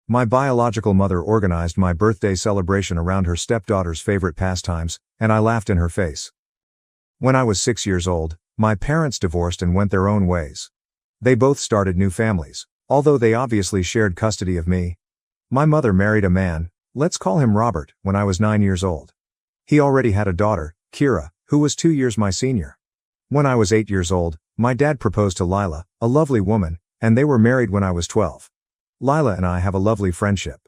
My biological mother organized my birthday celebration around her stepdaughter's favorite pastimes, and I laughed in her face. When I was 6 years old, my parents divorced and went their own ways. They both started new families, although they obviously shared custody of me. My mother married a man, let's call him Robert, when I was 9 years old. He already had a daughter, Kira, who was 2 years my senior. When I was 8 years old, my dad proposed to Lila, a lovely woman, and they were married when I was 12. Lila and I have a lovely friendship.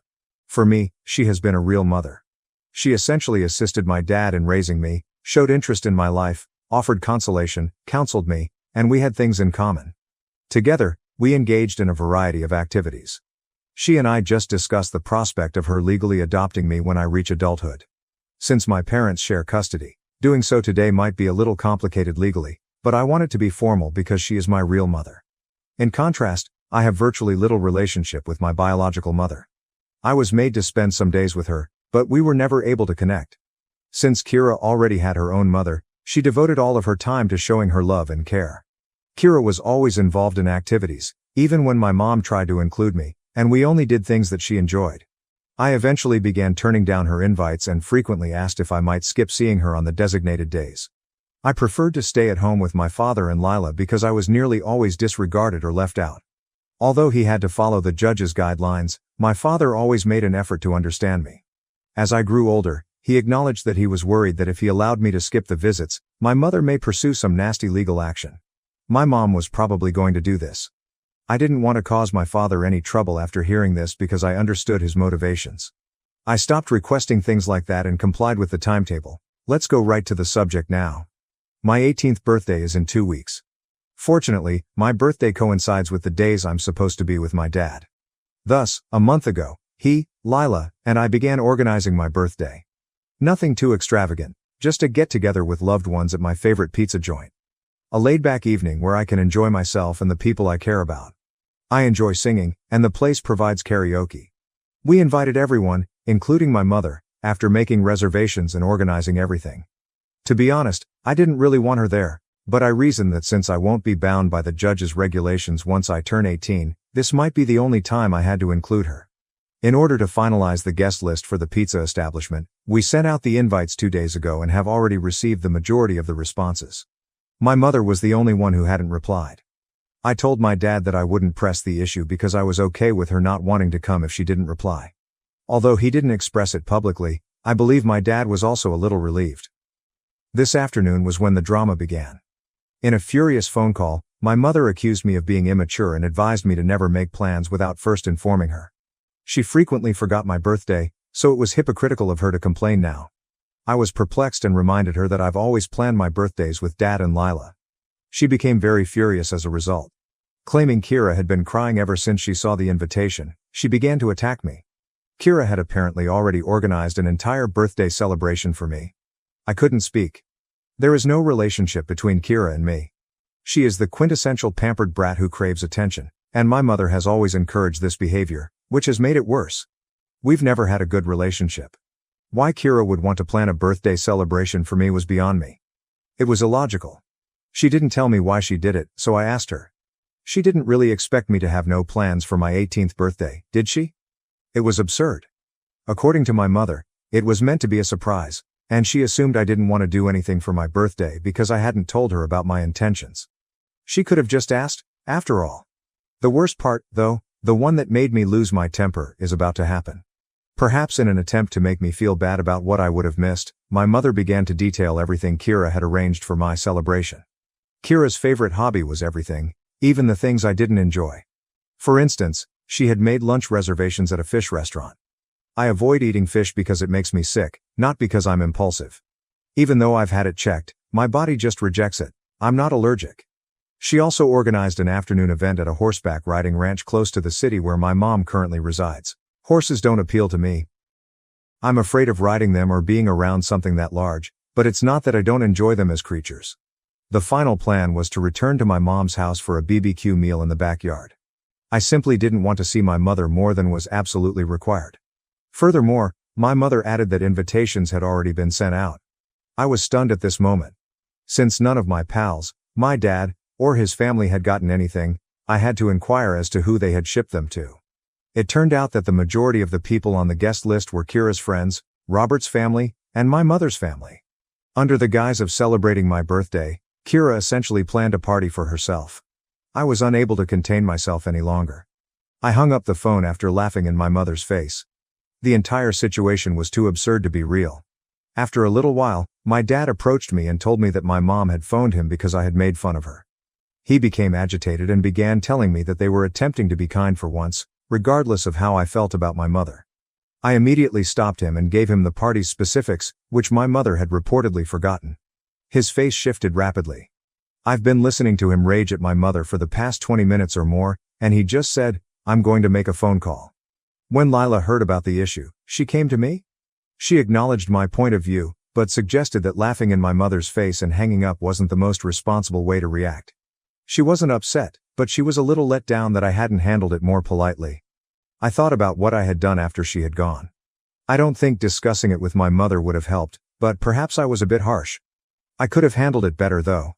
For me, she has been a real mother. She essentially assisted my dad in raising me, showed interest in my life, offered consolation, counseled me, and we had things in common. Together, we engaged in a variety of activities. She and I just discussed the prospect of her legally adopting me when I reach adulthood. Since my parents share custody, doing so today might be a little complicated legally, but I want it to be formal because she is my real mother. In contrast, I have virtually little relationship with my biological mother. I was made to spend some days with her, but we were never able to connect. Since Kira already had her own mother, she devoted all of her time to showing her love and care. Kira was always involved in activities, even when my mom tried to include me, and we only did things that she enjoyed. I eventually began turning down her invites and frequently asked if I might skip seeing her on the designated days. I preferred to stay at home with my father and Lila because I was nearly always disregarded or left out. Although he had to follow the judge's guidelines, my father always made an effort to understand me. As I grew older, he acknowledged that he was worried that if he allowed me to skip the visits, my mother may pursue some nasty legal action. My mom was probably going to do this. I didn't want to cause my father any trouble after hearing this because I understood his motivations. I stopped requesting things like that and complied with the timetable. Let's go right to the subject now. My 18th birthday is in 2 weeks. Fortunately, my birthday coincides with the days I'm supposed to be with my dad. Thus, a month ago, he, Lila, and I began organizing my birthday. Nothing too extravagant, just a get-together with loved ones at my favorite pizza joint. A laid-back evening where I can enjoy myself and the people I care about. I enjoy singing, and the place provides karaoke. We invited everyone, including my mother, after making reservations and organizing everything. To be honest, I didn't really want her there, but I reasoned that since I won't be bound by the judge's regulations once I turn 18, this might be the only time I had to include her. In order to finalize the guest list for the pizza establishment, we sent out the invites 2 days ago and have already received the majority of the responses. My mother was the only one who hadn't replied. I told my dad that I wouldn't press the issue because I was okay with her not wanting to come if she didn't reply. Although he didn't express it publicly, I believe my dad was also a little relieved. This afternoon was when the drama began. In a furious phone call, my mother accused me of being immature and advised me to never make plans without first informing her. She frequently forgot my birthday, so it was hypocritical of her to complain now. I was perplexed and reminded her that I've always planned my birthdays with Dad and Lila. She became very furious as a result. Claiming Kira had been crying ever since she saw the invitation, she began to attack me. Kira had apparently already organized an entire birthday celebration for me. I couldn't speak. There is no relationship between Kira and me. She is the quintessential pampered brat who craves attention, and my mother has always encouraged this behavior, which has made it worse. We've never had a good relationship. Why Kira would want to plan a birthday celebration for me was beyond me. It was illogical. She didn't tell me why she did it, so I asked her. She didn't really expect me to have no plans for my 18th birthday, did she? It was absurd. According to my mother, it was meant to be a surprise, and she assumed I didn't want to do anything for my birthday because I hadn't told her about my intentions. She could have just asked, after all. The worst part, though, the one that made me lose my temper, is about to happen. Perhaps in an attempt to make me feel bad about what I would have missed, my mother began to detail everything Kira had arranged for my celebration. Kira's favorite hobby was everything, even the things I didn't enjoy. For instance, she had made lunch reservations at a fish restaurant. I avoid eating fish because it makes me sick, not because I'm impulsive. Even though I've had it checked, my body just rejects it. I'm not allergic. She also organized an afternoon event at a horseback riding ranch close to the city where my mom currently resides. Horses don't appeal to me. I'm afraid of riding them or being around something that large, but it's not that I don't enjoy them as creatures. The final plan was to return to my mom's house for a BBQ meal in the backyard. I simply didn't want to see my mother more than was absolutely required. Furthermore, my mother added that invitations had already been sent out. I was stunned at this moment. Since none of my pals, my dad, or his family had gotten anything, I had to inquire as to who they had shipped them to. It turned out that the majority of the people on the guest list were Kira's friends, Robert's family, and my mother's family. Under the guise of celebrating my birthday, Kira essentially planned a party for herself. I was unable to contain myself any longer. I hung up the phone after laughing in my mother's face. The entire situation was too absurd to be real. After a little while, my dad approached me and told me that my mom had phoned him because I had made fun of her. He became agitated and began telling me that they were attempting to be kind for once, regardless of how I felt about my mother. I immediately stopped him and gave him the party's specifics, which my mother had reportedly forgotten. His face shifted rapidly. I've been listening to him rage at my mother for the past 20 minutes or more, and he just said, "I'm going to make a phone call." When Lila heard about the issue, she came to me. She acknowledged my point of view, but suggested that laughing in my mother's face and hanging up wasn't the most responsible way to react. She wasn't upset, but she was a little let down that I hadn't handled it more politely. I thought about what I had done after she had gone. I don't think discussing it with my mother would have helped, but perhaps I was a bit harsh. I could have handled it better though.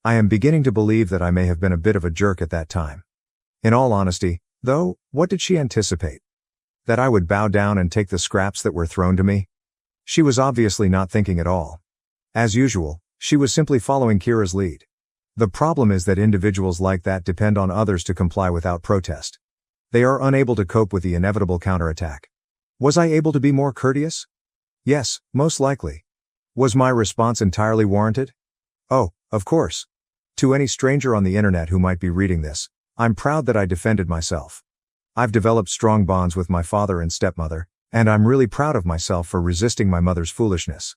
I am beginning to believe that I may have been a bit of a jerk at that time. In all honesty, though, what did she anticipate? That I would bow down and take the scraps that were thrown to me? She was obviously not thinking at all. As usual, she was simply following Kira's lead. The problem is that individuals like that depend on others to comply without protest. They are unable to cope with the inevitable counterattack. Was I able to be more courteous? Yes, most likely. Was my response entirely warranted? Oh, of course. To any stranger on the internet who might be reading this, I'm proud that I defended myself. I've developed strong bonds with my father and stepmother, and I'm really proud of myself for resisting my mother's foolishness.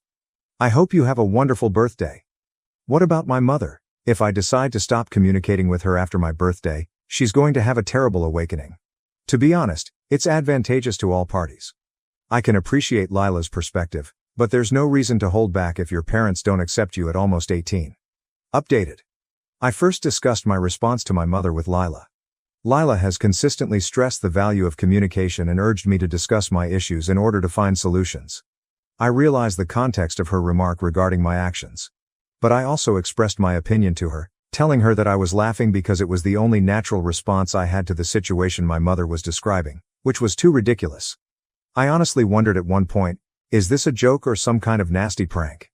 I hope you have a wonderful birthday. What about my mother? If I decide to stop communicating with her after my birthday, she's going to have a terrible awakening. To be honest, it's advantageous to all parties. I can appreciate Lila's perspective, but there's no reason to hold back if your parents don't accept you at almost 18. Updated. I first discussed my response to my mother with Lila. Lila has consistently stressed the value of communication and urged me to discuss my issues in order to find solutions. I realize the context of her remark regarding my actions. But I also expressed my opinion to her, telling her that I was laughing because it was the only natural response I had to the situation my mother was describing, which was too ridiculous. I honestly wondered at one point, is this a joke or some kind of nasty prank?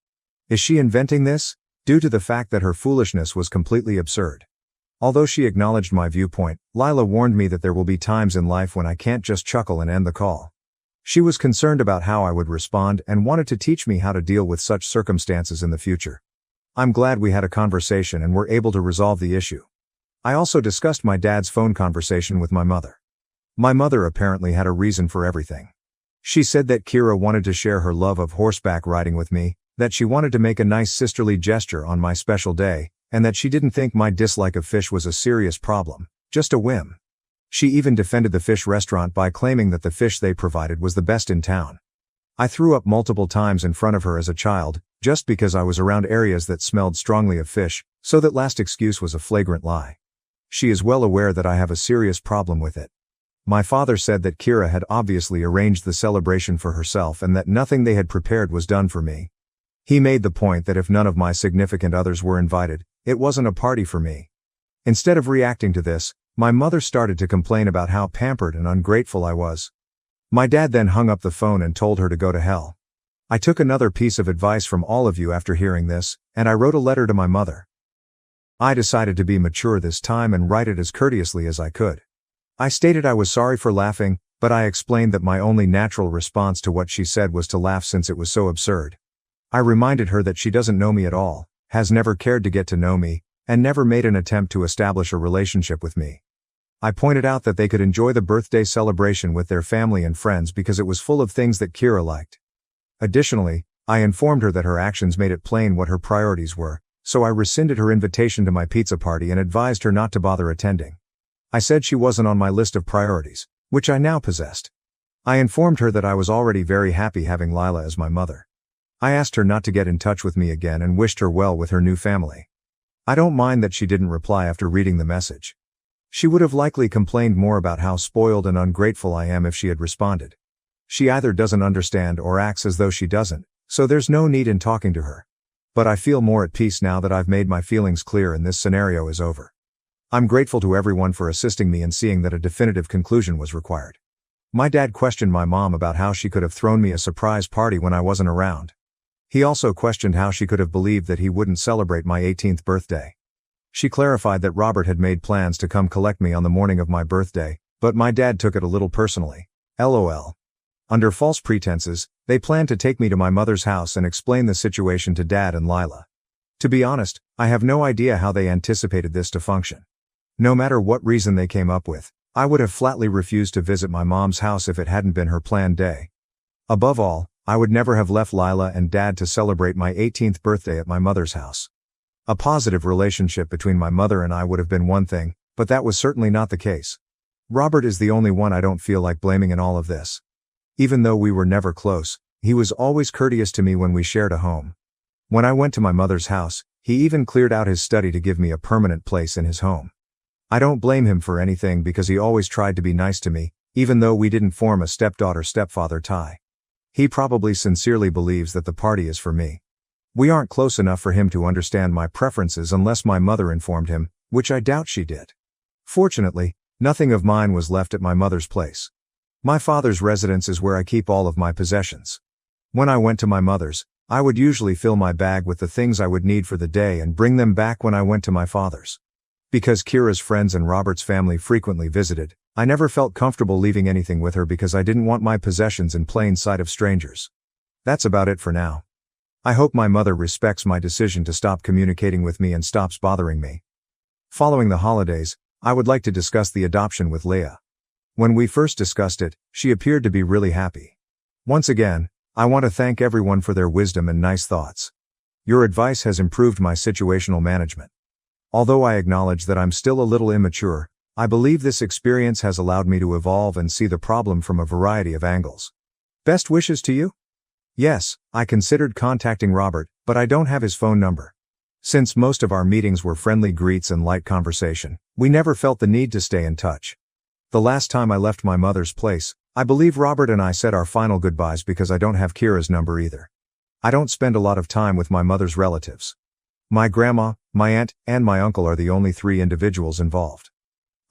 Is she inventing this, due to the fact that her foolishness was completely absurd? Although she acknowledged my viewpoint, Lila warned me that there will be times in life when I can't just chuckle and end the call. She was concerned about how I would respond and wanted to teach me how to deal with such circumstances in the future. I'm glad we had a conversation and were able to resolve the issue. I also discussed my dad's phone conversation with my mother. My mother apparently had a reason for everything. She said that Kira wanted to share her love of horseback riding with me, that she wanted to make a nice sisterly gesture on my special day, and that she didn't think my dislike of fish was a serious problem, just a whim. She even defended the fish restaurant by claiming that the fish they provided was the best in town. I threw up multiple times in front of her as a child, just because I was around areas that smelled strongly of fish, so that last excuse was a flagrant lie. She is well aware that I have a serious problem with it. My father said that Kira had obviously arranged the celebration for herself and that nothing they had prepared was done for me. He made the point that if none of my significant others were invited, it wasn't a party for me. Instead of reacting to this, my mother started to complain about how pampered and ungrateful I was. My dad then hung up the phone and told her to go to hell. I took another piece of advice from all of you after hearing this, and I wrote a letter to my mother. I decided to be mature this time and write it as courteously as I could. I stated I was sorry for laughing, but I explained that my only natural response to what she said was to laugh since it was so absurd. I reminded her that she doesn't know me at all, has never cared to get to know me, and never made an attempt to establish a relationship with me. I pointed out that they could enjoy the birthday celebration with their family and friends because it was full of things that Kira liked. Additionally, I informed her that her actions made it plain what her priorities were, so I rescinded her invitation to my pizza party and advised her not to bother attending. I said she wasn't on my list of priorities, which I now possessed. I informed her that I was already very happy having Lila as my mother. I asked her not to get in touch with me again and wished her well with her new family. I don't mind that she didn't reply after reading the message. She would have likely complained more about how spoiled and ungrateful I am if she had responded. She either doesn't understand or acts as though she doesn't, so there's no need in talking to her. But I feel more at peace now that I've made my feelings clear and this scenario is over. I'm grateful to everyone for assisting me in seeing that a definitive conclusion was required. My dad questioned my mom about how she could have thrown me a surprise party when I wasn't around. He also questioned how she could have believed that he wouldn't celebrate my 18th birthday. She clarified that Robert had made plans to come collect me on the morning of my birthday, but my dad took it a little personally. LOL. Under false pretenses, they planned to take me to my mother's house and explain the situation to Dad and Lila. To be honest, I have no idea how they anticipated this to function. No matter what reason they came up with, I would have flatly refused to visit my mom's house if it hadn't been her planned day. Above all, I would never have left Lila and Dad to celebrate my 18th birthday at my mother's house. A positive relationship between my mother and I would have been one thing, but that was certainly not the case. Robert is the only one I don't feel like blaming in all of this. Even though we were never close, he was always courteous to me when we shared a home. When I went to my mother's house, he even cleared out his study to give me a permanent place in his home. I don't blame him for anything because he always tried to be nice to me, even though we didn't form a stepdaughter-stepfather tie. He probably sincerely believes that the party is for me. We aren't close enough for him to understand my preferences unless my mother informed him, which I doubt she did. Fortunately, nothing of mine was left at my mother's place. My father's residence is where I keep all of my possessions. When I went to my mother's, I would usually fill my bag with the things I would need for the day and bring them back when I went to my father's. Because Kira's friends and Robert's family frequently visited, I never felt comfortable leaving anything with her because I didn't want my possessions in plain sight of strangers. That's about it for now. I hope my mother respects my decision to stop communicating with me and stops bothering me. Following the holidays, I would like to discuss the adoption with Leah. When we first discussed it, she appeared to be really happy. Once again, I want to thank everyone for their wisdom and nice thoughts. Your advice has improved my situational management. Although I acknowledge that I'm still a little immature, I believe this experience has allowed me to evolve and see the problem from a variety of angles. Best wishes to you? Yes, I considered contacting Robert, but I don't have his phone number. Since most of our meetings were friendly greets and light conversation, we never felt the need to stay in touch. The last time I left my mother's place, I believe Robert and I said our final goodbyes because I don't have Kira's number either. I don't spend a lot of time with my mother's relatives. My grandma, my aunt, and my uncle are the only 3 individuals involved.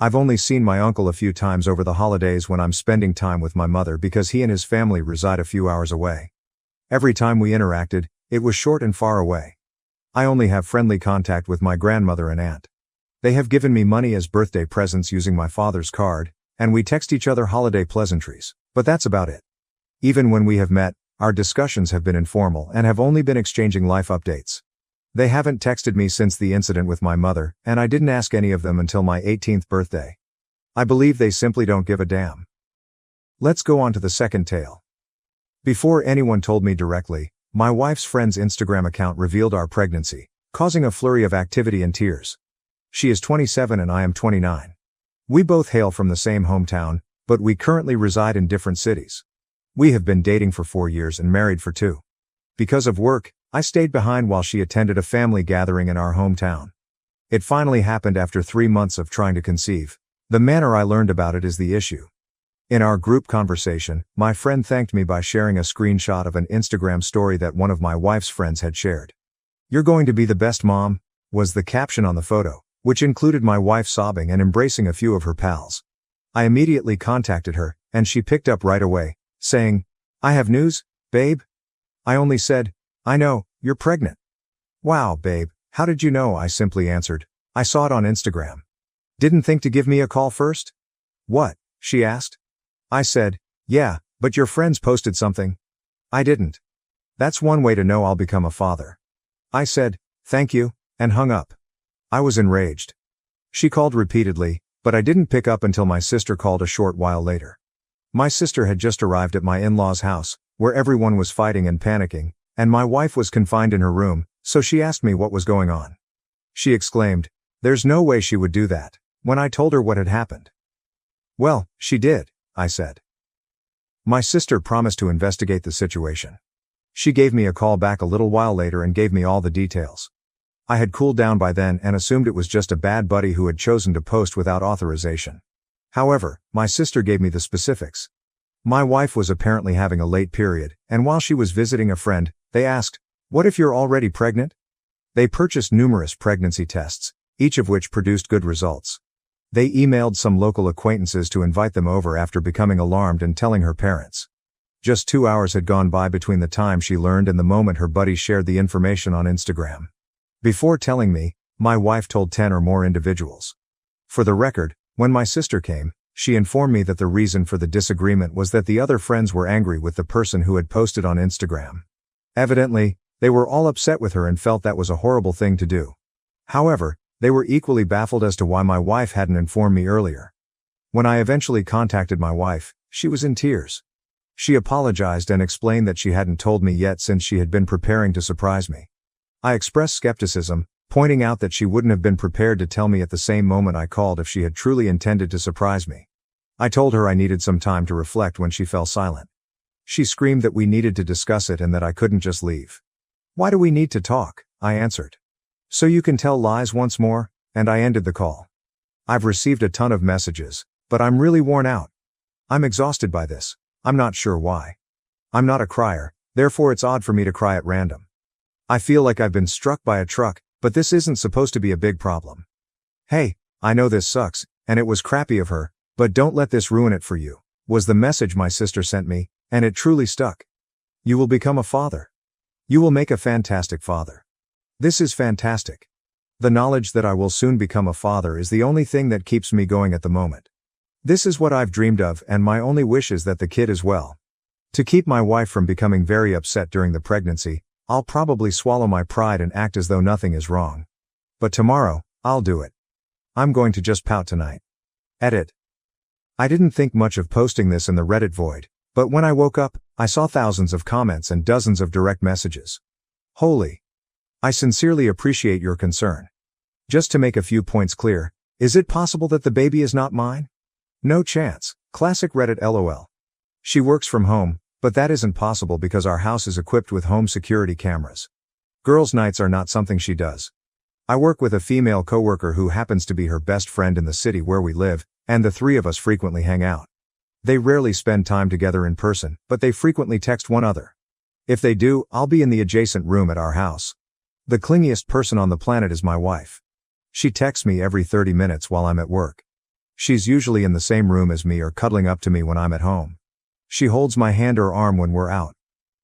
I've only seen my uncle a few times over the holidays when I'm spending time with my mother because he and his family reside a few hours away. Every time we interacted, it was short and far away. I only have friendly contact with my grandmother and aunt. They have given me money as birthday presents using my father's card, and we text each other holiday pleasantries, but that's about it. Even when we have met, our discussions have been informal and have only been exchanging life updates. They haven't texted me since the incident with my mother, and I didn't ask any of them until my 18th birthday. I believe they simply don't give a damn. Let's go on to the second tale. Before anyone told me directly, my wife's friend's Instagram account revealed our pregnancy, causing a flurry of activity and tears. She is 27 and I am 29. We both hail from the same hometown, but we currently reside in different cities. We have been dating for 4 years and married for 2. Because of work, I stayed behind while she attended a family gathering in our hometown. It finally happened after 3 months of trying to conceive. The manner I learned about it is the issue. In our group conversation, my friend thanked me by sharing a screenshot of an Instagram story that one of my wife's friends had shared. "You're going to be the best mom," was the caption on the photo, which included my wife sobbing and embracing a few of her pals. I immediately contacted her, and she picked up right away, saying, "I have news, babe." I only said, "I know, you're pregnant." "Wow, babe, how did you know?" I simply answered, "I saw it on Instagram." "Didn't think to give me a call first?" "What?" she asked. I said, "Yeah, but your friends posted something." "I didn't." "That's one way to know I'll become a father." I said, "Thank you," and hung up. I was enraged. She called repeatedly, but I didn't pick up until my sister called a short while later. My sister had just arrived at my in-laws' house, where everyone was fighting and panicking, and my wife was confined in her room, so she asked me what was going on. She exclaimed, "There's no way she would do that," when I told her what had happened. "Well, she did," I said. My sister promised to investigate the situation. She gave me a call back a little while later and gave me all the details. I had cooled down by then and assumed it was just a bad buddy who had chosen to post without authorization. However, my sister gave me the specifics. My wife was apparently having a late period, and while she was visiting a friend, they asked, "What if you're already pregnant?" They purchased numerous pregnancy tests, each of which produced good results. They emailed some local acquaintances to invite them over after becoming alarmed and telling her parents. Just 2 hours had gone by between the time she learned and the moment her buddies shared the information on Instagram. Before telling me, my wife told 10 or more individuals. For the record, when my sister came, she informed me that the reason for the disagreement was that the other friends were angry with the person who had posted on Instagram. Evidently, they were all upset with her and felt that was a horrible thing to do. However, they were equally baffled as to why my wife hadn't informed me earlier. When I eventually contacted my wife, she was in tears. She apologized and explained that she hadn't told me yet since she had been preparing to surprise me. I expressed skepticism, pointing out that she wouldn't have been prepared to tell me at the same moment I called if she had truly intended to surprise me. I told her I needed some time to reflect when she fell silent. She screamed that we needed to discuss it and that I couldn't just leave. "Why do we need to talk?" I answered. "So you can tell lies once more," and I ended the call. I've received a ton of messages, but I'm really worn out. I'm exhausted by this. I'm not sure why. I'm not a crier, therefore it's odd for me to cry at random. I feel like I've been struck by a truck, but this isn't supposed to be a big problem. "Hey, I know this sucks, and it was crappy of her, but don't let this ruin it for you," was the message my sister sent me, and it truly stuck. "You will become a father. You will make a fantastic father. This is fantastic. The knowledge that I will soon become a father is the only thing that keeps me going at the moment. This is what I've dreamed of, and my only wish is that the kid is well. To keep my wife from becoming very upset during the pregnancy, I'll probably swallow my pride and act as though nothing is wrong. But tomorrow, I'll do it. I'm going to just pout tonight." Edit. I didn't think much of posting this in the Reddit void, but when I woke up, I saw thousands of comments and dozens of direct messages. Holy. I sincerely appreciate your concern. Just to make a few points clear, is it possible that the baby is not mine? No chance. Classic Reddit LOL. She works from home, but that isn't possible because our house is equipped with home security cameras. Girls' nights are not something she does. I work with a female coworker who happens to be her best friend in the city where we live, and the three of us frequently hang out. They rarely spend time together in person, but they frequently text one another. If they do, I'll be in the adjacent room at our house. The clingiest person on the planet is my wife. She texts me every 30 minutes while I'm at work. She's usually in the same room as me or cuddling up to me when I'm at home. She holds my hand or arm when we're out.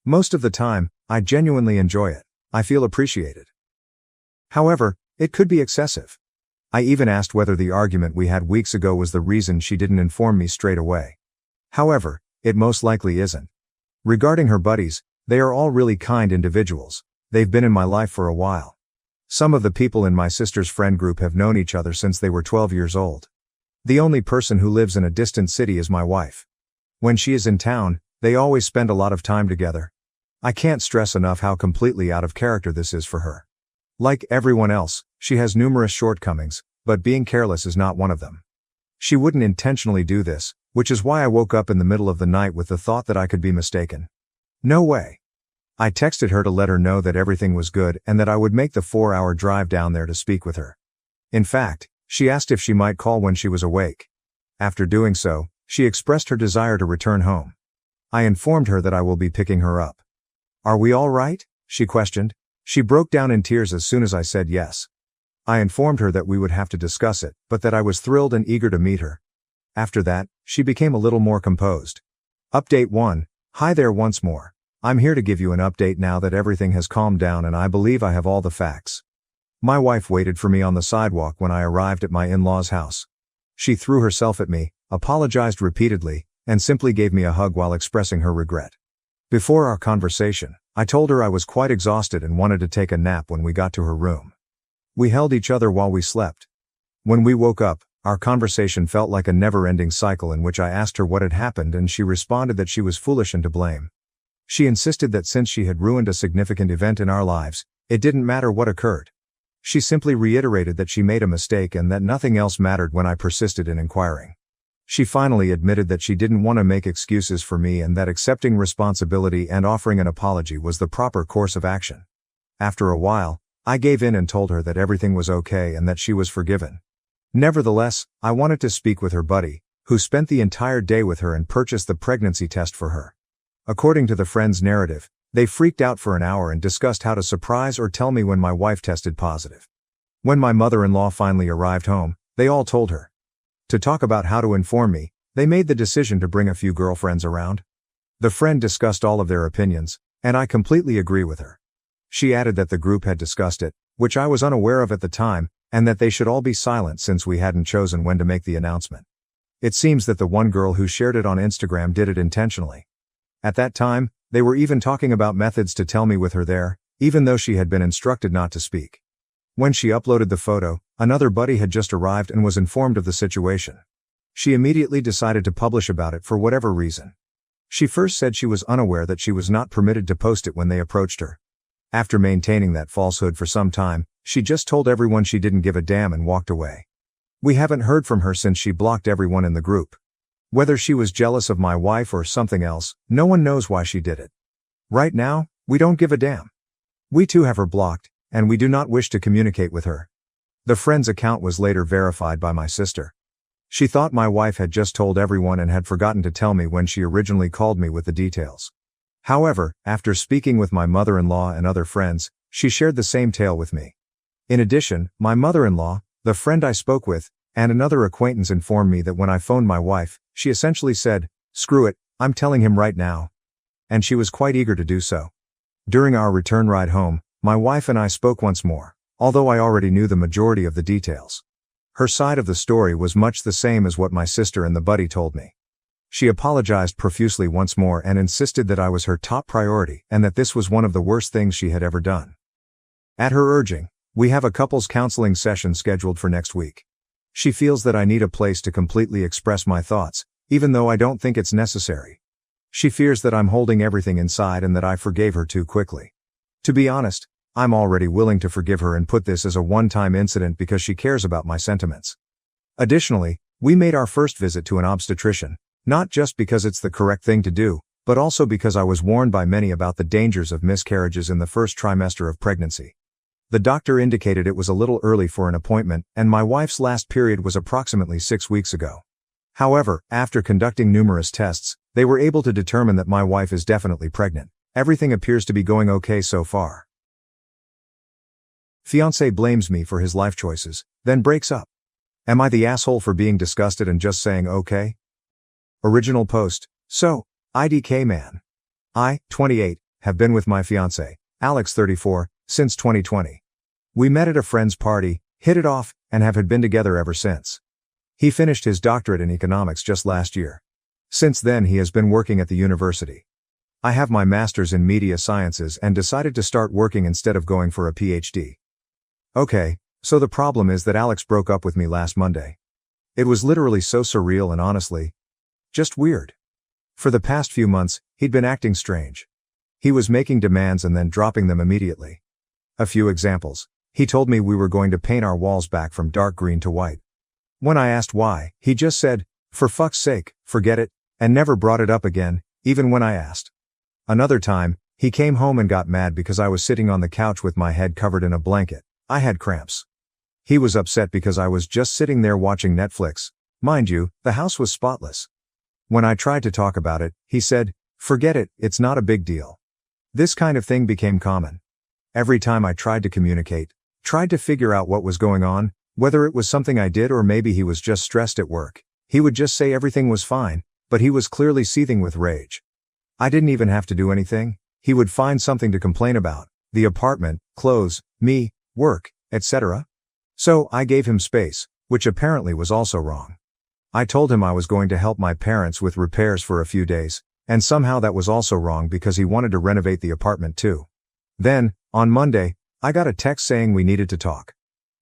Most of the time, I genuinely enjoy it. I feel appreciated. However, it could be excessive. I even asked whether the argument we had weeks ago was the reason she didn't inform me straight away. However, it most likely isn't. Regarding her buddies, they are all really kind individuals. They've been in my life for a while. Some of the people in my sister's friend group have known each other since they were 12 years old. The only person who lives in a distant city is my wife. When she is in town, they always spend a lot of time together. I can't stress enough how completely out of character this is for her. Like everyone else, she has numerous shortcomings, but being careless is not one of them. She wouldn't intentionally do this, which is why I woke up in the middle of the night with the thought that I could be mistaken. No way. I texted her to let her know that everything was good and that I would make the 4-hour drive down there to speak with her. In fact, she asked if she might call when she was awake. After doing so, she expressed her desire to return home. I informed her that I will be picking her up. "Are we all right?" she questioned. She broke down in tears as soon as I said yes. I informed her that we would have to discuss it, but that I was thrilled and eager to meet her. After that, she became a little more composed. Update 1. Hi there once more. I'm here to give you an update now that everything has calmed down and I believe I have all the facts. My wife waited for me on the sidewalk when I arrived at my in-laws' house. She threw herself at me, apologized repeatedly, and simply gave me a hug while expressing her regret. Before our conversation, I told her I was quite exhausted and wanted to take a nap when we got to her room. We held each other while we slept. When we woke up, our conversation felt like a never-ending cycle in which I asked her what had happened and she responded that she was foolish and to blame. She insisted that since she had ruined a significant event in our lives, it didn't matter what occurred. She simply reiterated that she made a mistake and that nothing else mattered when I persisted in inquiring. She finally admitted that she didn't want to make excuses for me and that accepting responsibility and offering an apology was the proper course of action. After a while, I gave in and told her that everything was okay and that she was forgiven. Nevertheless, I wanted to speak with her buddy, who spent the entire day with her and purchased the pregnancy test for her. According to the friend's narrative, they freaked out for an hour and discussed how to surprise or tell me when my wife tested positive. When my mother-in-law finally arrived home, they all told her. To talk about how to inform me, they made the decision to bring a few girlfriends around. The friend discussed all of their opinions, and I completely agree with her. She added that the group had discussed it, which I was unaware of at the time, and that they should all be silent since we hadn't chosen when to make the announcement. It seems that the one girl who shared it on Instagram did it intentionally. At that time, they were even talking about methods to tell me with her there, even though she had been instructed not to speak. When she uploaded the photo, another buddy had just arrived and was informed of the situation. She immediately decided to publish about it for whatever reason. She first said she was unaware that she was not permitted to post it when they approached her. After maintaining that falsehood for some time, she just told everyone she didn't give a damn and walked away. We haven't heard from her since she blocked everyone in the group. Whether she was jealous of my wife or something else, no one knows why she did it. Right now, we don't give a damn. We too have her blocked, and we do not wish to communicate with her. The friend's account was later verified by my sister. She thought my wife had just told everyone and had forgotten to tell me when she originally called me with the details. However, after speaking with my mother-in-law and other friends, she shared the same tale with me. In addition, my mother-in-law, the friend I spoke with, and another acquaintance informed me that when I phoned my wife, she essentially said, "Screw it, I'm telling him right now." And she was quite eager to do so. During our return ride home, my wife and I spoke once more, although I already knew the majority of the details. Her side of the story was much the same as what my sister and the buddy told me. She apologized profusely once more and insisted that I was her top priority and that this was one of the worst things she had ever done. At her urging, we have a couples counseling session scheduled for next week. She feels that I need a place to completely express my thoughts, even though I don't think it's necessary. She fears that I'm holding everything inside and that I forgave her too quickly. To be honest, I'm already willing to forgive her and put this as a one-time incident because she cares about my sentiments. Additionally, we made our first visit to an obstetrician, not just because it's the correct thing to do, but also because I was warned by many about the dangers of miscarriages in the first trimester of pregnancy. The doctor indicated it was a little early for an appointment, and my wife's last period was approximately 6 weeks ago. However, after conducting numerous tests, they were able to determine that my wife is definitely pregnant. Everything appears to be going okay so far. Fiancé blames me for his life choices, then breaks up. Am I the asshole for being disgusted and just saying okay? Original post. So, IDK man. I, 28, have been with my fiancé, Alex 34, since 2020. We met at a friend's party, hit it off, and have been together ever since. He finished his doctorate in economics just last year. Since then he has been working at the university. I have my master's in media sciences and decided to start working instead of going for a PhD. Okay, so the problem is that Alex broke up with me last Monday. It was literally so surreal and honestly, just weird. For the past few months, he'd been acting strange. He was making demands and then dropping them immediately. A few examples. He told me we were going to paint our walls back from dark green to white. When I asked why, he just said, "For fuck's sake, forget it," and never brought it up again, even when I asked. Another time, he came home and got mad because I was sitting on the couch with my head covered in a blanket. I had cramps. He was upset because I was just sitting there watching Netflix. Mind you, the house was spotless. When I tried to talk about it, he said, "Forget it, it's not a big deal." This kind of thing became common. Every time I tried to communicate, tried to figure out what was going on, whether it was something I did or maybe he was just stressed at work, he would just say everything was fine, but he was clearly seething with rage. I didn't even have to do anything. He would find something to complain about: the apartment, clothes, me, work, etc. So I gave him space, which apparently was also wrong. I told him I was going to help my parents with repairs for a few days, and somehow that was also wrong because he wanted to renovate the apartment too. Then, on Monday, I got a text saying we needed to talk.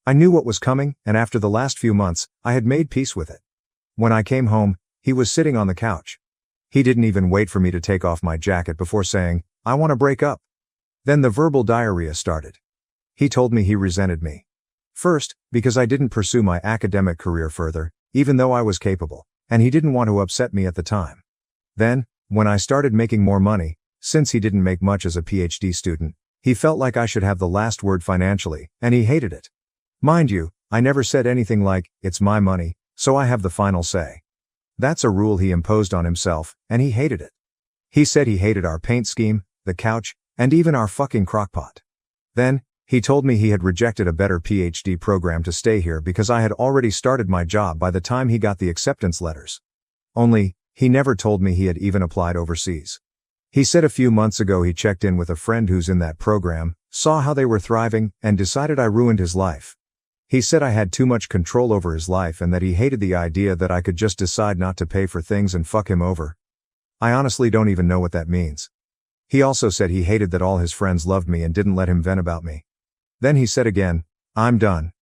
I knew what was coming, and after the last few months, I had made peace with it. When I came home, he was sitting on the couch. He didn't even wait for me to take off my jacket before saying, "I want to break up." Then the verbal diarrhea started. He told me he resented me. First, because I didn't pursue my academic career further, even though I was capable, and he didn't want to upset me at the time. Then, when I started making more money, since he didn't make much as a PhD student, he felt like I should have the last word financially, and he hated it. Mind you, I never said anything like, "It's my money, so I have the final say." That's a rule he imposed on himself, and he hated it. He said he hated our paint scheme, the couch, and even our fucking crockpot. Then, He told me he had rejected a better PhD program to stay here because I had already started my job by the time he got the acceptance letters. Only, he never told me he had even applied overseas. He said a few months ago he checked in with a friend who's in that program, saw how they were thriving, and decided I ruined his life. He said I had too much control over his life and that he hated the idea that I could just decide not to pay for things and fuck him over. I honestly don't even know what that means. He also said he hated that all his friends loved me and didn't let him vent about me. Then he said again, "I'm done."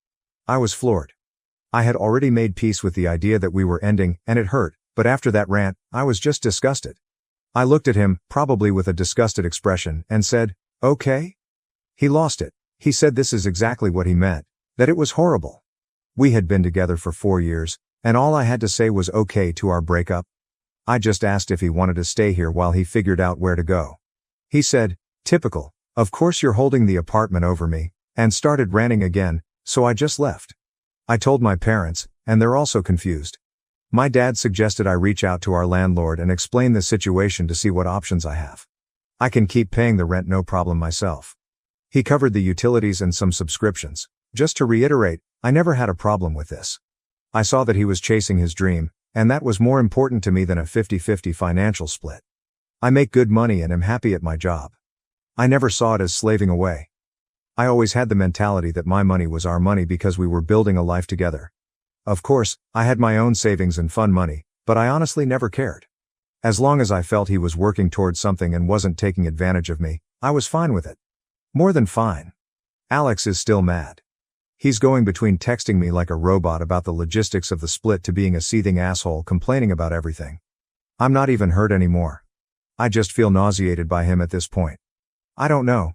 I was floored. I had already made peace with the idea that we were ending, and it hurt, but after that rant, I was just disgusted. I looked at him, probably with a disgusted expression, and said, "Okay?" He lost it. He said this is exactly what he meant, that it was horrible. We had been together for 4 years, and all I had to say was okay to our breakup. I just asked if he wanted to stay here while he figured out where to go. He said, "Typical, of course you're holding the apartment over me," and started ranting again, so I just left. I told my parents, and they're also confused. My dad suggested I reach out to our landlord and explain the situation to see what options I have. I can keep paying the rent no problem myself. He covered the utilities and some subscriptions. Just to reiterate, I never had a problem with this. I saw that he was chasing his dream, and that was more important to me than a 50-50 financial split. I make good money and am happy at my job. I never saw it as slaving away. I always had the mentality that my money was our money because we were building a life together. Of course, I had my own savings and fun money, but I honestly never cared. As long as I felt he was working towards something and wasn't taking advantage of me, I was fine with it. More than fine. Alex is still mad. He's going between texting me like a robot about the logistics of the split to being a seething asshole complaining about everything. I'm not even hurt anymore. I just feel nauseated by him at this point. I don't know.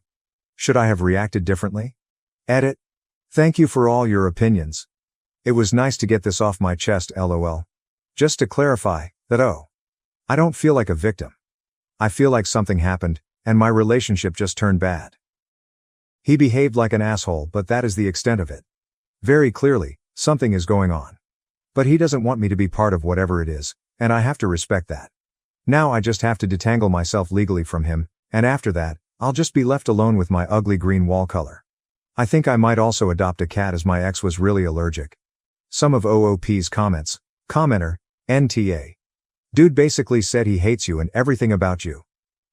Should I have reacted differently? Edit. Thank you for all your opinions. It was nice to get this off my chest, lol. Just to clarify, that I don't feel like a victim. I feel like something happened, and my relationship just turned bad. He behaved like an asshole, but that is the extent of it. Very clearly, something is going on. But he doesn't want me to be part of whatever it is, and I have to respect that. Now I just have to detangle myself legally from him, and after that, I'll just be left alone with my ugly green wall color. I think I might also adopt a cat as my ex was really allergic. Some of OOP's comments. Commenter, NTA. Dude basically said he hates you and everything about you.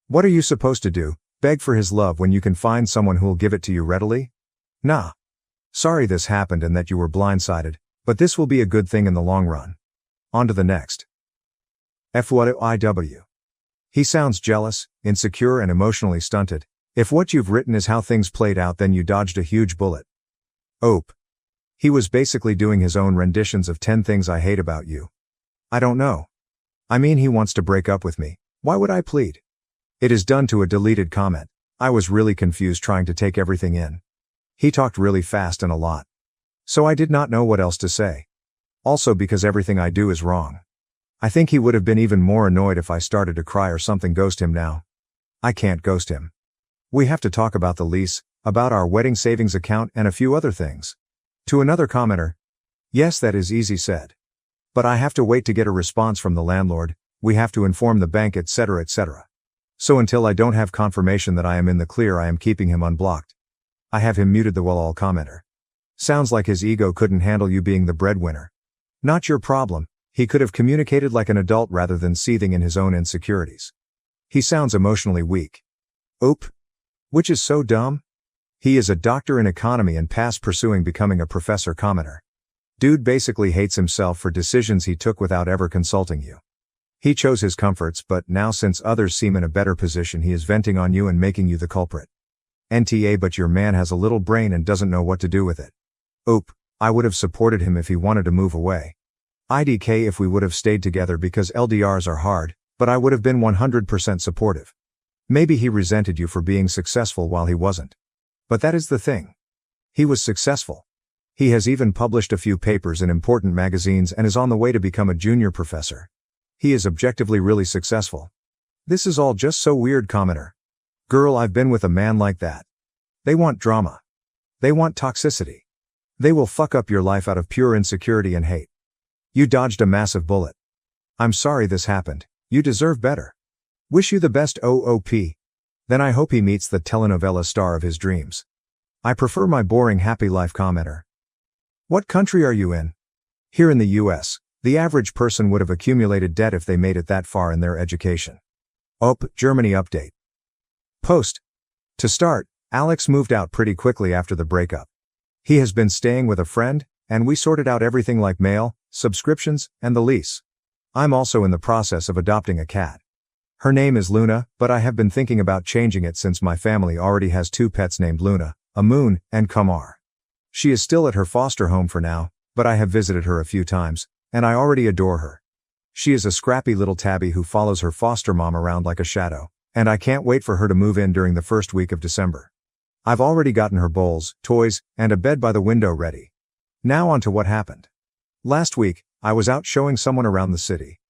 What are you supposed to do? Beg for his love when you can find someone who'll give it to you readily? Nah. Sorry this happened and that you were blindsided, but this will be a good thing in the long run. On to the next. FYIW. He sounds jealous, insecure and emotionally stunted. If what you've written is how things played out, then you dodged a huge bullet. Ope. He was basically doing his own renditions of 10 things I hate about you. I don't know. I mean, he wants to break up with me. Why would I plead? It is done to a deleted comment. I was really confused trying to take everything in. He talked really fast and a lot. So I did not know what else to say. Also because everything I do is wrong. I think he would have been even more annoyed if I started to cry or something. Ghost him now. I can't ghost him. We have to talk about the lease, about our wedding savings account and a few other things. To another commenter. Yes, that is easy said. But I have to wait to get a response from the landlord, we have to inform the bank, etc., etc. So until I don't have confirmation that I am in the clear, I am keeping him unblocked. I have him muted. The all commenter. Sounds like his ego couldn't handle you being the breadwinner. Not your problem. He could have communicated like an adult rather than seething in his own insecurities. He sounds emotionally weak. Oop. Which is so dumb. He is a doctor in economy and past pursuing becoming a professor. Commenter. Dude basically hates himself for decisions he took without ever consulting you. He chose his comforts, but now since others seem in a better position, he is venting on you and making you the culprit. NTA. But your man has a little brain and doesn't know what to do with it. Oop. I would have supported him if he wanted to move away. IDK if we would have stayed together because LDRs are hard, but I would have been 100% supportive. Maybe he resented you for being successful while he wasn't. But that is the thing. He was successful. He has even published a few papers in important magazines and is on the way to become a junior professor. He is objectively really successful. This is all just so weird. Commenter. Girl, I've been with a man like that. They want drama. They want toxicity. They will fuck up your life out of pure insecurity and hate. You dodged a massive bullet. I'm sorry this happened. You deserve better. Wish you the best OOP. Then I hope he meets the telenovela star of his dreams. I prefer my boring happy life commenter. What country are you in? Here in the US, the average person would have accumulated debt if they made it that far in their education. Germany update. Post. To start, Alex moved out pretty quickly after the breakup. He has been staying with a friend, and we sorted out everything like mail, subscriptions, and the lease. I'm also in the process of adopting a cat. Her name is Luna, but I have been thinking about changing it since my family already has 2 pets named Luna, a Moon, and Kamar. She is still at her foster home for now, but I have visited her a few times, and I already adore her. She is a scrappy little tabby who follows her foster mom around like a shadow, and I can't wait for her to move in during the first week of December. I've already gotten her bowls, toys, and a bed by the window ready. Now on to what happened. Last week, I was out showing someone around the city.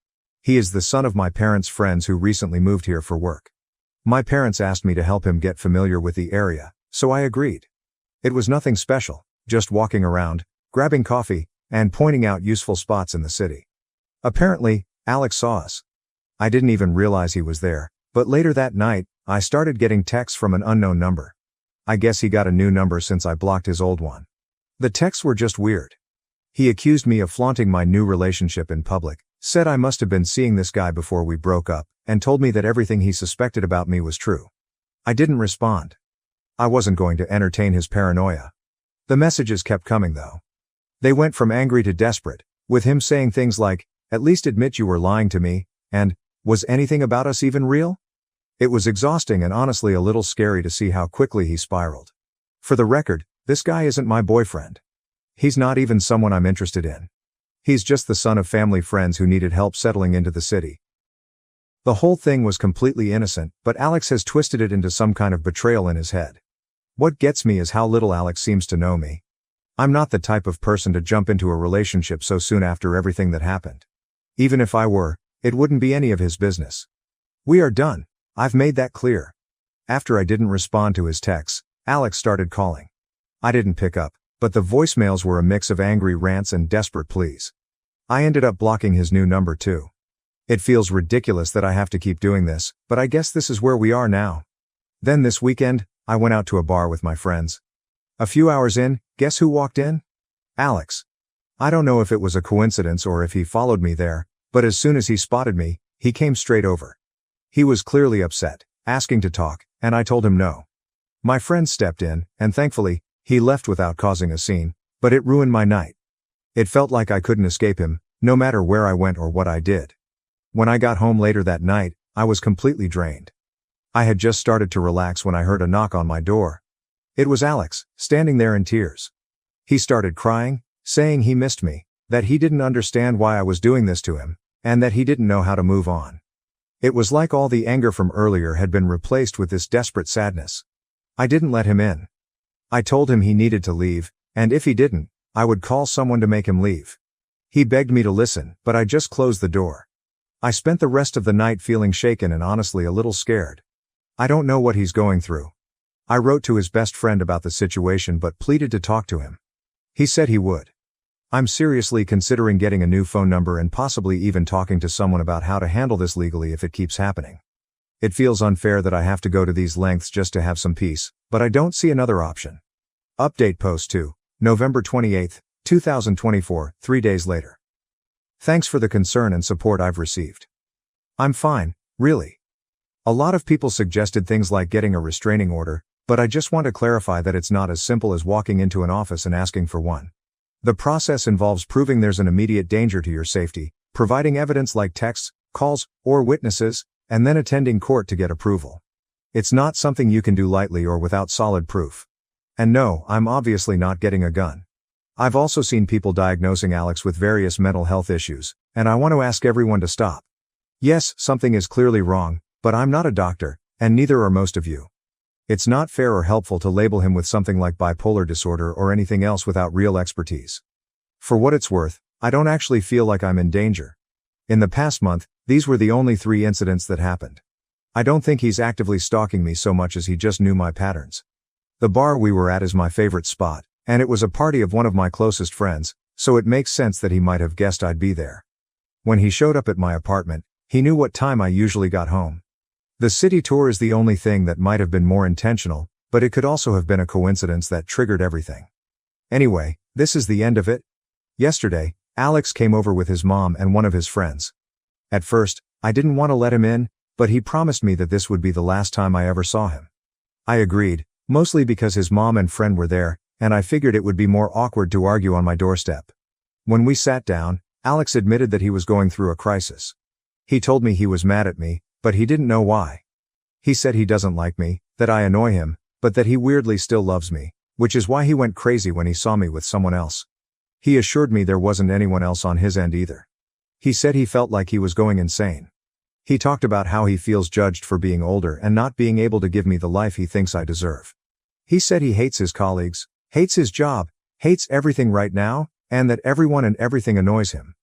He is the son of my parents' friends who recently moved here for work. My parents asked me to help him get familiar with the area, so I agreed. It was nothing special, just walking around, grabbing coffee, and pointing out useful spots in the city. Apparently, Alex saw us. I didn't even realize he was there, but later that night, I started getting texts from an unknown number. I guess he got a new number since I blocked his old one. The texts were just weird. He accused me of flaunting my new relationship in public, said I must have been seeing this guy before we broke up, and told me that everything he suspected about me was true. I didn't respond. I wasn't going to entertain his paranoia. The messages kept coming though. They went from angry to desperate, with him saying things like, "At least admit you were lying to me," and, "Was anything about us even real?" It was exhausting and honestly a little scary to see how quickly he spiraled. For the record, this guy isn't my boyfriend. He's not even someone I'm interested in. He's just the son of family friends who needed help settling into the city. The whole thing was completely innocent, but Alex has twisted it into some kind of betrayal in his head. What gets me is how little Alex seems to know me. I'm not the type of person to jump into a relationship so soon after everything that happened. Even if I were, it wouldn't be any of his business. We are done. I've made that clear. After I didn't respond to his texts, Alex started calling. I didn't pick up, but the voicemails were a mix of angry rants and desperate pleas. I ended up blocking his new number too. It feels ridiculous that I have to keep doing this, but I guess this is where we are now. Then this weekend, I went out to a bar with my friends. A few hours in, guess who walked in? Alex. I don't know if it was a coincidence or if he followed me there, but as soon as he spotted me, he came straight over. He was clearly upset, asking to talk, and I told him no. My friend stepped in, and thankfully, he left without causing a scene, but it ruined my night. It felt like I couldn't escape him, no matter where I went or what I did. When I got home later that night, I was completely drained. I had just started to relax when I heard a knock on my door. It was Alex, standing there in tears. He started crying, saying he missed me, that he didn't understand why I was doing this to him, and that he didn't know how to move on. It was like all the anger from earlier had been replaced with this desperate sadness. I didn't let him in. I told him he needed to leave, and if he didn't, I would call someone to make him leave. He begged me to listen, but I just closed the door. I spent the rest of the night feeling shaken and honestly a little scared. I don't know what he's going through. I wrote to his best friend about the situation but pleaded to talk to him. He said he would. I'm seriously considering getting a new phone number and possibly even talking to someone about how to handle this legally if it keeps happening. It feels unfair that I have to go to these lengths just to have some peace, but I don't see another option. Update post 2, November 28, 2024, 3 days later. Thanks for the concern and support I've received. I'm fine, really. A lot of people suggested things like getting a restraining order, but I just want to clarify that it's not as simple as walking into an office and asking for one. The process involves proving there's an immediate danger to your safety, providing evidence like texts, calls, or witnesses, and then attending court to get approval. It's not something you can do lightly or without solid proof. And no, I'm obviously not getting a gun. I've also seen people diagnosing Alex with various mental health issues, and I want to ask everyone to stop. Yes, something is clearly wrong, but I'm not a doctor, and neither are most of you. It's not fair or helpful to label him with something like bipolar disorder or anything else without real expertise. For what it's worth, I don't actually feel like I'm in danger. In the past month, these were the only 3 incidents that happened. I don't think he's actively stalking me so much as he just knew my patterns. The bar we were at is my favorite spot, and it was a party of one of my closest friends, so it makes sense that he might have guessed I'd be there. When he showed up at my apartment, he knew what time I usually got home. The city tour is the only thing that might have been more intentional, but it could also have been a coincidence that triggered everything. Anyway, this is the end of it. Yesterday, Alex came over with his mom and one of his friends. At first, I didn't want to let him in, but he promised me that this would be the last time I ever saw him. I agreed, mostly because his mom and friend were there, and I figured it would be more awkward to argue on my doorstep. When we sat down, Alex admitted that he was going through a crisis. He told me he was mad at me, but he didn't know why. He said he doesn't like me, that I annoy him, but that he weirdly still loves me, which is why he went crazy when he saw me with someone else. He assured me there wasn't anyone else on his end either. He said he felt like he was going insane. He talked about how he feels judged for being older and not being able to give me the life he thinks I deserve. He said he hates his colleagues, hates his job, hates everything right now, and that everyone and everything annoys him.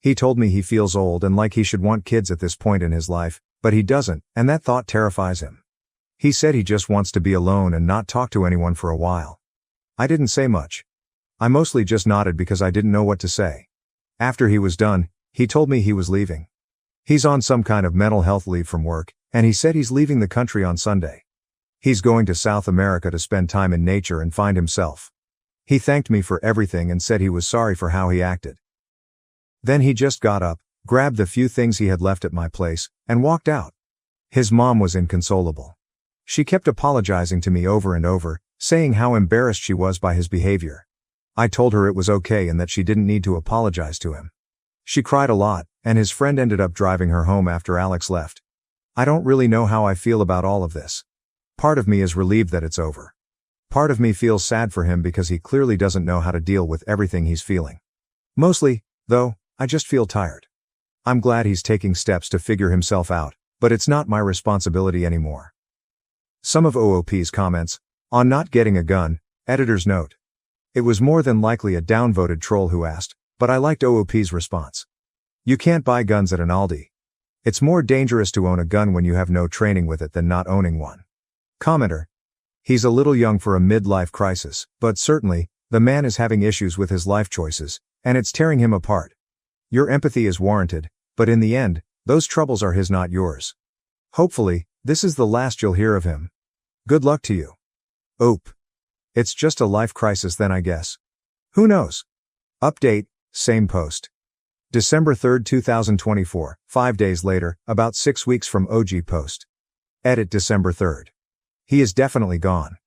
He told me he feels old and like he should want kids at this point in his life, but he doesn't, and that thought terrifies him. He said he just wants to be alone and not talk to anyone for a while. I didn't say much. I mostly just nodded because I didn't know what to say. After he was done, he told me he was leaving. He's on some kind of mental health leave from work, and he said he's leaving the country on Sunday. He's going to South America to spend time in nature and find himself. He thanked me for everything and said he was sorry for how he acted. Then he just got up, grabbed the few things he had left at my place, and walked out. His mom was inconsolable. She kept apologizing to me over and over, saying how embarrassed she was by his behavior. I told her it was okay and that she didn't need to apologize to him. She cried a lot, and his friend ended up driving her home after Alex left. I don't really know how I feel about all of this. Part of me is relieved that it's over. Part of me feels sad for him because he clearly doesn't know how to deal with everything he's feeling. Mostly, though, I just feel tired. I'm glad he's taking steps to figure himself out, but it's not my responsibility anymore. Some of OOP's comments on not getting a gun, editor's note. It was more than likely a downvoted troll who asked, but I liked OOP's response. You can't buy guns at an Aldi. It's more dangerous to own a gun when you have no training with it than not owning one. Commenter. He's a little young for a midlife crisis, but certainly, the man is having issues with his life choices, and it's tearing him apart. Your empathy is warranted, but in the end, those troubles are his, not yours. Hopefully, this is the last you'll hear of him. Good luck to you. Oop. It's just a life crisis then, I guess. Who knows? Update, same post. December 3, 2024, 5 days later, about 6 weeks from OG post. Edit December 3rd. He is definitely gone.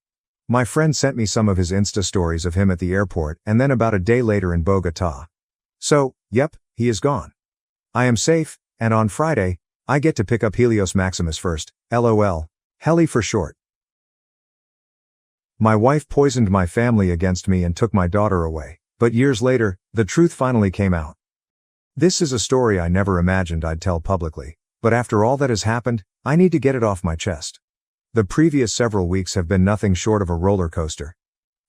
My friend sent me some of his Insta stories of him at the airport and then about a day later in Bogota. So, yep, he is gone. I am safe, and on Friday, I get to pick up Helios Maximus first, LOL, Heli for short. My wife poisoned my family against me and took my daughter away, but years later, the truth finally came out. This is a story I never imagined I'd tell publicly, but after all that has happened, I need to get it off my chest. The previous several weeks have been nothing short of a roller coaster.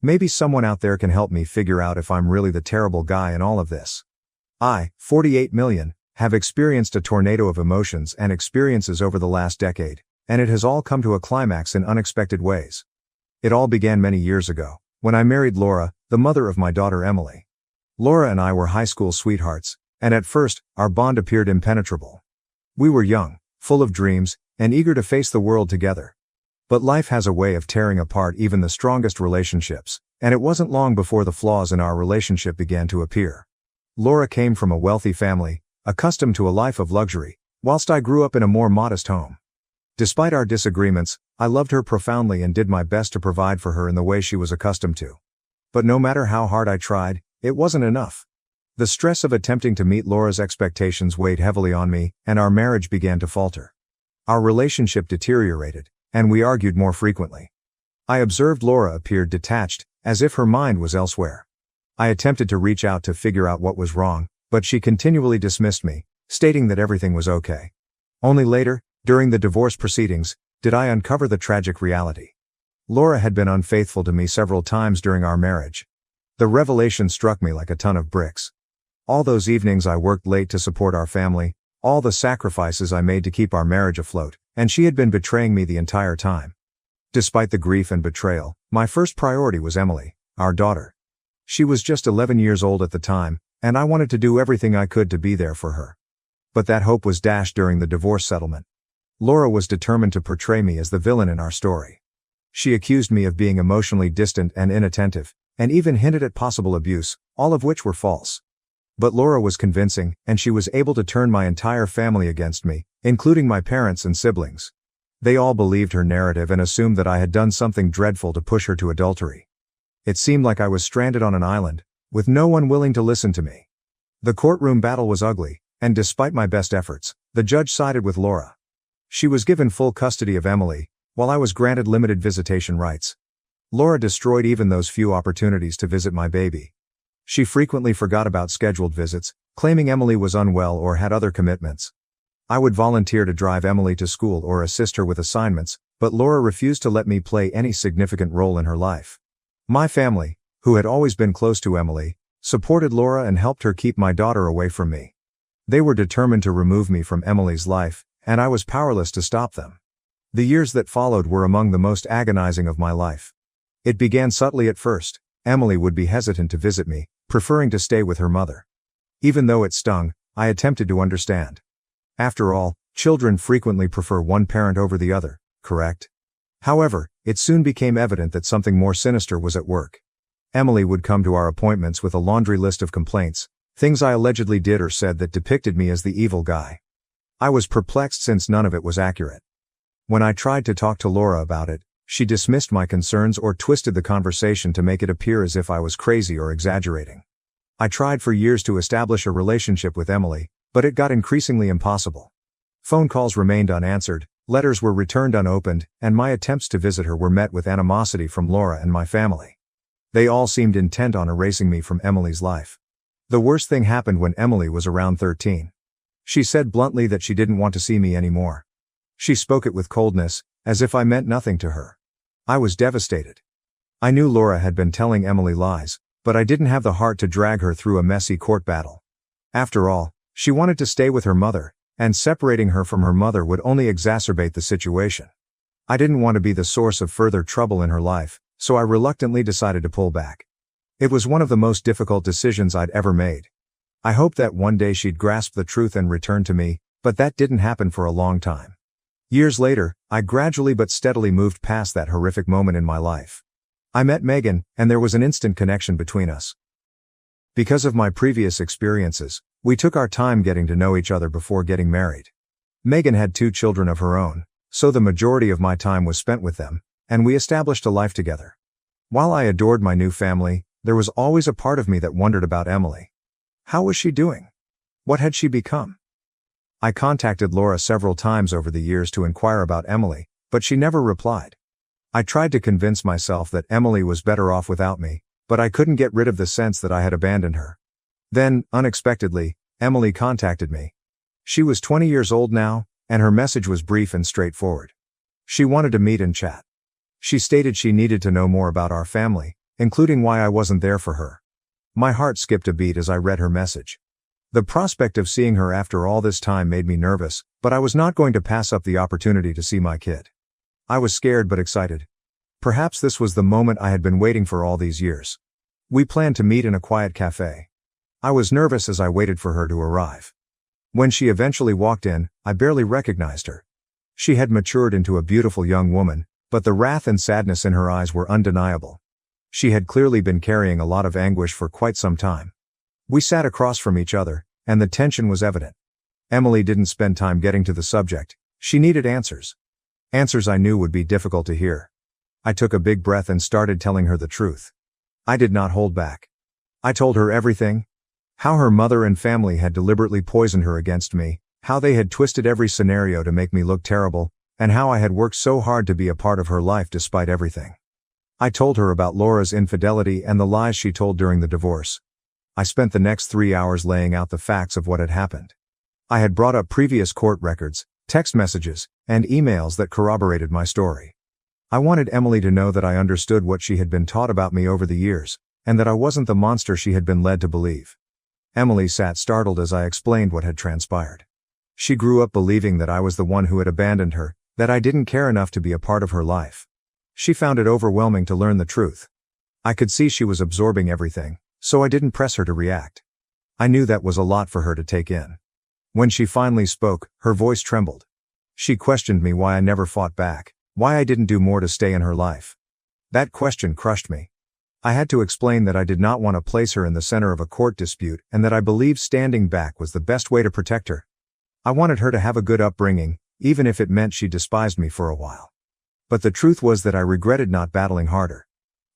Maybe someone out there can help me figure out if I'm really the terrible guy in all of this. I, 48 million, have experienced a tornado of emotions and experiences over the last decade, and it has all come to a climax in unexpected ways. It all began many years ago, when I married Laura, the mother of my daughter Emily. Laura and I were high school sweethearts, and at first, our bond appeared impenetrable. We were young, full of dreams, and eager to face the world together. But life has a way of tearing apart even the strongest relationships, and it wasn't long before the flaws in our relationship began to appear. Laura came from a wealthy family, accustomed to a life of luxury, whilst I grew up in a more modest home. Despite our disagreements, I loved her profoundly and did my best to provide for her in the way she was accustomed to. But no matter how hard I tried, it wasn't enough. The stress of attempting to meet Laura's expectations weighed heavily on me, and our marriage began to falter. Our relationship deteriorated, and we argued more frequently. I observed Laura appeared detached, as if her mind was elsewhere. I attempted to reach out to figure out what was wrong, but she continually dismissed me, stating that everything was okay. Only later, during the divorce proceedings, did I uncover the tragic reality. Laura had been unfaithful to me several times during our marriage. The revelation struck me like a ton of bricks. All those evenings I worked late to support our family, all the sacrifices I made to keep our marriage afloat, and she had been betraying me the entire time. Despite the grief and betrayal, my first priority was Emily, our daughter. She was just 11 years old at the time, and I wanted to do everything I could to be there for her. But that hope was dashed during the divorce settlement. Laura was determined to portray me as the villain in our story. She accused me of being emotionally distant and inattentive, and even hinted at possible abuse, all of which were false. But Laura was convincing, and she was able to turn my entire family against me, including my parents and siblings. They all believed her narrative and assumed that I had done something dreadful to push her to adultery. It seemed like I was stranded on an island, with no one willing to listen to me. The courtroom battle was ugly, and despite my best efforts, the judge sided with Laura. She was given full custody of Emily, while I was granted limited visitation rights. Laura destroyed even those few opportunities to visit my baby. She frequently forgot about scheduled visits, claiming Emily was unwell or had other commitments. I would volunteer to drive Emily to school or assist her with assignments, but Laura refused to let me play any significant role in her life. My family, who had always been close to Emily, supported Laura and helped her keep my daughter away from me. They were determined to remove me from Emily's life, and I was powerless to stop them. The years that followed were among the most agonizing of my life. It began subtly at first. Emily would be hesitant to visit me, preferring to stay with her mother. Even though it stung, I attempted to understand. After all, children frequently prefer one parent over the other, correct? However, it soon became evident that something more sinister was at work. Emily would come to our appointments with a laundry list of complaints, things I allegedly did or said that depicted me as the evil guy. I was perplexed since none of it was accurate. When I tried to talk to Laura about it, she dismissed my concerns or twisted the conversation to make it appear as if I was crazy or exaggerating. I tried for years to establish a relationship with Emily, but it got increasingly impossible. Phone calls remained unanswered, letters were returned unopened, and my attempts to visit her were met with animosity from Laura and my family. They all seemed intent on erasing me from Emily's life. The worst thing happened when Emily was around 13. She said bluntly that she didn't want to see me anymore. She spoke it with coldness, as if I meant nothing to her. I was devastated. I knew Laura had been telling Emily lies, but I didn't have the heart to drag her through a messy court battle. After all, she wanted to stay with her mother, and separating her from her mother would only exacerbate the situation. I didn't want to be the source of further trouble in her life, so I reluctantly decided to pull back. It was one of the most difficult decisions I'd ever made. I hoped that one day she'd grasp the truth and return to me, but that didn't happen for a long time. Years later, I gradually but steadily moved past that horrific moment in my life. I met Megan, and there was an instant connection between us. Because of my previous experiences, we took our time getting to know each other before getting married. Megan had 2 children of her own, so the majority of my time was spent with them, and we established a life together. While I adored my new family, there was always a part of me that wondered about Emily. How was she doing? What had she become? I contacted Laura several times over the years to inquire about Emily, but she never replied. I tried to convince myself that Emily was better off without me, but I couldn't get rid of the sense that I had abandoned her. Then, unexpectedly, Emily contacted me. She was 20 years old now, and her message was brief and straightforward. She wanted to meet and chat. She stated she needed to know more about our family, including why I wasn't there for her. My heart skipped a beat as I read her message. The prospect of seeing her after all this time made me nervous, but I was not going to pass up the opportunity to see my kid. I was scared but excited. Perhaps this was the moment I had been waiting for all these years. We planned to meet in a quiet cafe. I was nervous as I waited for her to arrive. When she eventually walked in, I barely recognized her. She had matured into a beautiful young woman, but the wrath and sadness in her eyes were undeniable. She had clearly been carrying a lot of anguish for quite some time. We sat across from each other, and the tension was evident. Emily didn't spend time getting to the subject. She needed answers. Answers I knew would be difficult to hear. I took a big breath and started telling her the truth. I did not hold back. I told her everything. How her mother and family had deliberately poisoned her against me, how they had twisted every scenario to make me look terrible, and how I had worked so hard to be a part of her life despite everything. I told her about Laura's infidelity and the lies she told during the divorce. I spent the next 3 hours laying out the facts of what had happened. I had brought up previous court records, text messages, and emails that corroborated my story. I wanted Emily to know that I understood what she had been taught about me over the years, and that I wasn't the monster she had been led to believe. Emily sat startled as I explained what had transpired. She grew up believing that I was the one who had abandoned her, that I didn't care enough to be a part of her life. She found it overwhelming to learn the truth. I could see she was absorbing everything, so I didn't press her to react. I knew that was a lot for her to take in. When she finally spoke, her voice trembled. She questioned me why I never fought back, Why I didn't do more to stay in her life. That question crushed me. I had to explain that I did not want to place her in the center of a court dispute and that I believed standing back was the best way to protect her. I wanted her to have a good upbringing, even if it meant she despised me for a while. But the truth was that I regretted not battling harder.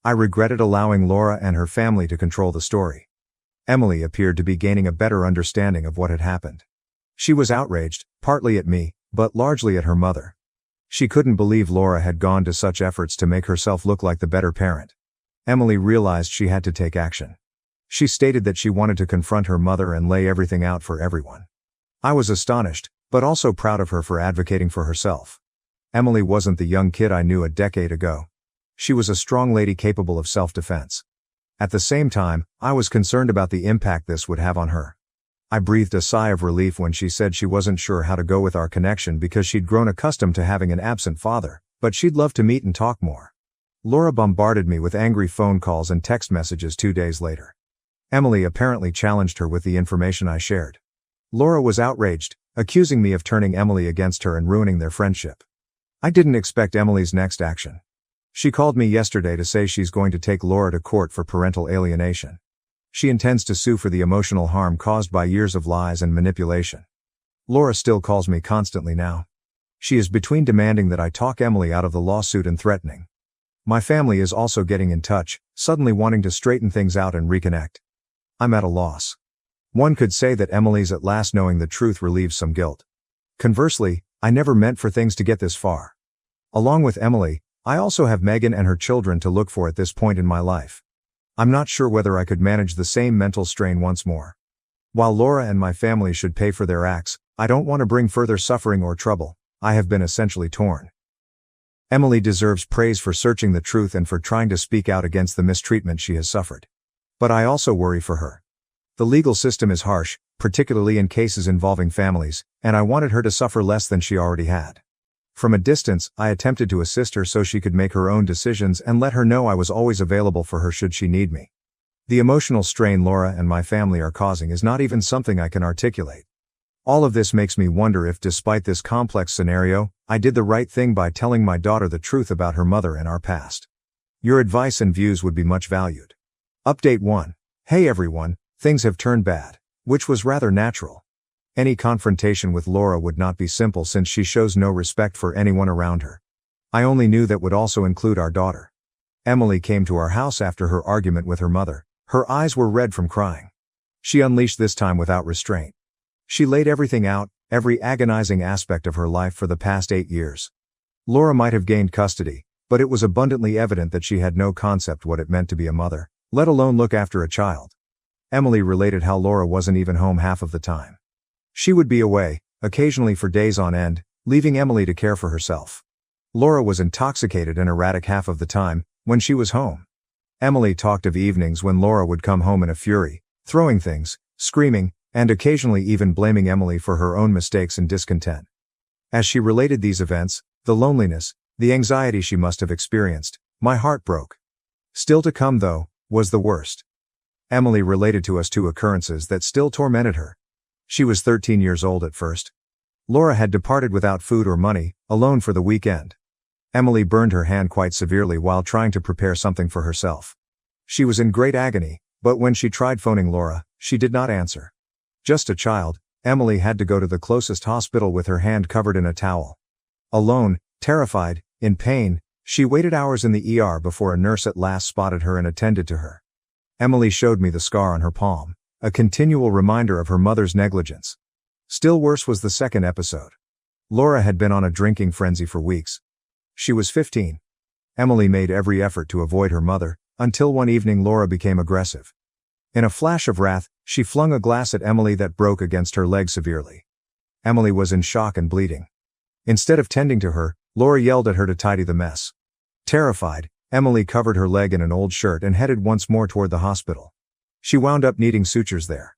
I regretted allowing Laura and her family to control the story. Emily appeared to be gaining a better understanding of what had happened. She was outraged, partly at me, but largely at her mother. She couldn't believe Laura had gone to such efforts to make herself look like the better parent. Emily realized she had to take action. She stated that she wanted to confront her mother and lay everything out for everyone. I was astonished, but also proud of her for advocating for herself. Emily wasn't the young kid I knew a decade ago. She was a strong lady capable of self-defense. At the same time, I was concerned about the impact this would have on her. I breathed a sigh of relief when she said she wasn't sure how to go with our connection because she'd grown accustomed to having an absent father, but she'd love to meet and talk more. Laura bombarded me with angry phone calls and text messages 2 days later. Emily apparently challenged her with the information I shared. Laura was outraged, accusing me of turning Emily against her and ruining their friendship. I didn't expect Emily's next action. She called me yesterday to say she's going to take Laura to court for parental alienation. She intends to sue for the emotional harm caused by years of lies and manipulation. Laura still calls me constantly now. She is between demanding that I talk Emily out of the lawsuit and threatening. My family is also getting in touch, suddenly wanting to straighten things out and reconnect. I'm at a loss. One could say that Emily's at last knowing the truth relieves some guilt. Conversely, I never meant for things to get this far. Along with Emily, I also have Megan and her children to look for at this point in my life. I'm not sure whether I could manage the same mental strain once more. While Laura and my family should pay for their acts, I don't want to bring further suffering or trouble. I have been essentially torn. Emily deserves praise for searching the truth and for trying to speak out against the mistreatment she has suffered. But I also worry for her. The legal system is harsh, particularly in cases involving families, and I wanted her to suffer less than she already had. From a distance, I attempted to assist her so she could make her own decisions and let her know I was always available for her should she need me. The emotional strain Laura and my family are causing is not even something I can articulate. All of this makes me wonder if, despite this complex scenario, I did the right thing by telling my daughter the truth about her mother and our past. Your advice and views would be much valued. Update 1. Hey everyone, things have turned bad, which was rather natural. Any confrontation with Laura would not be simple since she shows no respect for anyone around her. I only knew that would also include our daughter. Emily came to our house after her argument with her mother. Her eyes were red from crying. She unleashed this time without restraint. She laid everything out, every agonizing aspect of her life for the past 8 years. Laura might have gained custody, but it was abundantly evident that she had no concept what it meant to be a mother, let alone look after a child. Emily related how Laura wasn't even home half of the time. She would be away, occasionally for days on end, leaving Emily to care for herself. Laura was intoxicated and erratic half of the time, when she was home. Emily talked of evenings when Laura would come home in a fury, throwing things, screaming, and occasionally even blaming Emily for her own mistakes and discontent. As she related these events, the loneliness, the anxiety she must have experienced, my heart broke. Still to come, though, was the worst. Emily related to us 2 occurrences that still tormented her. She was 13 years old at first. Laura had departed without food or money, alone for the weekend. Emily burned her hand quite severely while trying to prepare something for herself. She was in great agony, but when she tried phoning Laura, she did not answer. Just a child, Emily had to go to the closest hospital with her hand covered in a towel. Alone, terrified, in pain, she waited hours in the ER before a nurse at last spotted her and attended to her. Emily showed me the scar on her palm, a continual reminder of her mother's negligence. Still worse was the second episode. Laura had been on a drinking frenzy for weeks. She was 15. Emily made every effort to avoid her mother, until one evening Laura became aggressive. In a flash of wrath, she flung a glass at Emily that broke against her leg severely. Emily was in shock and bleeding. Instead of tending to her, Laura yelled at her to tidy the mess. Terrified, Emily covered her leg in an old shirt and headed once more toward the hospital. She wound up needing sutures there.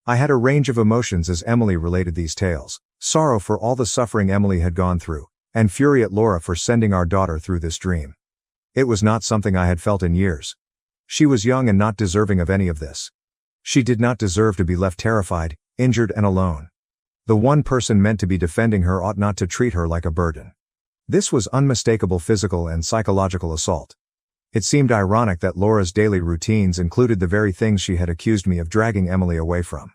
I had a range of emotions as Emily related these tales, sorrow for all the suffering Emily had gone through, and fury at Laura for sending our daughter through this dream. It was not something I had felt in years. She was young and not deserving of any of this. She did not deserve to be left terrified, injured and alone. The one person meant to be defending her ought not to treat her like a burden. This was unmistakable physical and psychological assault. It seemed ironic that Laura's daily routines included the very things she had accused me of dragging Emily away from.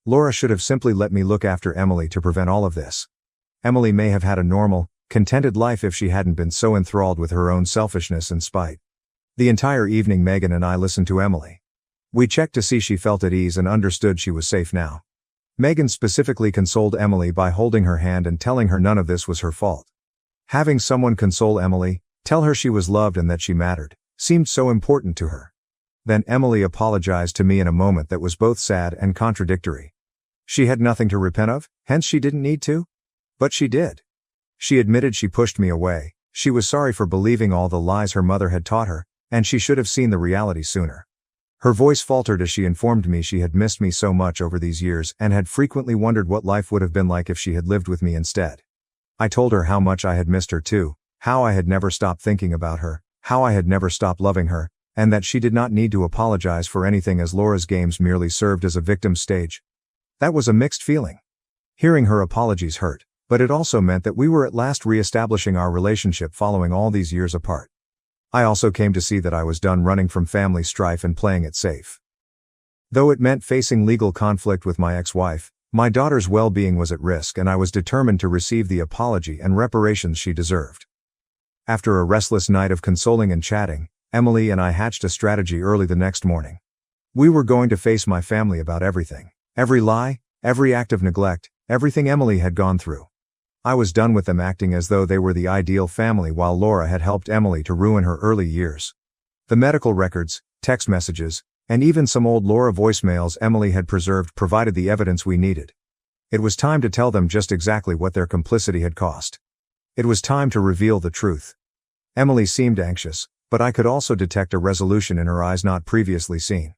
Laura should have simply let me look after Emily to prevent all of this. Emily may have had a normal, contented life if she hadn't been so enthralled with her own selfishness and spite. The entire evening Megan and I listened to Emily. We checked to see she felt at ease and understood she was safe now. Megan specifically consoled Emily by holding her hand and telling her none of this was her fault. Having someone console Emily, tell her she was loved and that she mattered, seemed so important to her. Then Emily apologized to me in a moment that was both sad and contradictory. She had nothing to repent of, hence she didn't need to? But she did. She admitted she pushed me away, she was sorry for believing all the lies her mother had taught her, and she should have seen the reality sooner. Her voice faltered as she informed me she had missed me so much over these years and had frequently wondered what life would have been like if she had lived with me instead. I told her how much I had missed her too, how I had never stopped thinking about her, how I had never stopped loving her, and that she did not need to apologize for anything as Laura's games merely served as a victim's stage. That was a mixed feeling. Hearing her apologies hurt, but it also meant that we were at last re-establishing our relationship following all these years apart. I also came to see that I was done running from family strife and playing it safe. Though it meant facing legal conflict with my ex-wife, my daughter's well-being was at risk and I was determined to receive the apology and reparations she deserved. After a restless night of consoling and chatting, Emily and I hatched a strategy early the next morning. We were going to face my family about everything. Every lie, every act of neglect, everything Emily had gone through. I was done with them acting as though they were the ideal family while Laura had helped Emily to ruin her early years. The medical records, text messages, and even some old Laura voicemails Emily had preserved provided the evidence we needed. It was time to tell them just exactly what their complicity had cost. It was time to reveal the truth. Emily seemed anxious, but I could also detect a resolution in her eyes not previously seen.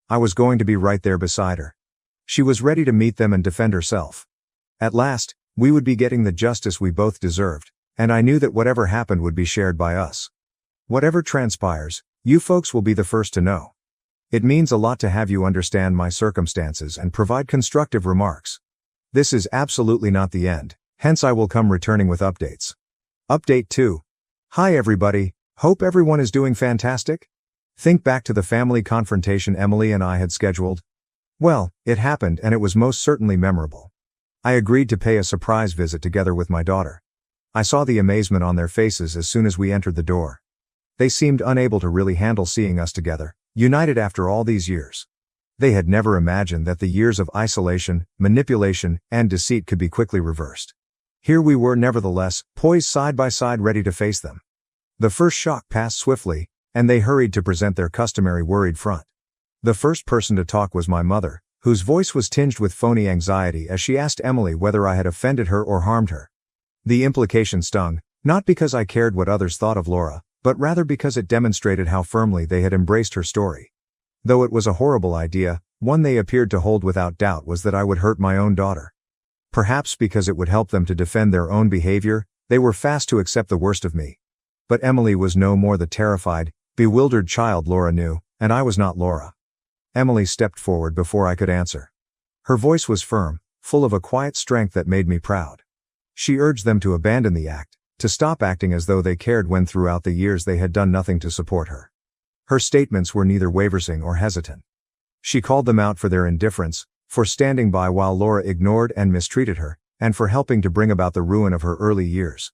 I was going to be right there beside her. She was ready to meet them and defend herself. At last, we would be getting the justice we both deserved, and I knew that whatever happened would be shared by us. Whatever transpires, you folks will be the first to know. It means a lot to have you understand my circumstances and provide constructive remarks. This is absolutely not the end, hence I will come returning with updates. Update 2. Hi everybody, hope everyone is doing fantastic? Think back to the family confrontation Emily and I had scheduled. Well, it happened and it was most certainly memorable. I agreed to pay a surprise visit together with my daughter. I saw the amazement on their faces as soon as we entered the door. They seemed unable to really handle seeing us together, united after all these years. They had never imagined that the years of isolation, manipulation, and deceit could be quickly reversed. Here we were nevertheless, poised side by side ready to face them. The first shock passed swiftly, and they hurried to present their customary worried front. The first person to talk was my mother, whose voice was tinged with phony anxiety as she asked Emily whether I had offended her or harmed her. The implication stung, not because I cared what others thought of Laura, but rather because it demonstrated how firmly they had embraced her story. Though it was a horrible idea, one they appeared to hold without doubt was that I would hurt my own daughter. Perhaps because it would help them to defend their own behavior, they were fast to accept the worst of me. But Emily was no more the terrified, bewildered child Laura knew, and I was not Laura. Emily stepped forward before I could answer. Her voice was firm, full of a quiet strength that made me proud. She urged them to abandon the act, to stop acting as though they cared when throughout the years they had done nothing to support her. Her statements were neither wavering or hesitant. She called them out for their indifference, for standing by while Laura ignored and mistreated her, and for helping to bring about the ruin of her early years.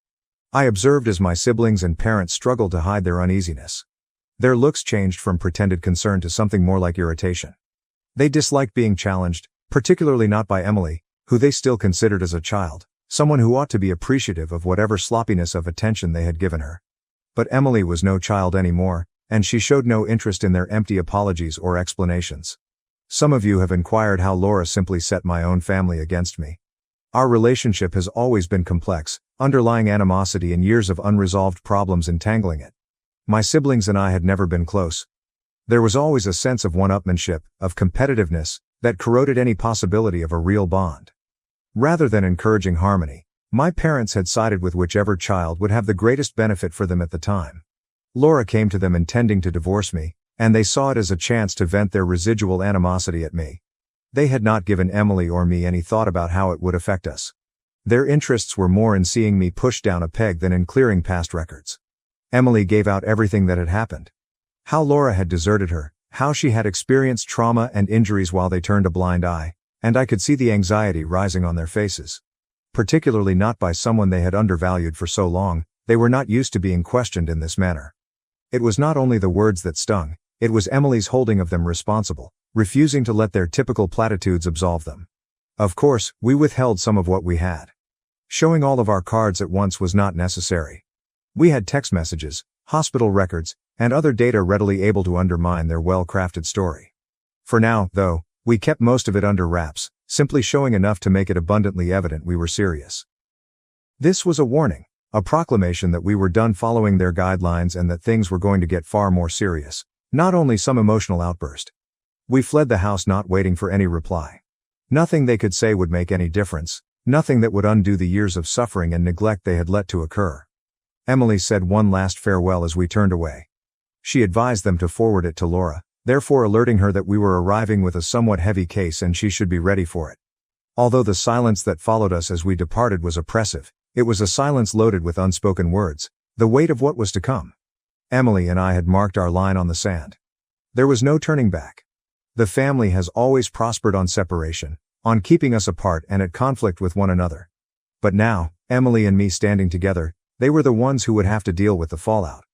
I observed as my siblings and parents struggled to hide their uneasiness. Their looks changed from pretended concern to something more like irritation. They disliked being challenged, particularly not by Emily, who they still considered as a child, someone who ought to be appreciative of whatever sloppiness of attention they had given her. But Emily was no child anymore, and she showed no interest in their empty apologies or explanations. Some of you have inquired how Laura simply set my own family against me. Our relationship has always been complex, underlying animosity and years of unresolved problems entangling it. My siblings and I had never been close. There was always a sense of one-upmanship, of competitiveness, that corroded any possibility of a real bond. Rather than encouraging harmony, my parents had sided with whichever child would have the greatest benefit for them at the time. Laura came to them intending to divorce me, and they saw it as a chance to vent their residual animosity at me. They had not given Emily or me any thought about how it would affect us. Their interests were more in seeing me pushed down a peg than in clearing past records. Emily gave out everything that had happened. How Laura had deserted her, how she had experienced trauma and injuries while they turned a blind eye, and I could see the anxiety rising on their faces. Particularly not by someone they had undervalued for so long. They were not used to being questioned in this manner. It was not only the words that stung, it was Emily's holding of them responsible, refusing to let their typical platitudes absolve them. Of course, we withheld some of what we had. Showing all of our cards at once was not necessary. We had text messages, hospital records, and other data readily able to undermine their well-crafted story. For now, though, we kept most of it under wraps, simply showing enough to make it abundantly evident we were serious. This was a warning. A proclamation that we were done following their guidelines and that things were going to get far more serious, not only some emotional outburst. We fled the house not waiting for any reply. Nothing they could say would make any difference, nothing that would undo the years of suffering and neglect they had let to occur. Emily said one last farewell as we turned away. She advised them to forward it to Laura, therefore alerting her that we were arriving with a somewhat heavy case and she should be ready for it. Although the silence that followed us as we departed was oppressive, it was a silence loaded with unspoken words, the weight of what was to come. Emily and I had marked our line on the sand. There was no turning back. The family has always prospered on separation, on keeping us apart and at conflict with one another. But now, Emily and me standing together, they were the ones who would have to deal with the fallout.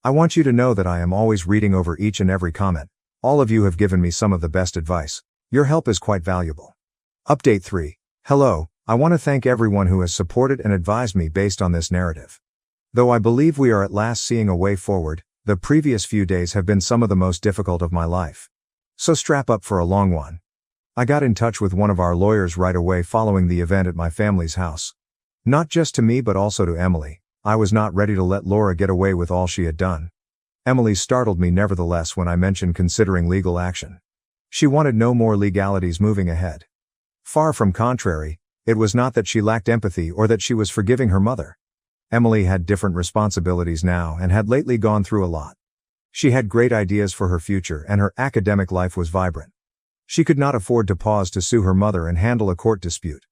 I want you to know that I am always reading over each and every comment. All of you have given me some of the best advice. Your help is quite valuable. Update 3. Hello. I want to thank everyone who has supported and advised me based on this narrative. Though I believe we are at last seeing a way forward, the previous few days have been some of the most difficult of my life. So strap up for a long one. I got in touch with one of our lawyers right away following the event at my family's house. Not just to me but also to Emily. I was not ready to let Laura get away with all she had done. Emily startled me nevertheless when I mentioned considering legal action. She wanted no more legalities moving ahead. Far from contrary, it was not that she lacked empathy or that she was forgiving her mother. Emily had different responsibilities now and had lately gone through a lot. She had great ideas for her future and her academic life was vibrant. She could not afford to pause to sue her mother and handle a court dispute.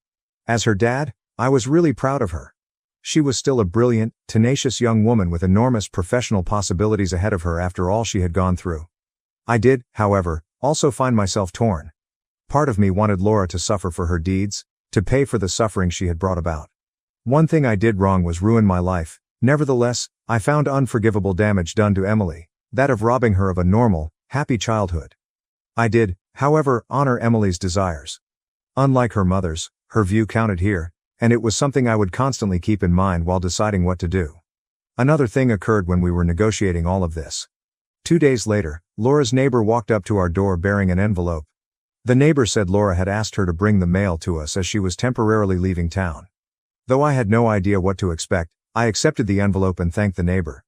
As her dad, I was really proud of her. She was still a brilliant, tenacious young woman with enormous professional possibilities ahead of her after all she had gone through. I did, however, also find myself torn. Part of me wanted Laura to suffer for her deeds, to pay for the suffering she had brought about. One thing I did wrong was ruin my life. Nevertheless, I found unforgivable damage done to Emily, that of robbing her of a normal, happy childhood. I did, however, honor Emily's desires. Unlike her mother's, her view counted here, and it was something I would constantly keep in mind while deciding what to do. Another thing occurred when we were negotiating all of this. 2 days later, Laura's neighbor walked up to our door bearing an envelope. The neighbor said Laura had asked her to bring the mail to us as she was temporarily leaving town. Though I had no idea what to expect, I accepted the envelope and thanked the neighbor.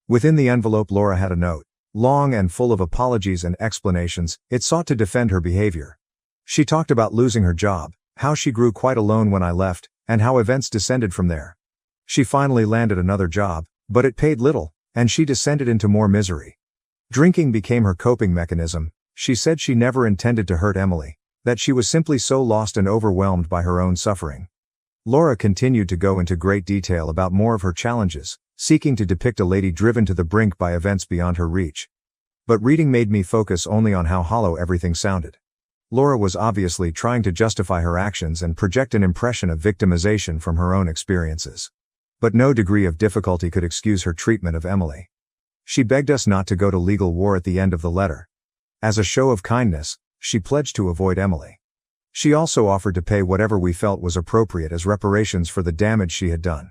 Within the envelope Laura had a note, long and full of apologies and explanations. It sought to defend her behavior. She talked about losing her job, how she grew quite alone when I left, and how events descended from there. She finally landed another job, but it paid little, and she descended into more misery. Drinking became her coping mechanism. She said she never intended to hurt Emily, that she was simply so lost and overwhelmed by her own suffering. Laura continued to go into great detail about more of her challenges, seeking to depict a lady driven to the brink by events beyond her reach. But reading made me focus only on how hollow everything sounded. Laura was obviously trying to justify her actions and project an impression of victimization from her own experiences. But no degree of difficulty could excuse her treatment of Emily. She begged us not to go to legal war at the end of the letter. As a show of kindness, she pledged to avoid Emily. She also offered to pay whatever we felt was appropriate as reparations for the damage she had done.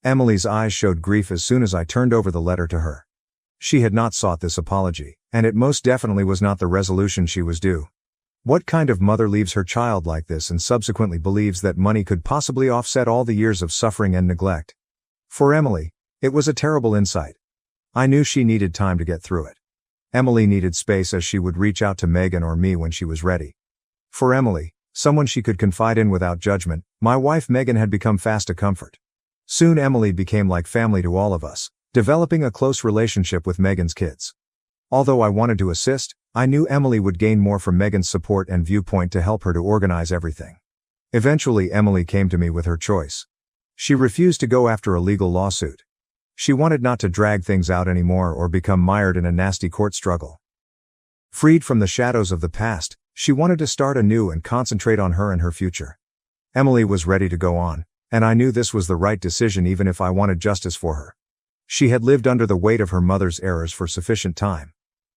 Emily's eyes showed grief as soon as I turned over the letter to her. She had not sought this apology, and it most definitely was not the resolution she was due. What kind of mother leaves her child like this and subsequently believes that money could possibly offset all the years of suffering and neglect? For Emily, it was a terrible insight. I knew she needed time to get through it. Emily needed space as she would reach out to Megan or me when she was ready. For Emily, someone she could confide in without judgment, my wife Megan had become fast a comfort. Soon Emily became like family to all of us, developing a close relationship with Megan's kids. Although I wanted to assist, I knew Emily would gain more from Megan's support and viewpoint to help her to organize everything. Eventually Emily came to me with her choice. She refused to go after a legal lawsuit. She wanted not to drag things out anymore or become mired in a nasty court struggle. Freed from the shadows of the past, she wanted to start anew and concentrate on her and her future. Emily was ready to go on, and I knew this was the right decision even if I wanted justice for her. She had lived under the weight of her mother's errors for sufficient time.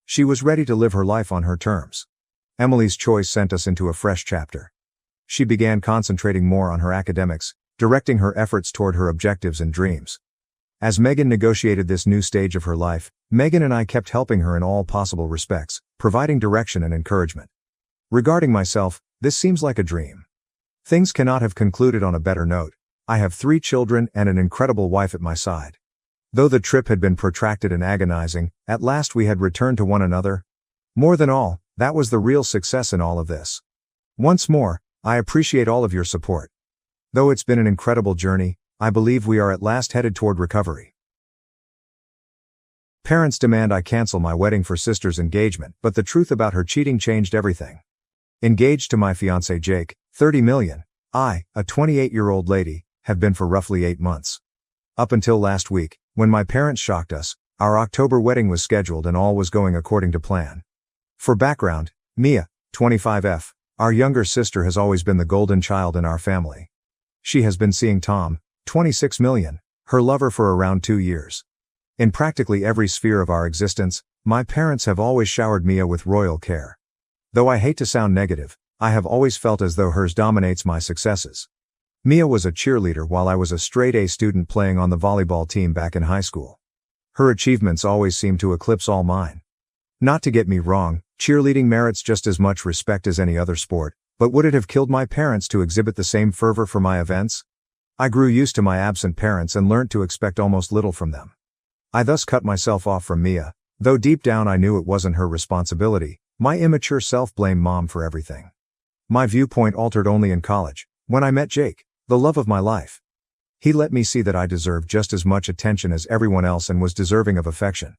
She was ready to live her life on her terms. Emily's choice sent us into a fresh chapter. She began concentrating more on her academics, directing her efforts toward her objectives and dreams. As Megan negotiated this new stage of her life, Megan and I kept helping her in all possible respects, providing direction and encouragement. Regarding myself, this seems like a dream. Things cannot have concluded on a better note. I have 3 children and an incredible wife at my side. Though the trip had been protracted and agonizing, at last we had returned to one another. More than all, that was the real success in all of this. Once more, I appreciate all of your support. Though it's been an incredible journey, I believe we are at last headed toward recovery. Parents demand I cancel my wedding for sister's engagement, but the truth about her cheating changed everything. Engaged to my fiancé Jake, 30 million, I, a 28-year-old lady, have been for roughly 8 months. Up until last week, when my parents shocked us, our October wedding was scheduled and all was going according to plan. For background, Mia, 25F, our younger sister has always been the golden child in our family. She has been seeing Tom, 26 million, her lover for around 2 years. In practically every sphere of our existence, my parents have always showered Mia with royal care. Though I hate to sound negative, I have always felt as though hers dominates my successes. Mia was a cheerleader while I was a straight-A student playing on the volleyball team back in high school. Her achievements always seemed to eclipse all mine. Not to get me wrong, cheerleading merits just as much respect as any other sport, but would it have killed my parents to exhibit the same fervor for my events? I grew used to my absent parents and learned to expect almost little from them. I thus cut myself off from Mia, though deep down I knew it wasn't her responsibility. My immature self blamed mom for everything. My viewpoint altered only in college, when I met Jake, the love of my life. He let me see that I deserved just as much attention as everyone else and was deserving of affection.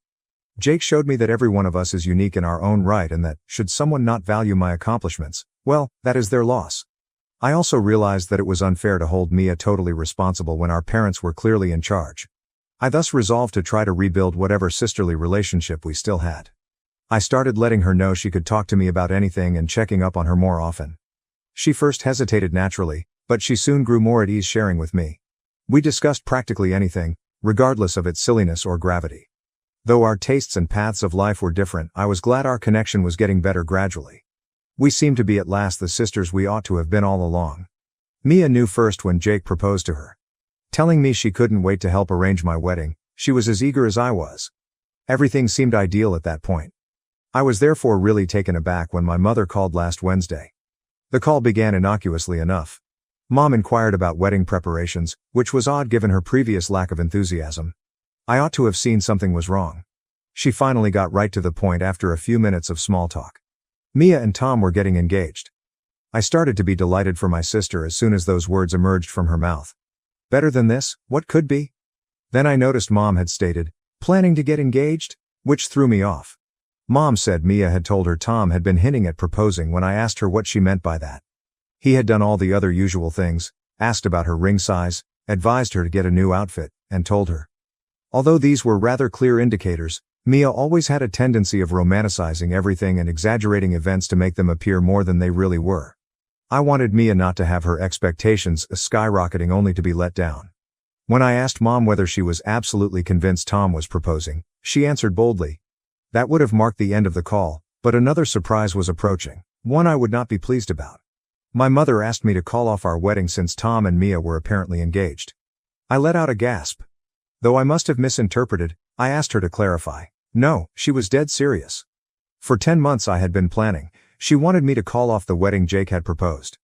Jake showed me that every one of us is unique in our own right and that, should someone not value my accomplishments, well, that is their loss. I also realized that it was unfair to hold Mia totally responsible when our parents were clearly in charge. I thus resolved to try to rebuild whatever sisterly relationship we still had. I started letting her know she could talk to me about anything and checking up on her more often. She first hesitated naturally, but she soon grew more at ease sharing with me. We discussed practically anything, regardless of its silliness or gravity. Though our tastes and paths of life were different, I was glad our connection was getting better gradually. We seemed to be at last the sisters we ought to have been all along. Mia knew first when Jake proposed to her. Telling me she couldn't wait to help arrange my wedding, she was as eager as I was. Everything seemed ideal at that point. I was therefore really taken aback when my mother called last Wednesday. The call began innocuously enough. Mom inquired about wedding preparations, which was odd given her previous lack of enthusiasm. I ought to have seen something was wrong. She finally got right to the point after a few minutes of small talk. Mia and Tom were getting engaged. I started to be delighted for my sister as soon as those words emerged from her mouth. Better than this, what could be? Then I noticed Mom had stated, planning to get engaged, which threw me off. Mom said Mia had told her Tom had been hinting at proposing when I asked her what she meant by that. He had done all the other usual things, asked about her ring size, advised her to get a new outfit, and told her. Although these were rather clear indicators, Mia always had a tendency of romanticizing everything and exaggerating events to make them appear more than they really were. I wanted Mia not to have her expectations skyrocketing only to be let down. When I asked Mom whether she was absolutely convinced Tom was proposing, she answered boldly. That would have marked the end of the call, but another surprise was approaching, one I would not be pleased about. My mother asked me to call off our wedding since Tom and Mia were apparently engaged. I let out a gasp. Though I must have misinterpreted, I asked her to clarify. No, she was dead serious. For 10 months I had been planning. She wanted me to call off the wedding Jake had proposed.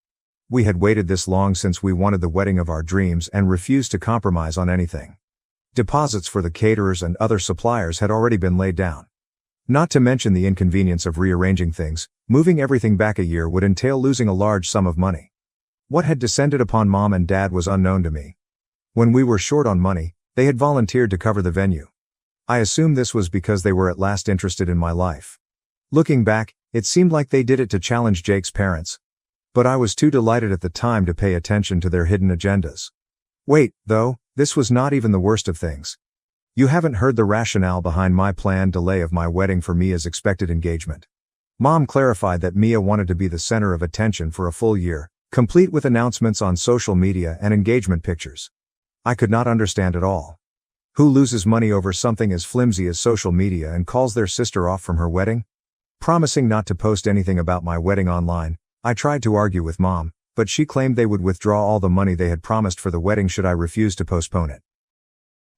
We had waited this long since we wanted the wedding of our dreams and refused to compromise on anything. Deposits for the caterers and other suppliers had already been laid down. Not to mention the inconvenience of rearranging things, moving everything back a year would entail losing a large sum of money. What had descended upon Mom and Dad was unknown to me. When we were short on money, they had volunteered to cover the venue. I assumed this was because they were at last interested in my life. Looking back, it seemed like they did it to challenge Jake's parents. But I was too delighted at the time to pay attention to their hidden agendas. Wait, though, this was not even the worst of things. You haven't heard the rationale behind my planned delay of my wedding for Mia's expected engagement. Mom clarified that Mia wanted to be the center of attention for a full year, complete with announcements on social media and engagement pictures. I could not understand at all. Who loses money over something as flimsy as social media and calls their sister off from her wedding? Promising not to post anything about my wedding online, I tried to argue with Mom, but she claimed they would withdraw all the money they had promised for the wedding should I refuse to postpone it.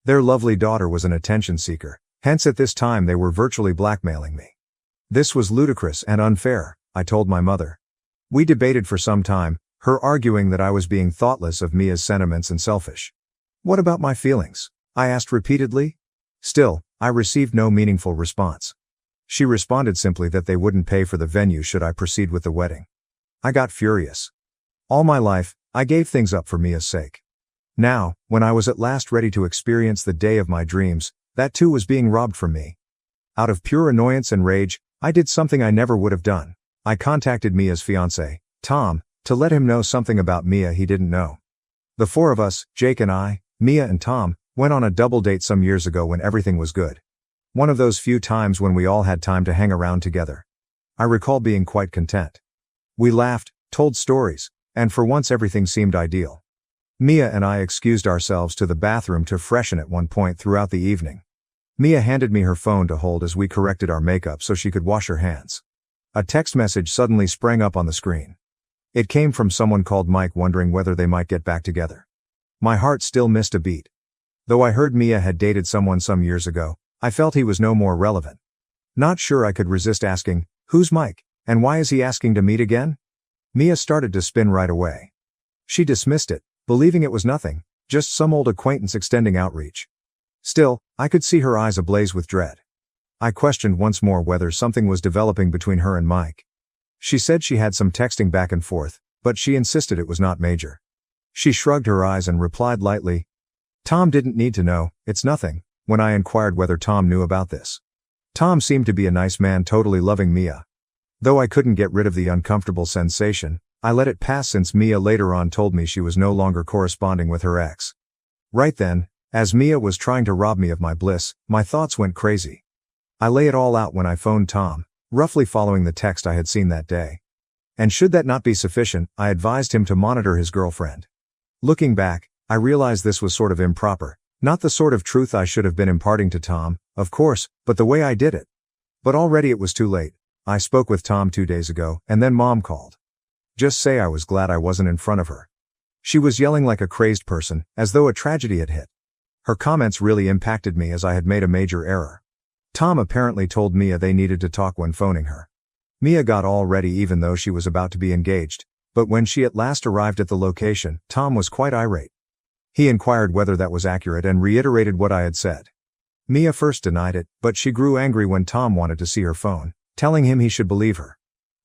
Their lovely daughter was an attention seeker, hence at this time they were virtually blackmailing me. This was ludicrous and unfair, I told my mother. We debated for some time, her arguing that I was being thoughtless of Mia's sentiments and selfish. What about my feelings? I asked repeatedly. Still, I received no meaningful response. She responded simply that they wouldn't pay for the venue should I proceed with the wedding. I got furious. All my life, I gave things up for Mia's sake. Now, when I was at last ready to experience the day of my dreams, that too was being robbed from me. Out of pure annoyance and rage, I did something I never would have done. I contacted Mia's fiancé, Tom, to let him know something about Mia he didn't know. The four of us, Jake and I, Mia and Tom, went on a double date some years ago when everything was good. One of those few times when we all had time to hang around together. I recall being quite content. We laughed, told stories, and for once everything seemed ideal. Mia and I excused ourselves to the bathroom to freshen at one point throughout the evening. Mia handed me her phone to hold as we corrected our makeup so she could wash her hands. A text message suddenly sprang up on the screen. It came from someone called Mike wondering whether they might get back together. My heart still missed a beat. Though I heard Mia had dated someone some years ago, I felt he was no more relevant. Not sure I could resist asking, "Who's Mike, and why is he asking to meet again?" Mia started to spin right away. She dismissed it, believing it was nothing, just some old acquaintance extending outreach. Still, I could see her eyes ablaze with dread. I questioned once more whether something was developing between her and Mike. She said she had some texting back and forth, but she insisted it was not major. She shrugged her eyes and replied lightly, "Tom didn't need to know, it's nothing," when I inquired whether Tom knew about this. Tom seemed to be a nice man totally loving Mia. Though I couldn't get rid of the uncomfortable sensation, I let it pass since Mia later on told me she was no longer corresponding with her ex. Right then, as Mia was trying to rob me of my bliss, my thoughts went crazy. I lay it all out when I phoned Tom, roughly following the text I had seen that day. And should that not be sufficient, I advised him to monitor his girlfriend. Looking back, I realized this was sort of improper, not the sort of truth I should have been imparting to Tom, of course, but the way I did it. But already it was too late. I spoke with Tom 2 days ago, and then Mom called. Just say I was glad I wasn't in front of her. She was yelling like a crazed person, as though a tragedy had hit. Her comments really impacted me as I had made a major error. Tom apparently told Mia they needed to talk when phoning her. Mia got all ready even though she was about to be engaged, but when she at last arrived at the location, Tom was quite irate. He inquired whether that was accurate and reiterated what I had said. Mia first denied it, but she grew angry when Tom wanted to see her phone, telling him he should believe her.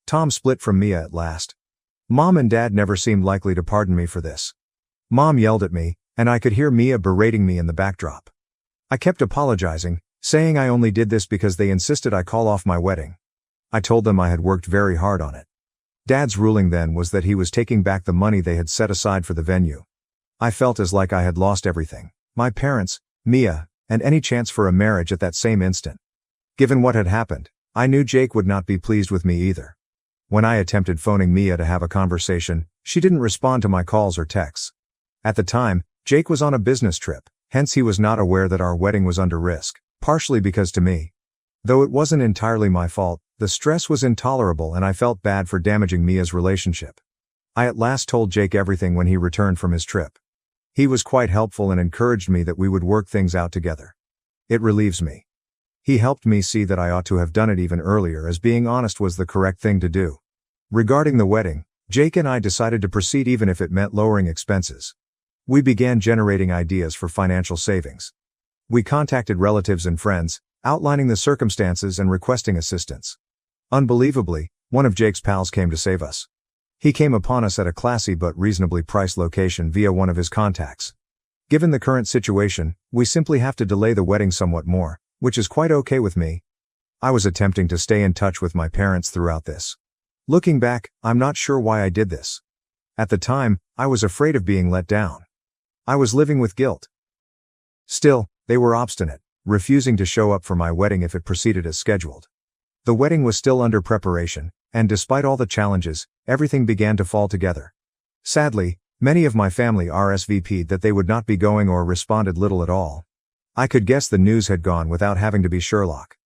Tom split from Mia at last. Mom and Dad never seemed likely to pardon me for this. Mom yelled at me, and I could hear Mia berating me in the backdrop. I kept apologizing, saying I only did this because they insisted I call off my wedding. I told them I had worked very hard on it. Dad's ruling then was that he was taking back the money they had set aside for the venue. I felt as like I had lost everything, my parents, Mia, and any chance for a marriage at that same instant. Given what had happened, I knew Jake would not be pleased with me either. When I attempted phoning Mia to have a conversation, she didn't respond to my calls or texts. At the time, Jake was on a business trip, hence he was not aware that our wedding was under risk, partially because to me. Though it wasn't entirely my fault, the stress was intolerable and I felt bad for damaging Mia's relationship. I at last told Jake everything when he returned from his trip. He was quite helpful and encouraged me that we would work things out together. It relieves me. He helped me see that I ought to have done it even earlier, as being honest was the correct thing to do. Regarding the wedding, Jake and I decided to proceed even if it meant lowering expenses. We began generating ideas for financial savings. We contacted relatives and friends, outlining the circumstances and requesting assistance. Unbelievably, one of Jake's pals came to save us. He came upon us at a classy but reasonably priced location via one of his contacts. Given the current situation, we simply have to delay the wedding somewhat more, which is quite okay with me. I was attempting to stay in touch with my parents throughout this. Looking back, I'm not sure why I did this. At the time, I was afraid of being let down. I was living with guilt. Still, they were obstinate, refusing to show up for my wedding if it proceeded as scheduled. The wedding was still under preparation, and despite all the challenges, everything began to fall together. Sadly, many of my family RSVP'd that they would not be going or responded little at all. I could guess the news had gone without having to be Sherlock.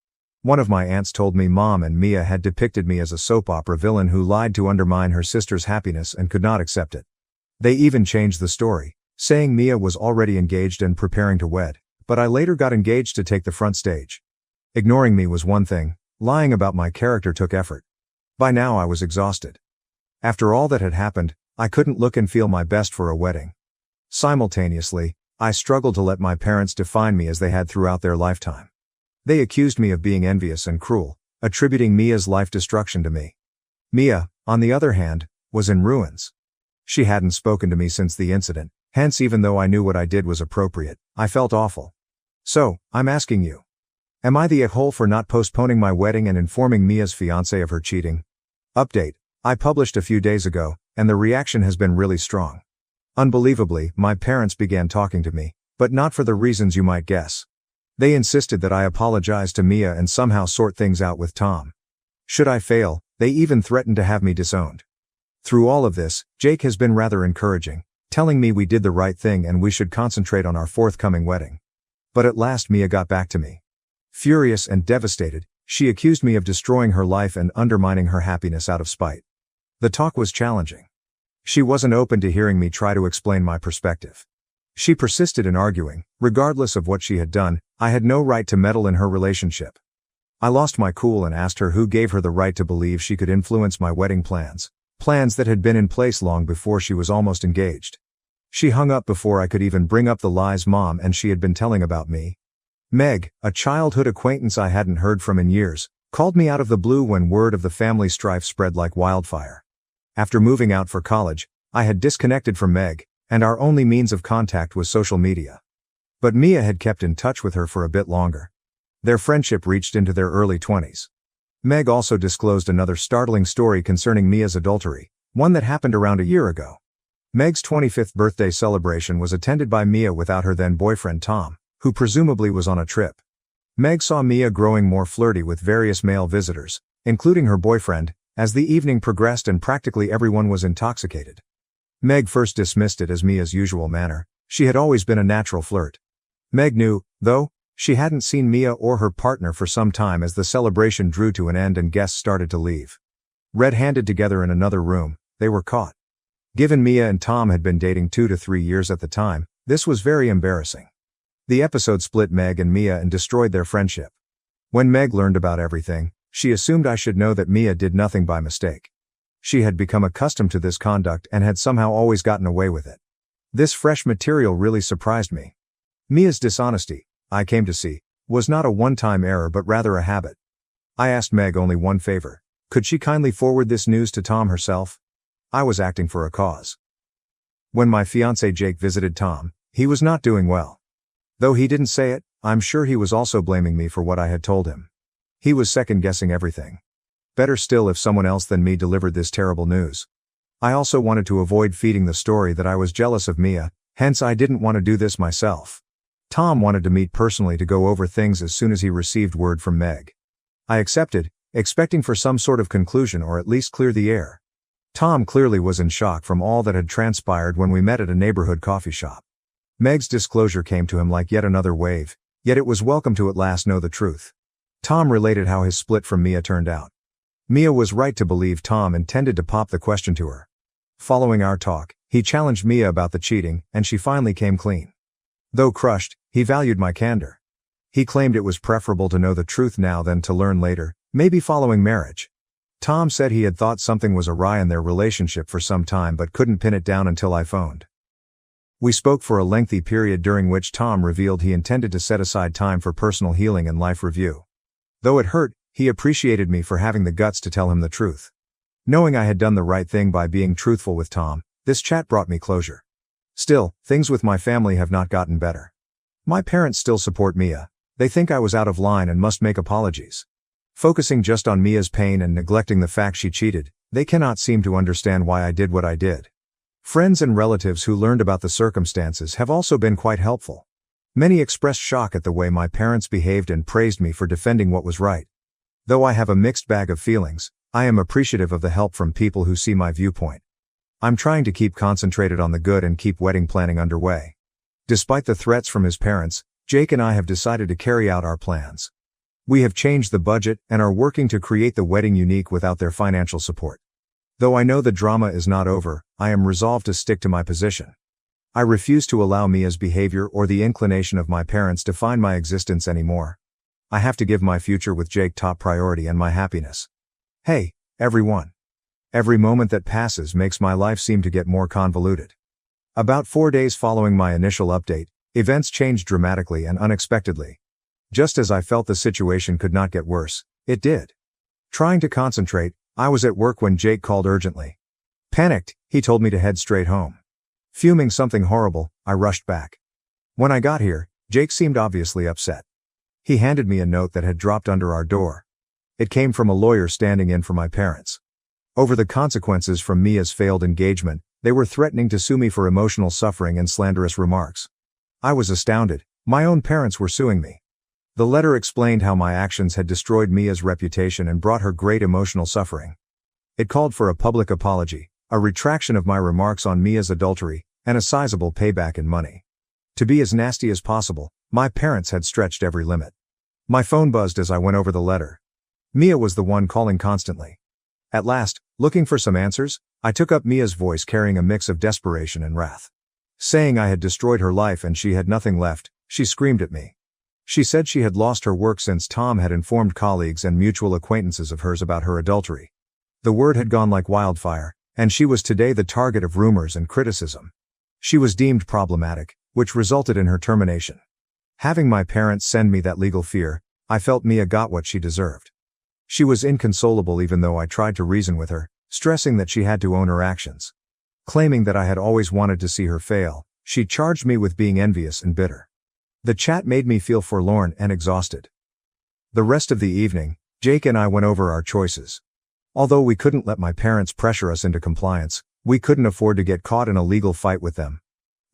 One of my aunts told me Mom and Mia had depicted me as a soap opera villain who lied to undermine her sister's happiness and could not accept it. They even changed the story, saying Mia was already engaged and preparing to wed, but I later got engaged to take the front stage. Ignoring me was one thing, lying about my character took effort. By now I was exhausted. After all that had happened, I couldn't look and feel my best for a wedding. Simultaneously, I struggled to let my parents define me as they had throughout their lifetime. They accused me of being envious and cruel, attributing Mia's life destruction to me. Mia, on the other hand, was in ruins. She hadn't spoken to me since the incident, hence even though I knew what I did was appropriate, I felt awful. So, I'm asking you. Am I the a-hole for not postponing my wedding and informing Mia's fiancé of her cheating? Update. I published a few days ago, and the reaction has been really strong. Unbelievably, my parents began talking to me, but not for the reasons you might guess. They insisted that I apologize to Mia and somehow sort things out with Tom. Should I fail, they even threatened to have me disowned. Through all of this, Jake has been rather encouraging, telling me we did the right thing and we should concentrate on our forthcoming wedding. But at last Mia got back to me. Furious and devastated, she accused me of destroying her life and undermining her happiness out of spite. The talk was challenging. She wasn't open to hearing me try to explain my perspective. She persisted in arguing, regardless of what she had done, I had no right to meddle in her relationship. I lost my cool and asked her who gave her the right to believe she could influence my wedding plans that had been in place long before she was almost engaged. She hung up before I could even bring up the lies Mom and she had been telling about me. Meg, a childhood acquaintance I hadn't heard from in years, called me out of the blue when word of the family strife spread like wildfire. After moving out for college, I had disconnected from Meg, and our only means of contact was social media. But Mia had kept in touch with her for a bit longer. Their friendship reached into their early 20s. Meg also disclosed another startling story concerning Mia's adultery, one that happened around a year ago. Meg's 25th birthday celebration was attended by Mia without her then boyfriend Tom, who presumably was on a trip. Meg saw Mia growing more flirty with various male visitors, including her boyfriend, as the evening progressed and practically everyone was intoxicated. Meg first dismissed it as Mia's usual manner. She had always been a natural flirt. Meg knew, though, she hadn't seen Mia or her partner for some time as the celebration drew to an end and guests started to leave. Red-handed together in another room, they were caught. Given Mia and Tom had been dating 2 to 3 years at the time, this was very embarrassing. The episode split Meg and Mia and destroyed their friendship. When Meg learned about everything, she assumed I should know that Mia did nothing by mistake. She had become accustomed to this conduct and had somehow always gotten away with it. This fresh material really surprised me. Mia's dishonesty, I came to see, was not a one-time error but rather a habit. I asked Meg only one favor. Could she kindly forward this news to Tom herself? I was acting for a cause. When my fiancé Jake visited Tom, he was not doing well. Though he didn't say it, I'm sure he was also blaming me for what I had told him. He was second-guessing everything. Better still if someone else than me delivered this terrible news. I also wanted to avoid feeding the story that I was jealous of Mia, hence I didn't want to do this myself. Tom wanted to meet personally to go over things as soon as he received word from Meg. I accepted, expecting for some sort of conclusion or at least clear the air. Tom clearly was in shock from all that had transpired when we met at a neighborhood coffee shop. Meg's disclosure came to him like yet another wave, yet it was welcome to at last know the truth. Tom related how his split from Mia turned out. Mia was right to believe Tom intended to pop the question to her. Following our talk, he challenged Mia about the cheating, and she finally came clean. Though crushed, he valued my candor. He claimed it was preferable to know the truth now than to learn later, maybe following marriage. Tom said he had thought something was awry in their relationship for some time but couldn't pin it down until I phoned. We spoke for a lengthy period during which Tom revealed he intended to set aside time for personal healing and life review. Though it hurt, he appreciated me for having the guts to tell him the truth. Knowing I had done the right thing by being truthful with Tom, this chat brought me closure. Still, things with my family have not gotten better. My parents still support Mia. They think I was out of line and must make apologies. Focusing just on Mia's pain and neglecting the fact she cheated, They cannot seem to understand why I did what I did. Friends and relatives who learned about the circumstances have also been quite helpful. Many expressed shock at the way my parents behaved and praised me for defending what was right. Though I have a mixed bag of feelings, I am appreciative of the help from people who see my viewpoint. I'm trying to keep concentrated on the good and keep wedding planning underway. Despite the threats from his parents, Jake and I have decided to carry out our plans. We have changed the budget and are working to create the wedding unique without their financial support. Though I know the drama is not over, I am resolved to stick to my position. I refuse to allow Mia's behavior or the inclination of my parents define my existence anymore. I have to give my future with Jake top priority and my happiness. Hey, everyone. Every moment that passes makes my life seem to get more convoluted. About 4 days following my initial update, events changed dramatically and unexpectedly. Just as I felt the situation could not get worse, it did. Trying to concentrate, I was at work when Jake called urgently. Panicked, he told me to head straight home. Fuming something horrible, I rushed back. When I got here, Jake seemed obviously upset. He handed me a note that had dropped under our door. It came from a lawyer standing in for my parents. Over the consequences from Mia's failed engagement, they were threatening to sue me for emotional suffering and slanderous remarks. I was astounded. My own parents were suing me. The letter explained how my actions had destroyed Mia's reputation and brought her great emotional suffering. It called for a public apology, a retraction of my remarks on Mia's adultery, and a sizable payback in money. To be as nasty as possible, my parents had stretched every limit. My phone buzzed as I went over the letter. Mia was the one calling constantly. At last, looking for some answers, I took up Mia's voice carrying a mix of desperation and wrath. Saying I had destroyed her life and she had nothing left, she screamed at me. She said she had lost her work since Tom had informed colleagues and mutual acquaintances of hers about her adultery. The word had gone like wildfire, and she was today the target of rumors and criticism. She was deemed problematic, which resulted in her termination. Having my parents send me that legal fear, I felt Mia got what she deserved. She was inconsolable even though I tried to reason with her, stressing that she had to own her actions. Claiming that I had always wanted to see her fail, she charged me with being envious and bitter. The chat made me feel forlorn and exhausted. The rest of the evening, Jake and I went over our choices. Although we couldn't let my parents pressure us into compliance, we couldn't afford to get caught in a legal fight with them.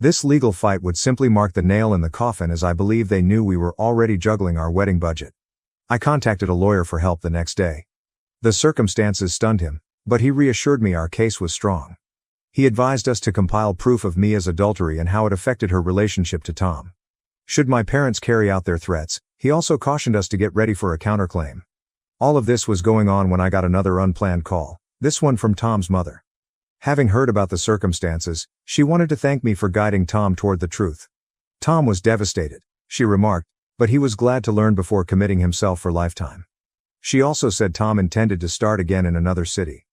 This legal fight would simply mark the nail in the coffin, as I believe they knew we were already juggling our wedding budget. I contacted a lawyer for help the next day. The circumstances stunned him, but he reassured me our case was strong. He advised us to compile proof of Mia's adultery and how it affected her relationship to Tom. Should my parents carry out their threats, he also cautioned us to get ready for a counterclaim. All of this was going on when I got another unplanned call, this one from Tom's mother. Having heard about the circumstances, she wanted to thank me for guiding Tom toward the truth. Tom was devastated, she remarked, but he was glad to learn before committing himself for lifetime. She also said Tom intended to start again in another city.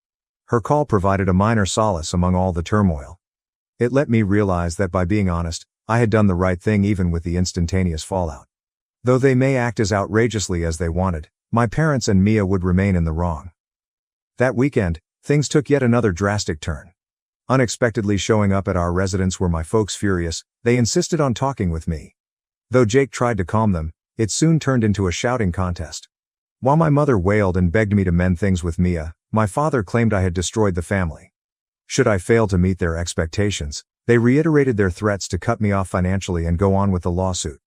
Her call provided a minor solace among all the turmoil. It let me realize that by being honest, I had done the right thing even with the instantaneous fallout. Though they may act as outrageously as they wanted, my parents and Mia would remain in the wrong. That weekend, things took yet another drastic turn. Unexpectedly showing up at our residence were my folks furious. They insisted on talking with me. Though Jake tried to calm them, it soon turned into a shouting contest. While my mother wailed and begged me to mend things with Mia, my father claimed I had destroyed the family. Should I fail to meet their expectations, they reiterated their threats to cut me off financially and go on with the lawsuit.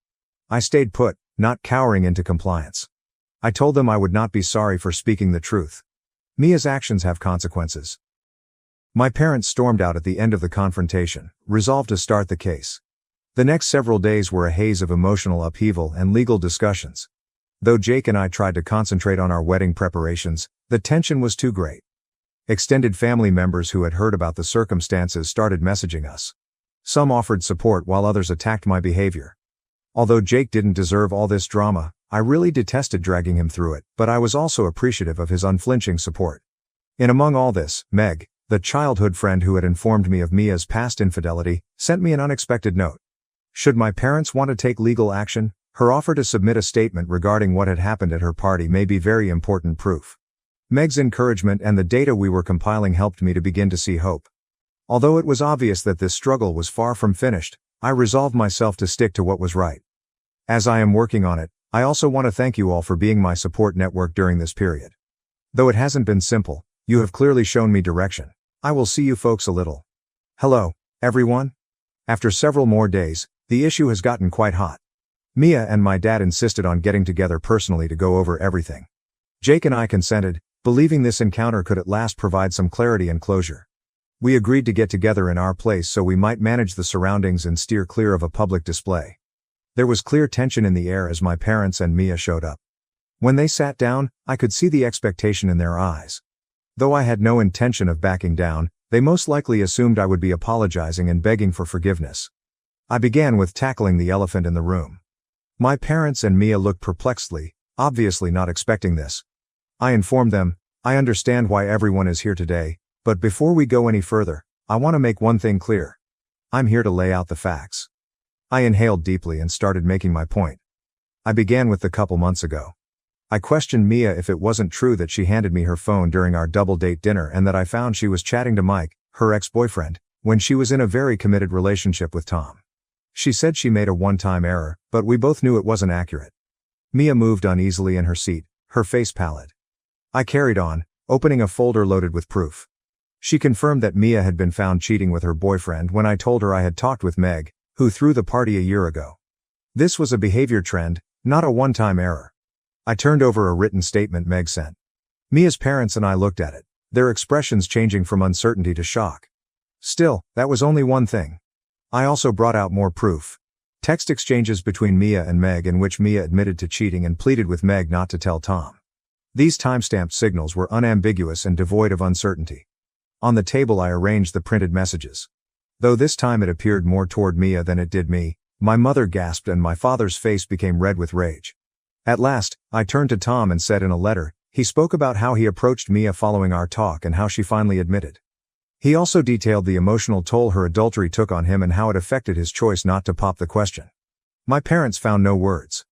I stayed put, not cowering into compliance. I told them I would not be sorry for speaking the truth. Mia's actions have consequences. My parents stormed out at the end of the confrontation, resolved to start the case. The next several days were a haze of emotional upheaval and legal discussions. Though Jake and I tried to concentrate on our wedding preparations, the tension was too great. Extended family members who had heard about the circumstances started messaging us. Some offered support while others attacked my behavior. Although Jake didn't deserve all this drama, I really detested dragging him through it, but I was also appreciative of his unflinching support. In among all this, Meg, the childhood friend who had informed me of Mia's past infidelity, sent me an unexpected note. Should my parents want to take legal action, her offer to submit a statement regarding what had happened at her party may be very important proof. Meg's encouragement and the data we were compiling helped me to begin to see hope. Although it was obvious that this struggle was far from finished, I resolved myself to stick to what was right. As I am working on it, I also want to thank you all for being my support network during this period. Though it hasn't been simple, You have clearly shown me direction. I will see you folks a little. Hello, everyone. After several more days, the issue has gotten quite hot. Mia and my dad insisted on getting together personally to go over everything. Jake and I consented, believing this encounter could at last provide some clarity and closure. We agreed to get together in our place so we might manage the surroundings and steer clear of a public display. There was clear tension in the air as my parents and Mia showed up. When they sat down, I could see the expectation in their eyes. Though I had no intention of backing down, they most likely assumed I would be apologizing and begging for forgiveness. I began with tackling the elephant in the room. My parents and Mia looked perplexedly, obviously not expecting this. I informed them, I understand why everyone is here today, but before we go any further, I want to make one thing clear. I'm here to lay out the facts. I inhaled deeply and started making my point. I began with the couple months ago. I questioned Mia if it wasn't true that she handed me her phone during our double-date dinner and that I found she was chatting to Mike, her ex-boyfriend, when she was in a very committed relationship with Tom. She said she made a one-time error, but we both knew it wasn't accurate. Mia moved uneasily in her seat, her face pallid. I carried on, opening a folder loaded with proof. She confirmed that Mia had been found cheating with her boyfriend when I told her I had talked with Meg, who threw the party a year ago. This was a behavior trend, not a one-time error. I turned over a written statement Meg sent. Mia's parents and I looked at it, their expressions changing from uncertainty to shock. Still, that was only one thing. I also brought out more proof. Text exchanges between Mia and Meg in which Mia admitted to cheating and pleaded with Meg not to tell Tom. These timestamped signals were unambiguous and devoid of uncertainty. On the table I arranged the printed messages. Though this time it appeared more toward Mia than it did me, my mother gasped and my father's face became red with rage. At last, I turned to Tom and said in a letter, he spoke about how he approached Mia following our talk and how she finally admitted. He also detailed the emotional toll her adultery took on him and how it affected his choice not to pop the question. My parents found no words.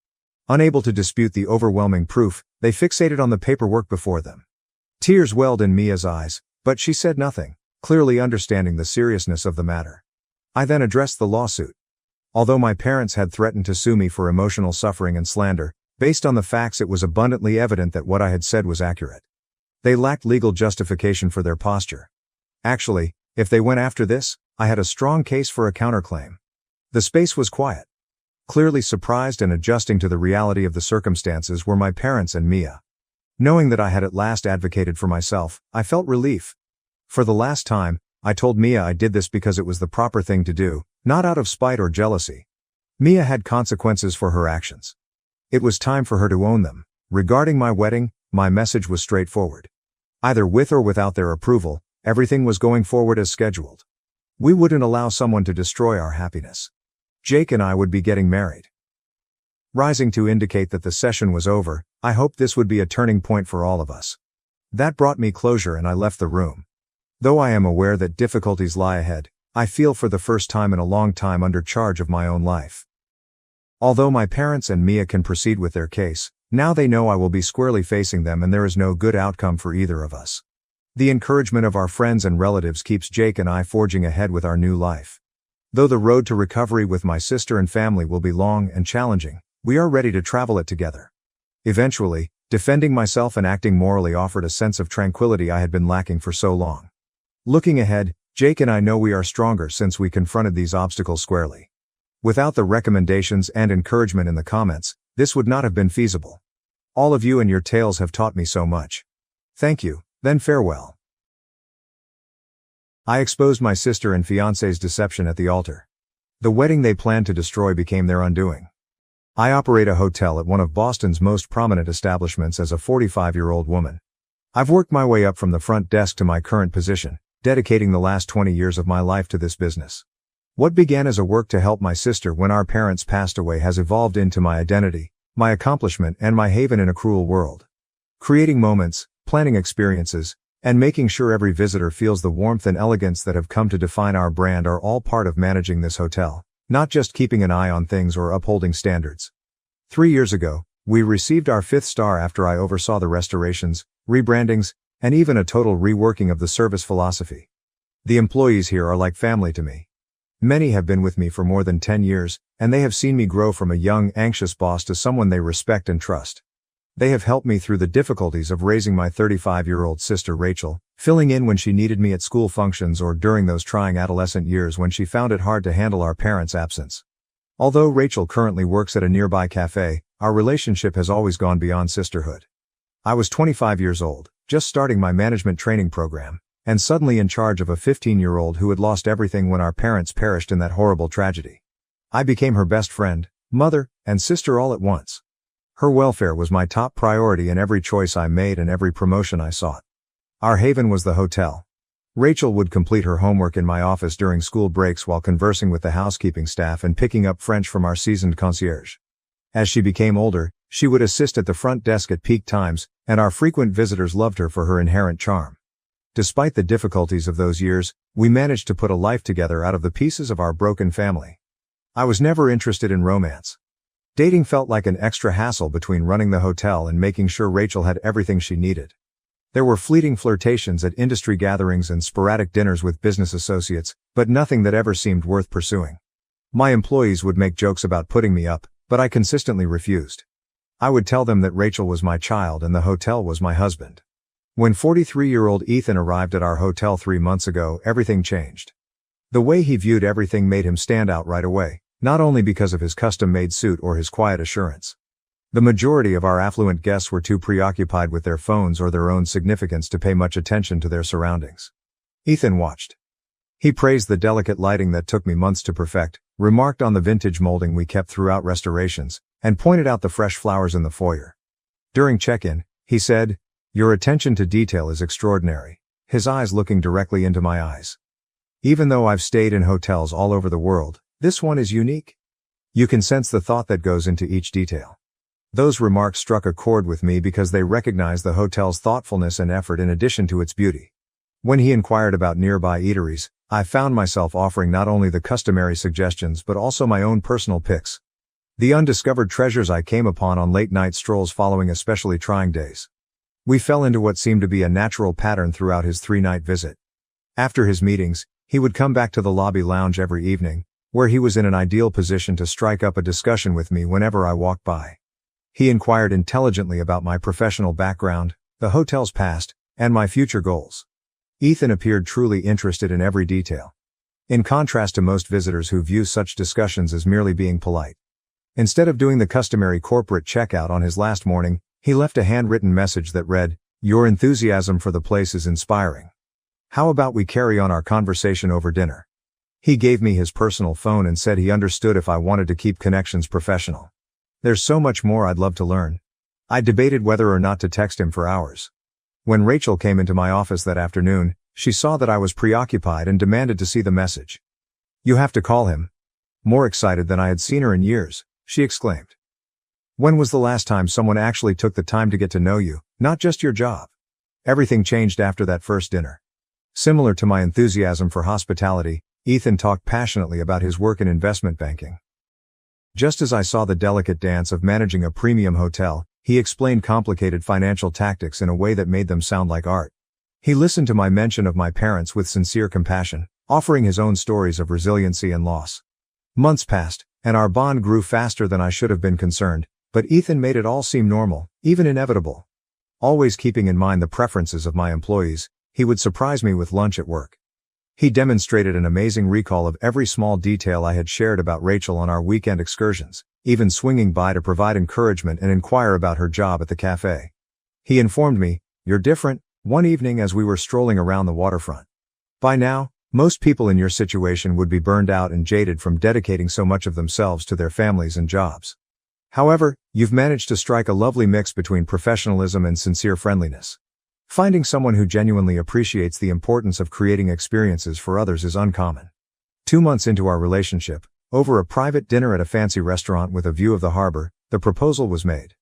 Unable to dispute the overwhelming proof, they fixated on the paperwork before them. Tears welled in Mia's eyes, but she said nothing, clearly understanding the seriousness of the matter. I then addressed the lawsuit. Although my parents had threatened to sue me for emotional suffering and slander, based on the facts it was abundantly evident that what I had said was accurate. They lacked legal justification for their posture. Actually, if they went after this, I had a strong case for a counterclaim. The space was quiet. Clearly surprised and adjusting to the reality of the circumstances were my parents and Mia. Knowing that I had at last advocated for myself, I felt relief. For the last time, I told Mia I did this because it was the proper thing to do, not out of spite or jealousy. Mia had consequences for her actions. It was time for her to own them. Regarding my wedding, my message was straightforward. Either with or without their approval, everything was going forward as scheduled. We wouldn't allow someone to destroy our happiness. Jake and I would be getting married. Rising to indicate that the session was over, I hoped this would be a turning point for all of us. That brought me closure and I left the room. Though I am aware that difficulties lie ahead, I feel for the first time in a long time under charge of my own life. Although my parents and Mia can proceed with their case, now they know I will be squarely facing them and there is no good outcome for either of us. The encouragement of our friends and relatives keeps Jake and I forging ahead with our new life. Though the road to recovery with my sister and family will be long and challenging, we are ready to travel it together. Eventually, defending myself and acting morally offered a sense of tranquility I had been lacking for so long. Looking ahead, Jake and I know we are stronger since we confronted these obstacles squarely. Without the recommendations and encouragement in the comments, this would not have been feasible. All of you and your tales have taught me so much. Thank you, then farewell. I exposed my sister and fiancé's deception at the altar. The wedding they planned to destroy became their undoing. I operate a hotel at one of Boston's most prominent establishments as a 45-year-old woman. I've worked my way up from the front desk to my current position, dedicating the last 20 years of my life to this business. What began as a work to help my sister when our parents passed away has evolved into my identity, my accomplishment, and my haven in a cruel world. Creating moments, planning experiences, and making sure every visitor feels the warmth and elegance that have come to define our brand are all part of managing this hotel, not just keeping an eye on things or upholding standards. 3 years ago, we received our 5th star after I oversaw the restorations, rebrandings, and even a total reworking of the service philosophy. The employees here are like family to me. Many have been with me for more than 10 years, and they have seen me grow from a young, anxious boss to someone they respect and trust. They have helped me through the difficulties of raising my 35-year-old sister Rachel, filling in when she needed me at school functions or during those trying adolescent years when she found it hard to handle our parents' absence. Although Rachel currently works at a nearby cafe, our relationship has always gone beyond sisterhood. I was 25 years old, just starting my management training program, and suddenly in charge of a 15-year-old who had lost everything when our parents perished in that horrible tragedy. I became her best friend, mother, and sister all at once. Her welfare was my top priority in every choice I made and every promotion I sought. Our haven was the hotel. Rachel would complete her homework in my office during school breaks while conversing with the housekeeping staff and picking up French from our seasoned concierge. As she became older, she would assist at the front desk at peak times, and our frequent visitors loved her for her inherent charm. Despite the difficulties of those years, we managed to put a life together out of the pieces of our broken family. I was never interested in romance. Dating felt like an extra hassle between running the hotel and making sure Rachel had everything she needed. There were fleeting flirtations at industry gatherings and sporadic dinners with business associates, but nothing that ever seemed worth pursuing. My employees would make jokes about putting me up, but I consistently refused. I would tell them that Rachel was my child and the hotel was my husband. When 43-year-old Ethan arrived at our hotel 3 months ago, everything changed. The way he viewed everything made him stand out right away, not only because of his custom-made suit or his quiet assurance. The majority of our affluent guests were too preoccupied with their phones or their own significance to pay much attention to their surroundings. Ethan watched. He praised the delicate lighting that took me months to perfect, remarked on the vintage molding we kept throughout restorations, and pointed out the fresh flowers in the foyer. During check-in, he said, "Your attention to detail is extraordinary," his eyes looking directly into my eyes. "Even though I've stayed in hotels all over the world, this one is unique. You can sense the thought that goes into each detail." Those remarks struck a chord with me because they recognized the hotel's thoughtfulness and effort in addition to its beauty. When he inquired about nearby eateries, I found myself offering not only the customary suggestions but also my own personal picks. The undiscovered treasures I came upon on late-night strolls following especially trying days. We fell into what seemed to be a natural pattern throughout his 3-night visit. After his meetings, he would come back to the lobby lounge every evening, where he was in an ideal position to strike up a discussion with me whenever I walked by. He inquired intelligently about my professional background, the hotel's past, and my future goals. Ethan appeared truly interested in every detail. In contrast to most visitors who view such discussions as merely being polite. Instead of doing the customary corporate checkout on his last morning, he left a handwritten message that read, "Your enthusiasm for the place is inspiring. How about we carry on our conversation over dinner?" He gave me his personal phone and said he understood if I wanted to keep connections professional. There's so much more I'd love to learn. I debated whether or not to text him for hours. When Rachel came into my office that afternoon, she saw that I was preoccupied and demanded to see the message. "You have to call him." More excited than I had seen her in years, she exclaimed. "When was the last time someone actually took the time to get to know you, not just your job?" Everything changed after that first dinner. Similar to my enthusiasm for hospitality, Ethan talked passionately about his work in investment banking. Just as I saw the delicate dance of managing a premium hotel, he explained complicated financial tactics in a way that made them sound like art. He listened to my mention of my parents with sincere compassion, offering his own stories of resiliency and loss. Months passed, and our bond grew faster than I should have been concerned, but Ethan made it all seem normal, even inevitable. Always keeping in mind the preferences of my employees, he would surprise me with lunch at work. He demonstrated an amazing recall of every small detail I had shared about Rachel on our weekend excursions, even swinging by to provide encouragement and inquire about her job at the cafe. He informed me, "You're different," one evening as we were strolling around the waterfront. "By now, most people in your situation would be burned out and jaded from dedicating so much of themselves to their families and jobs. However, you've managed to strike a lovely mix between professionalism and sincere friendliness. Finding someone who genuinely appreciates the importance of creating experiences for others is uncommon." 2 months into our relationship, over a private dinner at a fancy restaurant with a view of the harbor, the proposal was made.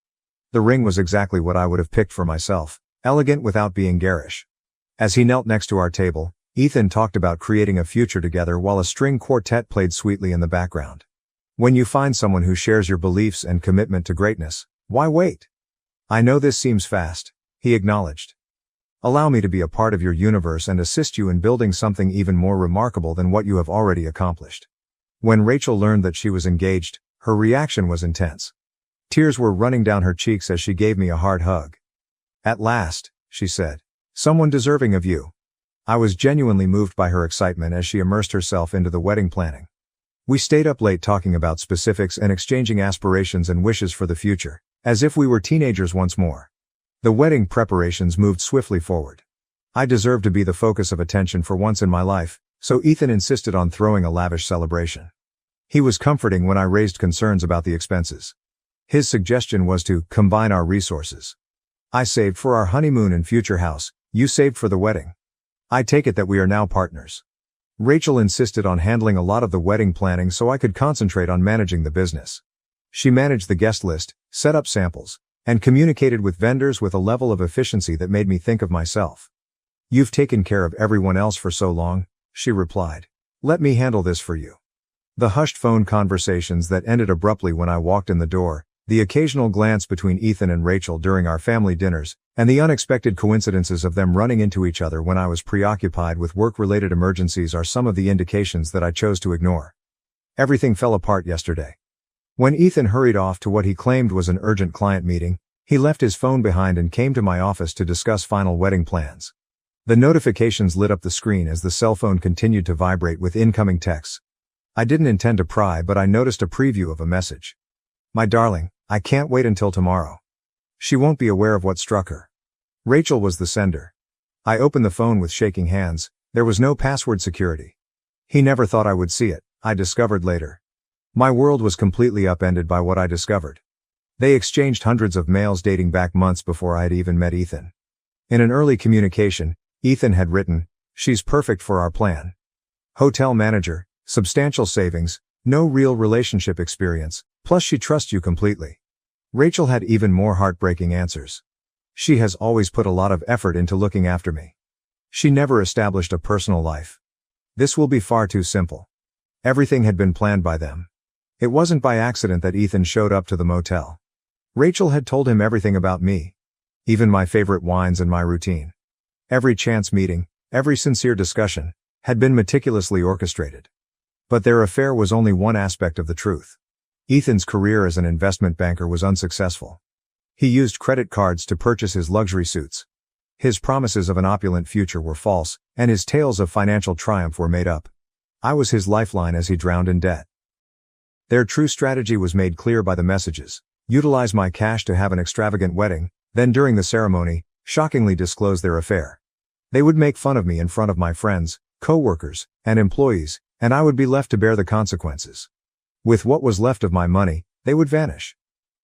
The ring was exactly what I would have picked for myself, elegant without being garish. As he knelt next to our table, Ethan talked about creating a future together while a string quartet played sweetly in the background. "When you find someone who shares your beliefs and commitment to greatness, why wait? I know this seems fast," he acknowledged. "Allow me to be a part of your universe and assist you in building something even more remarkable than what you have already accomplished." When Rachel learned that she was engaged, her reaction was intense. Tears were running down her cheeks as she gave me a hard hug. "At last," she said. Someone deserving of you. I was genuinely moved by her excitement as she immersed herself into the wedding planning. We stayed up late talking about specifics and exchanging aspirations and wishes for the future, as if we were teenagers once more. The wedding preparations moved swiftly forward. I deserved to be the focus of attention for once in my life, so Ethan insisted on throwing a lavish celebration. He was comforting when I raised concerns about the expenses. His suggestion was to combine our resources. I saved for our honeymoon and future house, you saved for the wedding. I take it that we are now partners. Rachel insisted on handling a lot of the wedding planning so I could concentrate on managing the business. She managed the guest list, set up samples, and communicated with vendors with a level of efficiency that made me think of myself. You've taken care of everyone else for so long, she replied. Let me handle this for you. The hushed phone conversations that ended abruptly when I walked in the door, the occasional glance between Ethan and Rachel during our family dinners, and the unexpected coincidences of them running into each other when I was preoccupied with work-related emergencies are some of the indications that I chose to ignore. Everything fell apart yesterday. When Ethan hurried off to what he claimed was an urgent client meeting, he left his phone behind and came to my office to discuss final wedding plans. The notifications lit up the screen as the cell phone continued to vibrate with incoming texts. I didn't intend to pry, but I noticed a preview of a message. My darling, I can't wait until tomorrow. She won't be aware of what struck her. Rachel was the sender. I opened the phone with shaking hands. There was no password security. He never thought I would see it, I discovered later. My world was completely upended by what I discovered. They exchanged hundreds of mails dating back months before I had even met Ethan. In an early communication, Ethan had written, "She's perfect for our plan. Hotel manager, substantial savings, no real relationship experience, plus she trusts you completely." Rachel had even more heartbreaking answers. "She has always put a lot of effort into looking after me. She never established a personal life. This will be far too simple." Everything had been planned by them. It wasn't by accident that Ethan showed up to the motel. Rachel had told him everything about me. Even my favorite wines and my routine. Every chance meeting, every sincere discussion, had been meticulously orchestrated. But their affair was only one aspect of the truth. Ethan's career as an investment banker was unsuccessful. He used credit cards to purchase his luxury suits. His promises of an opulent future were false, and his tales of financial triumph were made up. I was his lifeline as he drowned in debt. Their true strategy was made clear by the messages. Utilize my cash to have an extravagant wedding, then during the ceremony, shockingly disclose their affair. They would make fun of me in front of my friends, co-workers, and employees, and I would be left to bear the consequences. With what was left of my money, they would vanish.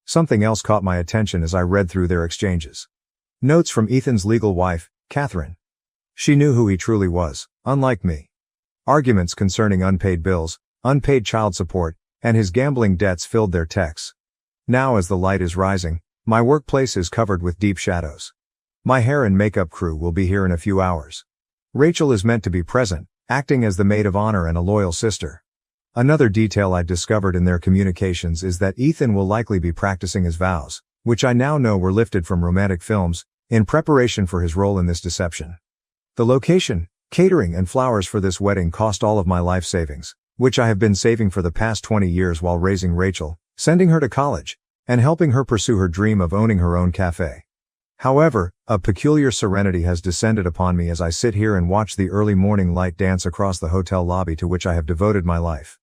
Something else caught my attention as I read through their exchanges. Notes from Ethan's legal wife, Catherine. She knew who he truly was, unlike me. Arguments concerning unpaid bills, unpaid child support, and his gambling debts filled their texts. Now as the light is rising, my workplace is covered with deep shadows. My hair and makeup crew will be here in a few hours. Rachel is meant to be present, acting as the maid of honor and a loyal sister. Another detail I discovered in their communications is that Ethan will likely be practicing his vows, which I now know were lifted from romantic films, in preparation for his role in this deception. The location, catering, and flowers for this wedding cost all of my life savings, which I have been saving for the past 20 years while raising Rachel, sending her to college, and helping her pursue her dream of owning her own cafe. However, a peculiar serenity has descended upon me as I sit here and watch the early morning light dance across the hotel lobby to which I have devoted my life.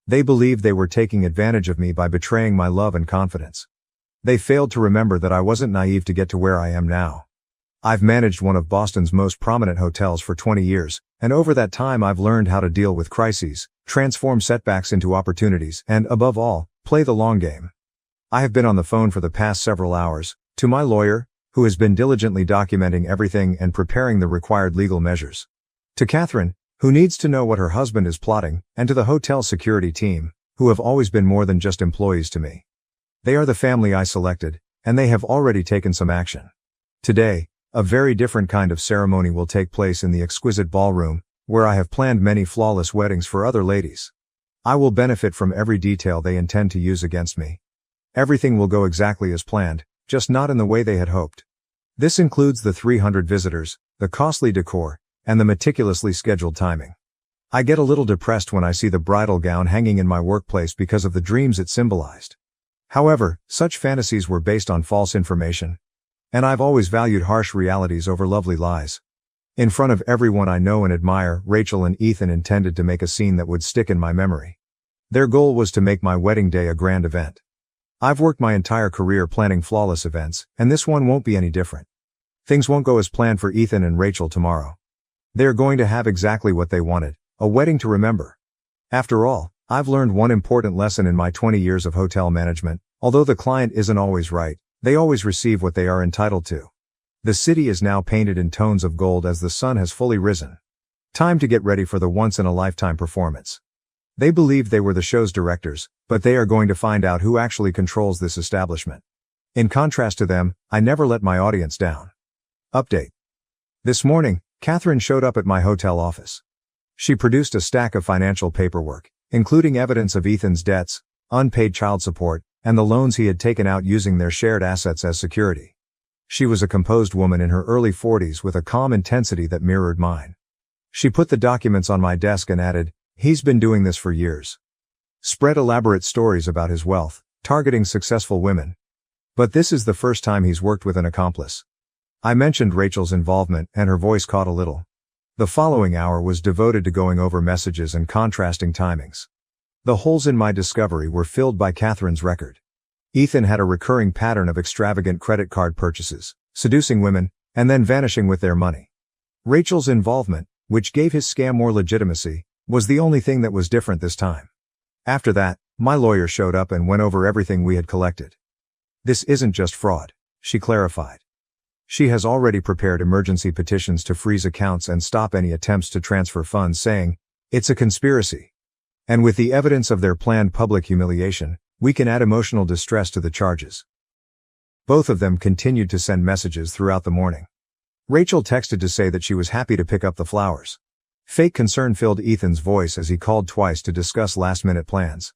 They believed they were taking advantage of me by betraying my love and confidence. They failed to remember that I wasn't naive to get to where I am now. I've managed one of Boston's most prominent hotels for 20 years, and over that time I've learned how to deal with crises, transform setbacks into opportunities, and, above all, play the long game. I have been on the phone for the past several hours, to my lawyer, who has been diligently documenting everything and preparing the required legal measures. To Catherine, who needs to know what her husband is plotting, and to the hotel security team, who have always been more than just employees to me. They are the family I selected, and they have already taken some action. Today, a very different kind of ceremony will take place in the exquisite ballroom, where I have planned many flawless weddings for other ladies. I will benefit from every detail they intend to use against me. Everything will go exactly as planned, just not in the way they had hoped. This includes the 300 visitors, the costly decor, and the meticulously scheduled timing. I get a little depressed when I see the bridal gown hanging in my workplace because of the dreams it symbolized. However, such fantasies were based on false information. And I've always valued harsh realities over lovely lies. In front of everyone I know and admire, Rachel and Ethan intended to make a scene that would stick in my memory. Their goal was to make my wedding day a grand event. I've worked my entire career planning flawless events, and this one won't be any different. Things won't go as planned for Ethan and Rachel tomorrow. They're going to have exactly what they wanted, a wedding to remember. After all, I've learned one important lesson in my 20 years of hotel management: although the client isn't always right, they always receive what they are entitled to. The city is now painted in tones of gold as the sun has fully risen. Time to get ready for the once-in-a-lifetime performance. They believed they were the show's directors, but they are going to find out who actually controls this establishment. In contrast to them, I never let my audience down. Update. This morning, Catherine showed up at my hotel office. She produced a stack of financial paperwork, including evidence of Ethan's debts, unpaid child support, and the loans he had taken out using their shared assets as security. She was a composed woman in her early 40s with a calm intensity that mirrored mine. She put the documents on my desk and added, "He's been doing this for years." Spread elaborate stories about his wealth, targeting successful women. But this is the first time he's worked with an accomplice. I mentioned Rachel's involvement, and her voice caught a little. The following hour was devoted to going over messages and contrasting timings. The holes in my discovery were filled by Catherine's record. Ethan had a recurring pattern of extravagant credit card purchases, seducing women, and then vanishing with their money. Rachel's involvement, which gave his scam more legitimacy, was the only thing that was different this time. After that, my lawyer showed up and went over everything we had collected. "This isn't just fraud," she clarified. She has already prepared emergency petitions to freeze accounts and stop any attempts to transfer funds, saying, "It's a conspiracy. And with the evidence of their planned public humiliation, we can add emotional distress to the charges." Both of them continued to send messages throughout the morning. Rachel texted to say that she was happy to pick up the flowers. Fake concern filled Ethan's voice as he called twice to discuss last-minute plans.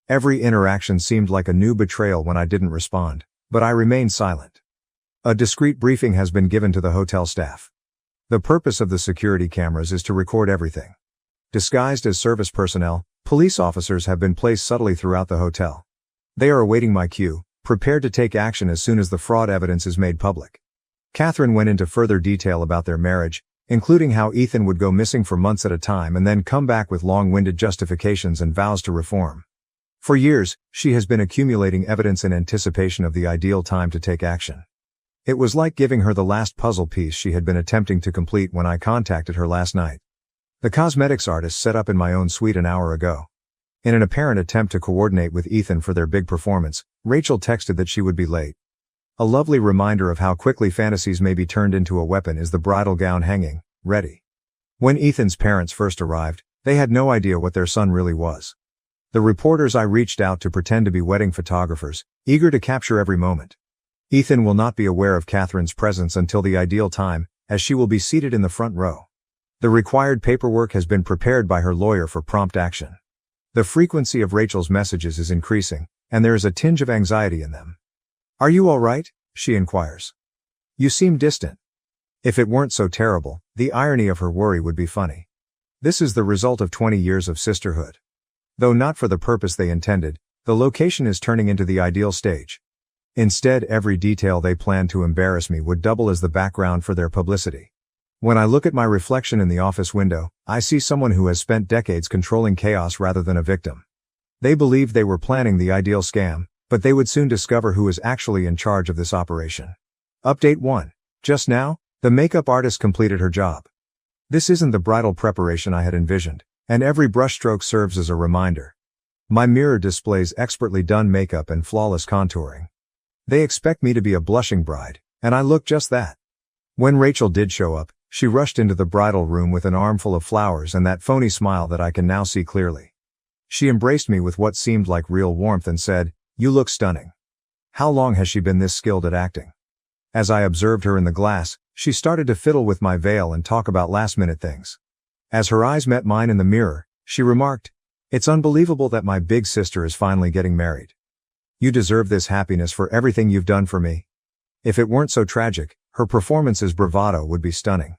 Every interaction seemed like a new betrayal when I didn't respond, but I remained silent. A discreet briefing has been given to the hotel staff. The purpose of the security cameras is to record everything. Disguised as service personnel, police officers have been placed subtly throughout the hotel. They are awaiting my cue, prepared to take action as soon as the fraud evidence is made public. Catherine went into further detail about their marriage, including how Ethan would go missing for months at a time and then come back with long-winded justifications and vows to reform. For years, she has been accumulating evidence in anticipation of the ideal time to take action. It was like giving her the last puzzle piece she had been attempting to complete when I contacted her last night. The cosmetics artist set up in my own suite an hour ago. In an apparent attempt to coordinate with Ethan for their big performance, Rachel texted that she would be late. A lovely reminder of how quickly fantasies may be turned into a weapon is the bridal gown hanging, ready. When Ethan's parents first arrived, they had no idea what their son really was. The reporters I reached out to pretend to be wedding photographers, eager to capture every moment. Ethan will not be aware of Catherine's presence until the ideal time, as she will be seated in the front row. The required paperwork has been prepared by her lawyer for prompt action. The frequency of Rachel's messages is increasing, and there is a tinge of anxiety in them. "Are you all right?" she inquires. "You seem distant." If it weren't so terrible, the irony of her worry would be funny. This is the result of 20 years of sisterhood. Though not for the purpose they intended, the location is turning into the ideal stage. Instead, every detail they planned to embarrass me would double as the background for their publicity. When I look at my reflection in the office window, I see someone who has spent decades controlling chaos rather than a victim. They believed they were planning the ideal scam, but they would soon discover who is actually in charge of this operation. Update 1. Just now, the makeup artist completed her job. This isn't the bridal preparation I had envisioned, and every brushstroke serves as a reminder. My mirror displays expertly done makeup and flawless contouring. They expect me to be a blushing bride, and I look just that. When Rachel did show up, she rushed into the bridal room with an armful of flowers and that phony smile that I can now see clearly. She embraced me with what seemed like real warmth and said, "You look stunning." How long has she been this skilled at acting? As I observed her in the glass, she started to fiddle with my veil and talk about last-minute things. As her eyes met mine in the mirror, she remarked, "It's unbelievable that my big sister is finally getting married. You deserve this happiness for everything you've done for me." If it weren't so tragic, her performance's bravado would be stunning.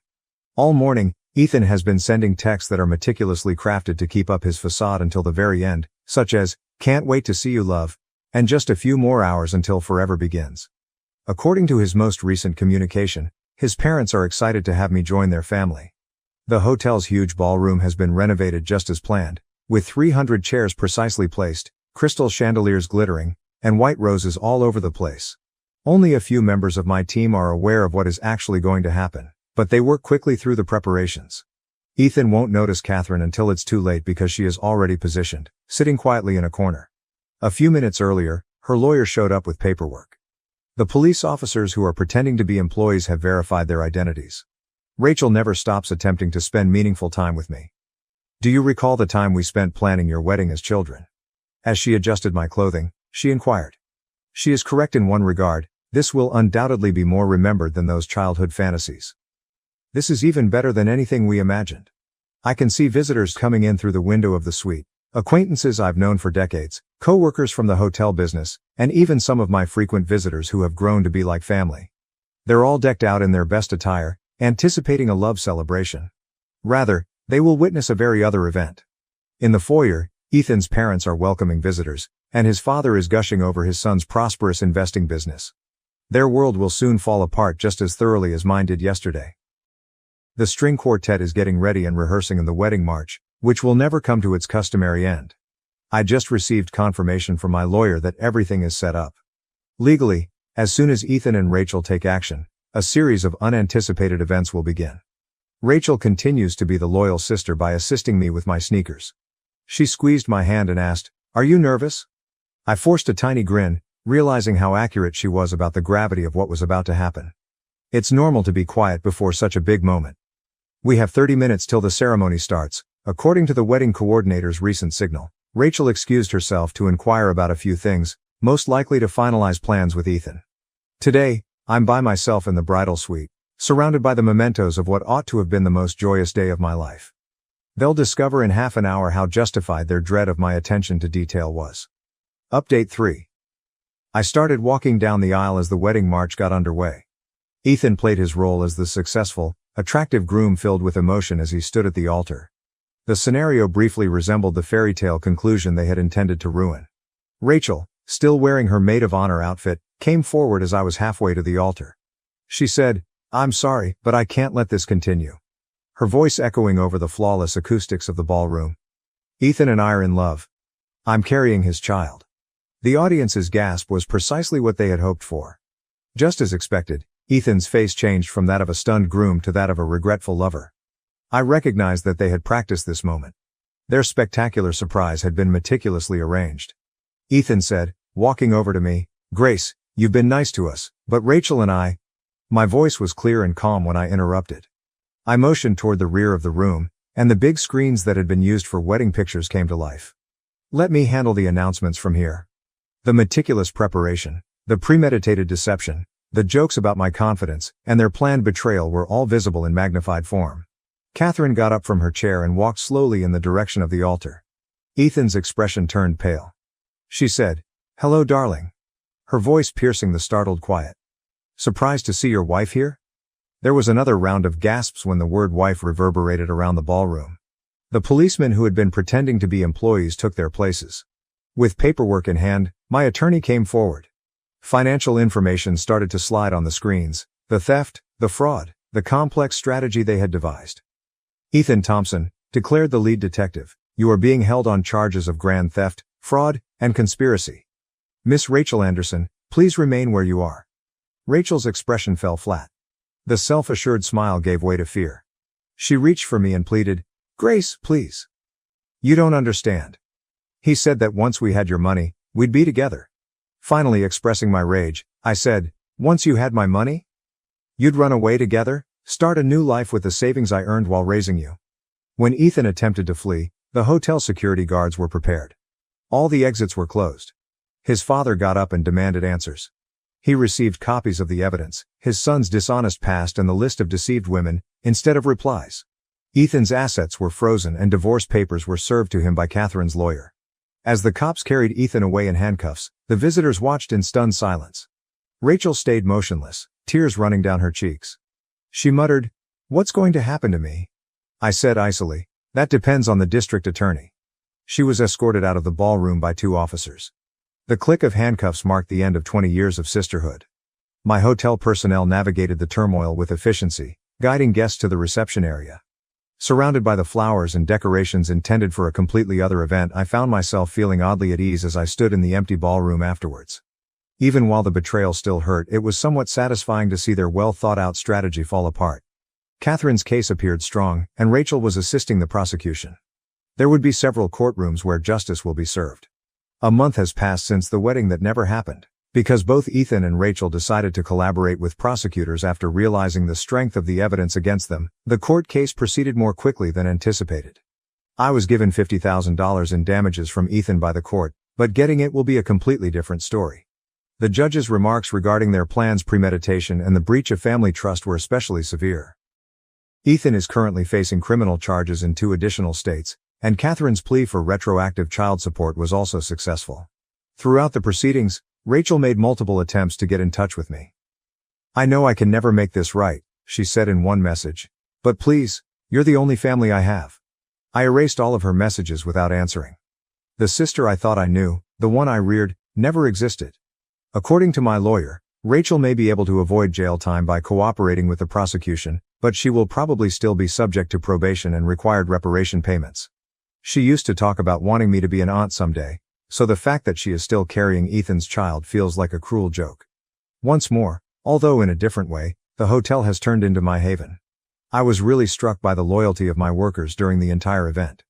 All morning, Ethan has been sending texts that are meticulously crafted to keep up his facade until the very end, such as, "Can't wait to see you, love," and "Just a few more hours until forever begins." According to his most recent communication, his parents are excited to have me join their family. The hotel's huge ballroom has been renovated just as planned, with 300 chairs precisely placed, crystal chandeliers glittering, and white roses all over the place. Only a few members of my team are aware of what is actually going to happen, but they work quickly through the preparations. Ethan won't notice Catherine until it's too late because she is already positioned, sitting quietly in a corner. A few minutes earlier, her lawyer showed up with paperwork. The police officers who are pretending to be employees have verified their identities. Rachel never stops attempting to spend meaningful time with me. Do you recall the time we spent planning your wedding as children? As she adjusted my clothing, she inquired. She is correct in one regard, this will undoubtedly be more remembered than those childhood fantasies. This is even better than anything we imagined. I can see visitors coming in through the window of the suite, acquaintances I've known for decades, co-workers from the hotel business, and even some of my frequent visitors who have grown to be like family. They're all decked out in their best attire, anticipating a love celebration. Rather, they will witness a very other event. In the foyer, Ethan's parents are welcoming visitors, and his father is gushing over his son's prosperous investing business. Their world will soon fall apart just as thoroughly as mine did yesterday. The string quartet is getting ready and rehearsing in the wedding march, which will never come to its customary end. I just received confirmation from my lawyer that everything is set up. Legally, as soon as Ethan and Rachel take action, a series of unanticipated events will begin. Rachel continues to be the loyal sister by assisting me with my sneakers. She squeezed my hand and asked, "Are you nervous?" I forced a tiny grin, realizing how accurate she was about the gravity of what was about to happen. It's normal to be quiet before such a big moment. We have 30 minutes till the ceremony starts, according to the wedding coordinator's recent signal. Rachel excused herself to inquire about a few things, most likely to finalize plans with Ethan. Today, I'm by myself in the bridal suite, surrounded by the mementos of what ought to have been the most joyous day of my life. They'll discover in half an hour how justified their dread of my attention to detail was. Update 3. I started walking down the aisle as the wedding march got underway. Ethan played his role as the successful, attractive groom filled with emotion as he stood at the altar. The scenario briefly resembled the fairy tale conclusion they had intended to ruin. Rachel, still wearing her maid of honor outfit, came forward as I was halfway to the altar. She said, "I'm sorry, but I can't let this continue." Her voice echoing over the flawless acoustics of the ballroom. "Ethan and I are in love. I'm carrying his child." The audience's gasp was precisely what they had hoped for. Just as expected, Ethan's face changed from that of a stunned groom to that of a regretful lover. I recognized that they had practiced this moment. Their spectacular surprise had been meticulously arranged. Ethan said, walking over to me, "Grace, you've been nice to us, but Rachel and I—" My voice was clear and calm when I interrupted. I motioned toward the rear of the room, and the big screens that had been used for wedding pictures came to life. "Let me handle the announcements from here." The meticulous preparation, the premeditated deception, the jokes about my confidence, and their planned betrayal were all visible in magnified form. Catherine got up from her chair and walked slowly in the direction of the altar. Ethan's expression turned pale. She said, "Hello, darling." Her voice piercing the startled quiet. "Surprised to see your wife here?" There was another round of gasps when the word wife reverberated around the ballroom. The policemen who had been pretending to be employees took their places. With paperwork in hand, my attorney came forward. Financial information started to slide on the screens, the theft, the fraud, the complex strategy they had devised. "Ethan Thompson," declared the lead detective, "you are being held on charges of grand theft, fraud, and conspiracy. Miss Rachel Anderson, please remain where you are." Rachel's expression fell flat. The self-assured smile gave way to fear. She reached for me and pleaded, "Grace, please. You don't understand. He said that once we had your money, we'd be together." Finally expressing my rage, I said, "Once you had my money? You'd run away together, start a new life with the savings I earned while raising you." When Ethan attempted to flee, the hotel security guards were prepared. All the exits were closed. His father got up and demanded answers. He received copies of the evidence, his son's dishonest past and the list of deceived women, instead of replies. Ethan's assets were frozen and divorce papers were served to him by Catherine's lawyer. As the cops carried Ethan away in handcuffs, the visitors watched in stunned silence. Rachel stayed motionless, tears running down her cheeks. She muttered, "What's going to happen to me?" I said icily, "That depends on the district attorney." She was escorted out of the ballroom by 2 officers. The click of handcuffs marked the end of 20 years of sisterhood. My hotel personnel navigated the turmoil with efficiency, guiding guests to the reception area. Surrounded by the flowers and decorations intended for a completely other event, I found myself feeling oddly at ease as I stood in the empty ballroom afterwards. Even while the betrayal still hurt, it was somewhat satisfying to see their well-thought-out strategy fall apart. Catherine's case appeared strong, and Rachel was assisting the prosecution. There would be several courtrooms where justice will be served. A month has passed since the wedding that never happened, because both Ethan and Rachel decided to collaborate with prosecutors after realizing the strength of the evidence against them. The court case proceeded more quickly than anticipated. I was given $50,000 in damages from Ethan by the court, but getting it will be a completely different story. The judge's remarks regarding their plan's premeditation and the breach of family trust were especially severe. Ethan is currently facing criminal charges in 2 additional states, and Catherine's plea for retroactive child support was also successful. Throughout the proceedings, Rachel made multiple attempts to get in touch with me. "I know I can never make this right," she said in one message, "but please, you're the only family I have." I erased all of her messages without answering. The sister I thought I knew, the one I reared, never existed. According to my lawyer, Rachel may be able to avoid jail time by cooperating with the prosecution, but she will probably still be subject to probation and required reparation payments. She used to talk about wanting me to be an aunt someday, so the fact that she is still carrying Ethan's child feels like a cruel joke. Once more, although in a different way, the hotel has turned into my haven. I was really struck by the loyalty of my workers during the entire event.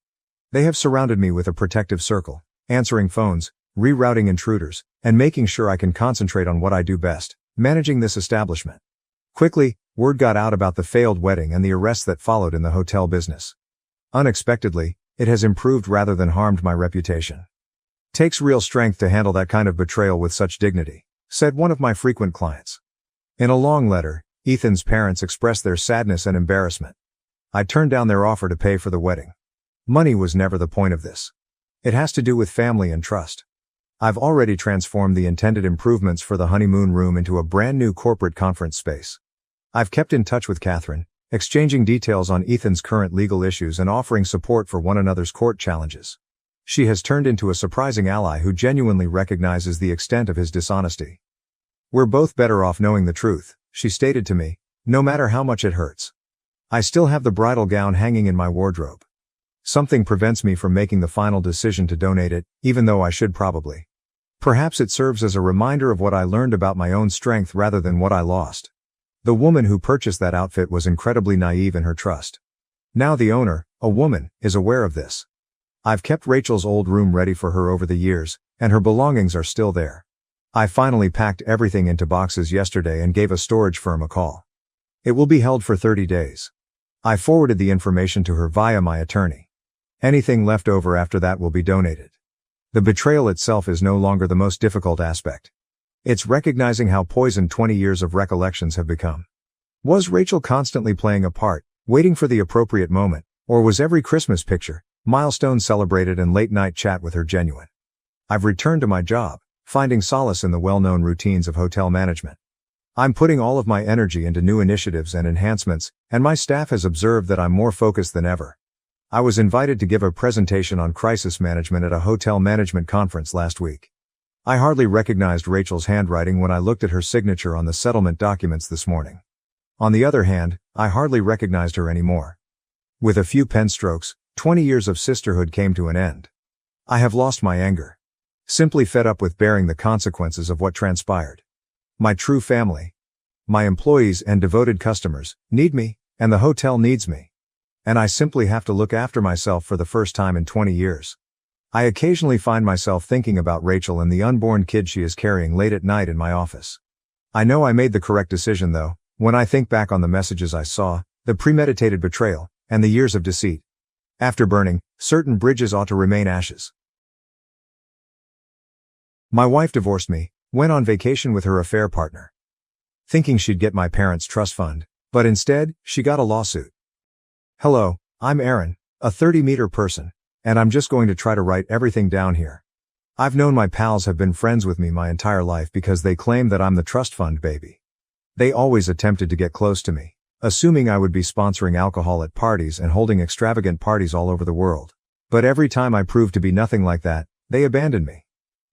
They have surrounded me with a protective circle, answering phones, rerouting intruders, and making sure I can concentrate on what I do best, managing this establishment. Quickly, word got out about the failed wedding and the arrests that followed in the hotel business. Unexpectedly, it has improved rather than harmed my reputation. "Takes real strength to handle that kind of betrayal with such dignity," said one of my frequent clients. In a long letter, Ethan's parents expressed their sadness and embarrassment. I turned down their offer to pay for the wedding. Money was never the point of this. It has to do with family and trust. I've already transformed the intended improvements for the honeymoon room into a brand new corporate conference space. I've kept in touch with Catherine, exchanging details on Ethan's current legal issues and offering support for one another's court challenges. She has turned into a surprising ally who genuinely recognizes the extent of his dishonesty. "We're both better off knowing the truth," she stated to me, "no matter how much it hurts. I still have the bridal gown hanging in my wardrobe. Something prevents me from making the final decision to donate it, even though I should probably. Perhaps it serves as a reminder of what I learned about my own strength rather than what I lost. The woman who purchased that outfit was incredibly naive in her trust. Now the owner, a woman, is aware of this. I've kept Rachel's old room ready for her over the years, and her belongings are still there. I finally packed everything into boxes yesterday and gave a storage firm a call. It will be held for 30 days. I forwarded the information to her via my attorney. Anything left over after that will be donated. The betrayal itself is no longer the most difficult aspect. It's recognizing how poisoned 20 years of recollections have become. Was Rachel constantly playing a part, waiting for the appropriate moment, or was every Christmas picture, milestone celebrated and late-night chat with her genuine? I've returned to my job, finding solace in the well-known routines of hotel management. I'm putting all of my energy into new initiatives and enhancements, and my staff has observed that I'm more focused than ever. I was invited to give a presentation on crisis management at a hotel management conference last week. I hardly recognized Rachel's handwriting when I looked at her signature on the settlement documents this morning. On the other hand, I hardly recognized her anymore. With a few pen strokes, 20 years of sisterhood came to an end. I have lost my anger. Simply fed up with bearing the consequences of what transpired. My true family, my employees and devoted customers, need me, and the hotel needs me. And I simply have to look after myself for the first time in 20 years. I occasionally find myself thinking about Rachel and the unborn kid she is carrying late at night in my office. I know I made the correct decision though, when I think back on the messages I saw, the premeditated betrayal, and the years of deceit. After burning, certain bridges ought to remain ashes. My wife divorced me, went on vacation with her affair partner, thinking she'd get my parents' trust fund, but instead, she got a lawsuit. Hello, I'm Aaron, a 30-meter person, and I'm just going to try to write everything down here. I've known my pals have been friends with me my entire life because they claim that I'm the trust fund baby. They always attempted to get close to me, assuming I would be sponsoring alcohol at parties and holding extravagant parties all over the world. But every time I proved to be nothing like that, they abandoned me.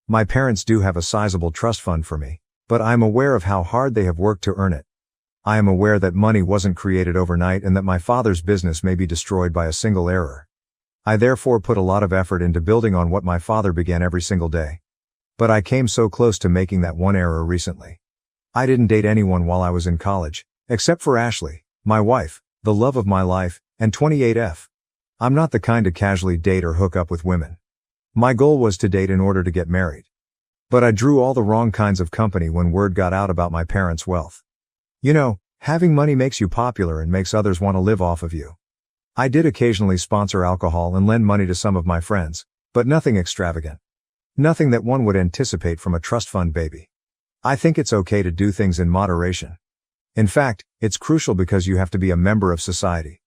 My parents do have a sizable trust fund for me, But I am aware of how hard they have worked to earn it. I am aware that money wasn't created overnight and that my father's business may be destroyed by a single error. I therefore put a lot of effort into building on what my father began every single day. But I came so close to making that one error recently. I didn't date anyone while I was in college, except for Ashley, my wife, the love of my life, and 28F. I'm not the kind to casually date or hook up with women. My goal was to date in order to get married. But I drew all the wrong kinds of company when word got out about my parents' wealth. You know, having money makes you popular and makes others want to live off of you. I did occasionally sponsor alcohol and lend money to some of my friends, but nothing extravagant. Nothing that one would anticipate from a trust fund baby. I think it's okay to do things in moderation. In fact, it's crucial because you have to be a member of society.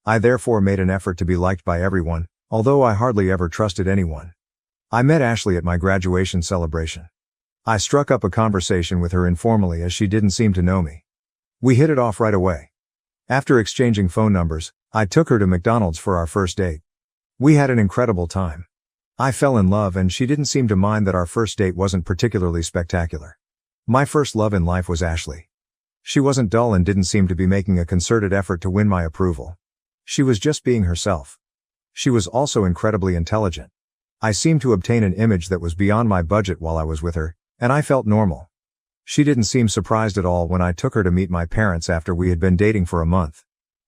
I therefore made an effort to be liked by everyone, although I hardly ever trusted anyone. I met Ashley at my graduation celebration. I struck up a conversation with her informally as she didn't seem to know me. We hit it off right away. After exchanging phone numbers, I took her to McDonald's for our first date. We had an incredible time. I fell in love and she didn't seem to mind that our first date wasn't particularly spectacular. My first love in life was Ashley. She wasn't dull and didn't seem to be making a concerted effort to win my approval. She was just being herself. She was also incredibly intelligent. I seemed to obtain an image that was beyond my budget while I was with her, and I felt normal. She didn't seem surprised at all when I took her to meet my parents after we had been dating for a month.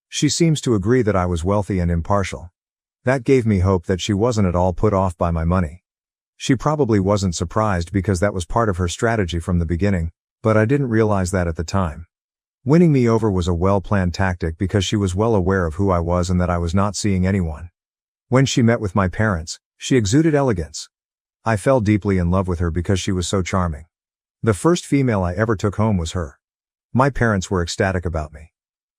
She seems to agree that I was wealthy and impartial. That gave me hope that she wasn't at all put off by my money. She probably wasn't surprised because that was part of her strategy from the beginning, but I didn't realize that at the time. Winning me over was a well-planned tactic because she was well aware of who I was and that I was not seeing anyone. When she met with my parents, she exuded elegance. I fell deeply in love with her because she was so charming. The first female I ever took home was her. My parents were ecstatic about me.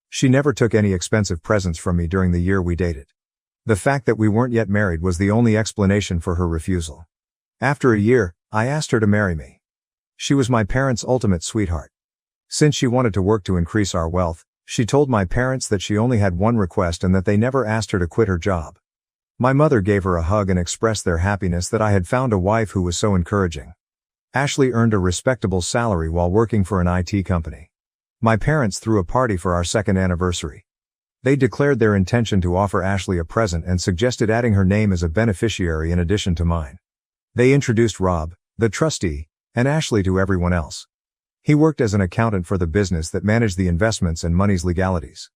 She never took any expensive presents from me during the year we dated. The fact that we weren't yet married was the only explanation for her refusal. After a year, I asked her to marry me. She was my parents' ultimate sweetheart. Since she wanted to work to increase our wealth, she told my parents that she only had one request and that they never asked her to quit her job. My mother gave her a hug and expressed their happiness that I had found a wife who was so encouraging. Ashley earned a respectable salary while working for an IT company. My parents threw a party for our second anniversary. They declared their intention to offer Ashley a present and suggested adding her name as a beneficiary in addition to mine. They introduced Rob, the trustee, and Ashley to everyone else. He worked as an accountant for the business that managed the investments and money's legalities.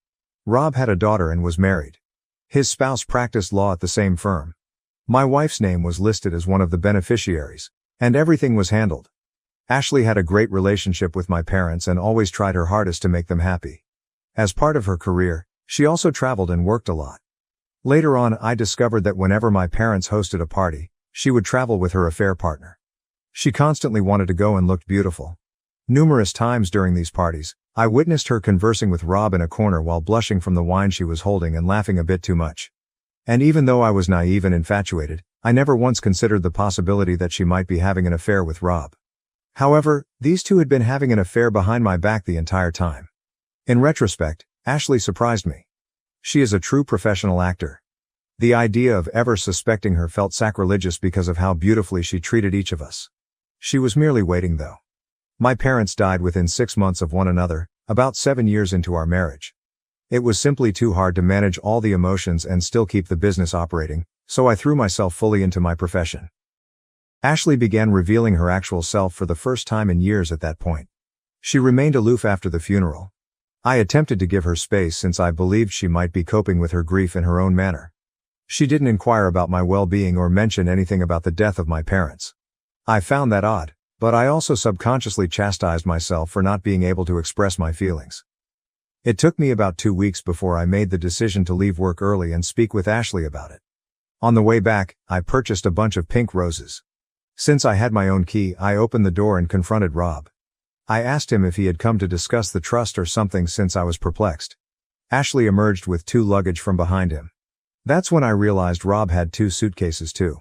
Rob had a daughter and was married. His spouse practiced law at the same firm. My wife's name was listed as one of the beneficiaries, and everything was handled. Ashley had a great relationship with my parents and always tried her hardest to make them happy. As part of her career, she also traveled and worked a lot. Later on, I discovered that whenever my parents hosted a party, she would travel with her affair partner. She constantly wanted to go and looked beautiful. Numerous times during these parties, I witnessed her conversing with Rob in a corner while blushing from the wine she was holding and laughing a bit too much. And even though I was naive and infatuated, I never once considered the possibility that she might be having an affair with Rob. However, these two had been having an affair behind my back the entire time. In retrospect, Ashley surprised me. She is a true professional actor. The idea of ever suspecting her felt sacrilegious because of how beautifully she treated each of us. She was merely waiting though. My parents died within 6 months of one another, about 7 years into our marriage. It was simply too hard to manage all the emotions and still keep the business operating, so I threw myself fully into my profession. Ashley began revealing her actual self for the first time in years at that point. She remained aloof after the funeral. I attempted to give her space since I believed she might be coping with her grief in her own manner. She didn't inquire about my well-being or mention anything about the death of my parents. I found that odd, but I also subconsciously chastised myself for not being able to express my feelings. It took me about 2 weeks before I made the decision to leave work early and speak with Ashley about it. On the way back, I purchased a bunch of pink roses. Since I had my own key, I opened the door and confronted Rob. I asked him if he had come to discuss the trust or something since I was perplexed. Ashley emerged with 2 luggage from behind him. That's when I realized Rob had 2 suitcases too.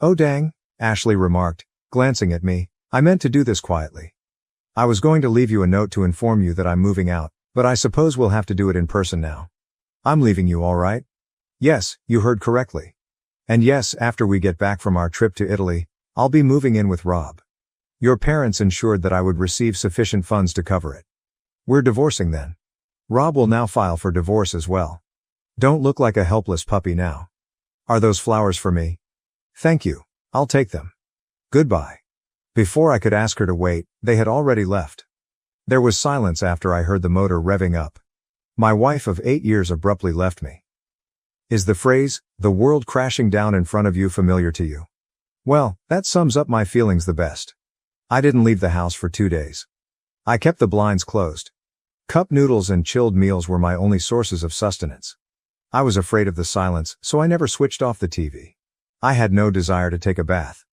"Oh dang," Ashley remarked, glancing at me. "I meant to do this quietly. I was going to leave you a note to inform you that I'm moving out, but I suppose we'll have to do it in person now. I'm leaving you, all right?" "Yes, you heard correctly. And yes, after we get back from our trip to Italy, I'll be moving in with Rob." Your parents ensured that I would receive sufficient funds to cover it. We're divorcing then. Rob will now file for divorce as well. Don't look like a helpless puppy now. Are those flowers for me? Thank you. I'll take them. Goodbye. Before I could ask her to wait, they had already left. There was silence after I heard the motor revving up. My wife of 8 years abruptly left me. Is the phrase, "the world crashing down in front of you," familiar to you? Well, that sums up my feelings the best. I didn't leave the house for 2 days. I kept the blinds closed. Cup noodles and chilled meals were my only sources of sustenance. I was afraid of the silence, so I never switched off the TV. I had no desire to take a bath.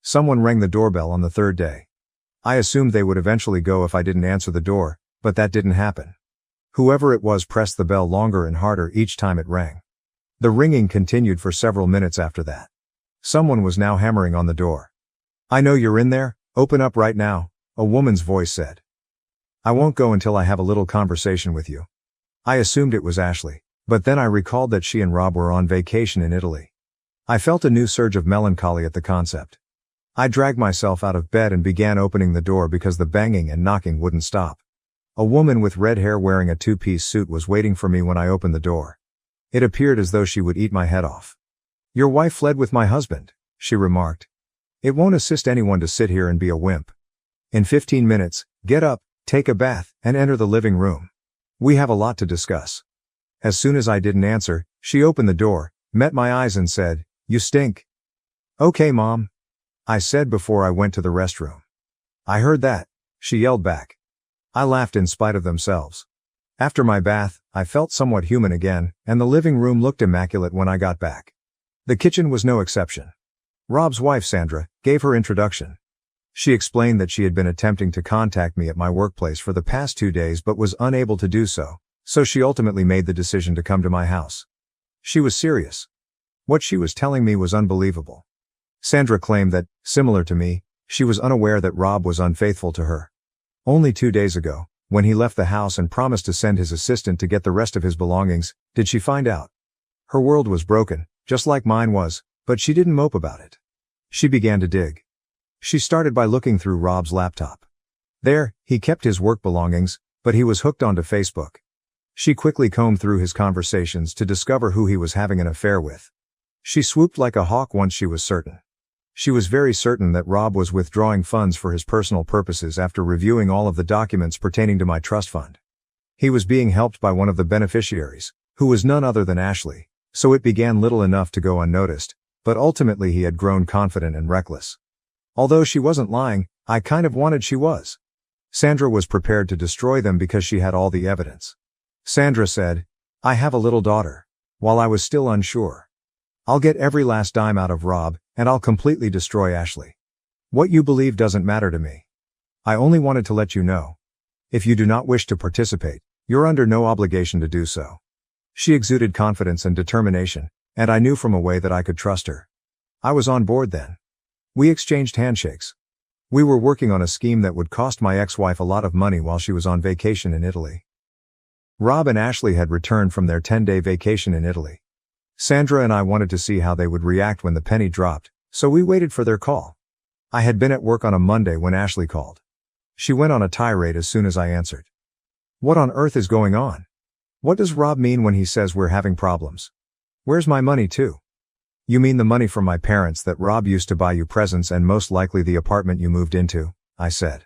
Someone rang the doorbell on the 3rd day. I assumed they would eventually go if I didn't answer the door, but that didn't happen. Whoever it was pressed the bell longer and harder each time it rang. The ringing continued for several minutes after that. Someone was now hammering on the door. "I know you're in there, open up right now," a woman's voice said. "I won't go until I have a little conversation with you." I assumed it was Ashley, but then I recalled that she and Rob were on vacation in Italy. I felt a new surge of melancholy at the concept. I dragged myself out of bed and began opening the door because the banging and knocking wouldn't stop. A woman with red hair wearing a two-piece suit was waiting for me when I opened the door. It appeared as though she would eat my head off. "Your wife fled with my husband," she remarked. "It won't assist anyone to sit here and be a wimp. In 15 minutes, get up, take a bath, and enter the living room. We have a lot to discuss." As soon as I didn't answer, she opened the door, met my eyes and said, "You stink." "Okay, Mom," I said before I went to the restroom. "I heard that," she yelled back. I laughed in spite of themselves. After my bath, I felt somewhat human again, and the living room looked immaculate when I got back. The kitchen was no exception. Rob's wife, Sandra, gave her introduction. She explained that she had been attempting to contact me at my workplace for the past 2 days but was unable to do so, so she ultimately made the decision to come to my house. She was serious. What she was telling me was unbelievable. Sandra claimed that, similar to me, she was unaware that Rob was unfaithful to her. Only 2 days ago, when he left the house and promised to send his assistant to get the rest of his belongings, did she find out. Her world was broken, just like mine was, but she didn't mope about it. She began to dig. She started by looking through Rob's laptop. There, he kept his work belongings, but he was hooked onto Facebook. She quickly combed through his conversations to discover who he was having an affair with. She swooped like a hawk once she was certain. She was very certain that Rob was withdrawing funds for his personal purposes after reviewing all of the documents pertaining to my trust fund. He was being helped by one of the beneficiaries, who was none other than Ashley, so it began little enough to go unnoticed, but ultimately he had grown confident and reckless. Although she wasn't lying, I kind of wanted she was. Sandra was prepared to destroy them because she had all the evidence. Sandra said, "I have a little daughter," while I was still unsure. "I'll get every last dime out of Rob, and I'll completely destroy Ashley. What you believe doesn't matter to me. I only wanted to let you know. If you do not wish to participate, you're under no obligation to do so." She exuded confidence and determination, and I knew from a way that I could trust her. I was on board then. We exchanged handshakes. We were working on a scheme that would cost my ex-wife a lot of money while she was on vacation in Italy. Rob and Ashley had returned from their 10-day vacation in Italy. Sandra and I wanted to see how they would react when the penny dropped, so we waited for their call. I had been at work on a Monday when Ashley called. She went on a tirade as soon as I answered. "What on earth is going on? What does Rob mean when he says we're having problems? Where's my money too?" "You mean the money from my parents that Rob used to buy you presents and most likely the apartment you moved into," I said.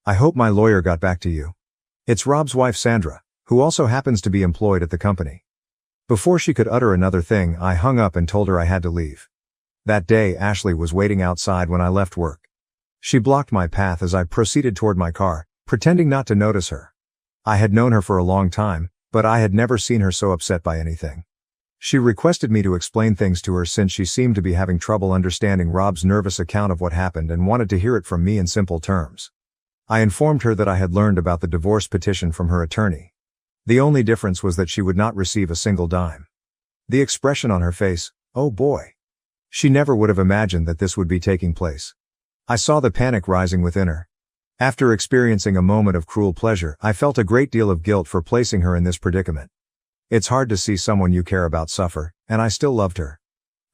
"I hope my lawyer got back to you. It's Rob's wife Sandra, who also happens to be employed at the company." Before she could utter another thing, I hung up and told her I had to leave. That day, Ashley was waiting outside when I left work. She blocked my path as I proceeded toward my car, pretending not to notice her. I had known her for a long time, but I had never seen her so upset by anything. She requested me to explain things to her since she seemed to be having trouble understanding Rob's nervous account of what happened and wanted to hear it from me in simple terms. I informed her that I had learned about the divorce petition from her attorney. The only difference was that she would not receive a single dime. The expression on her face, oh boy. She never would have imagined that this would be taking place. I saw the panic rising within her. After experiencing a moment of cruel pleasure, I felt a great deal of guilt for placing her in this predicament. It's hard to see someone you care about suffer, and I still loved her.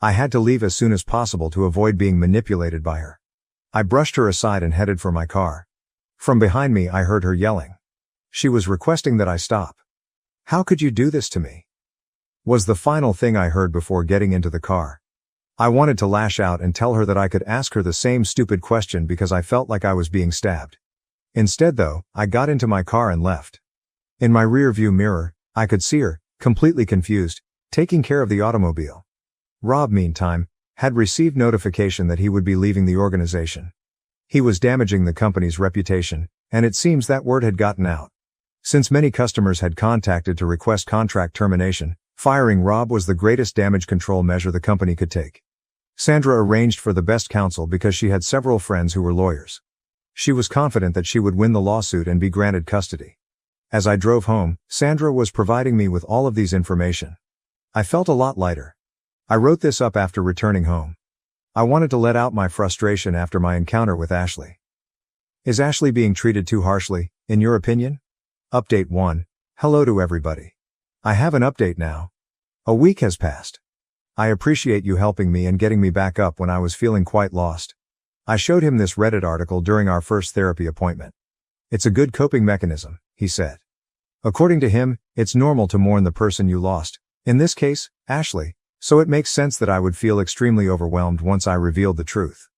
I had to leave as soon as possible to avoid being manipulated by her. I brushed her aside and headed for my car. From behind me I heard her yelling. She was requesting that I stop. "How could you do this to me?" was the final thing I heard before getting into the car. I wanted to lash out and tell her that I could ask her the same stupid question because I felt like I was being stabbed. Instead though, I got into my car and left. In my rear view mirror, I could see her, completely confused, taking care of the automobile. Rob, meantime, had received notification that he would be leaving the organization. He was damaging the company's reputation, and it seems that word had gotten out. Since many customers had contacted to request contract termination, firing Rob was the greatest damage control measure the company could take. Sandra arranged for the best counsel because she had several friends who were lawyers. She was confident that she would win the lawsuit and be granted custody. As I drove home, Sandra was providing me with all of these information. I felt a lot lighter. I wrote this up after returning home. I wanted to let out my frustration after my encounter with Ashley. Is Ashley being treated too harshly, in your opinion? Update 1. Hello to everybody. I have an update now. A week has passed. I appreciate you helping me and getting me back up when I was feeling quite lost. I showed him this Reddit article during our first therapy appointment. It's a good coping mechanism, he said. According to him, it's normal to mourn the person you lost, in this case, Ashley, so it makes sense that I would feel extremely overwhelmed once I revealed the truth.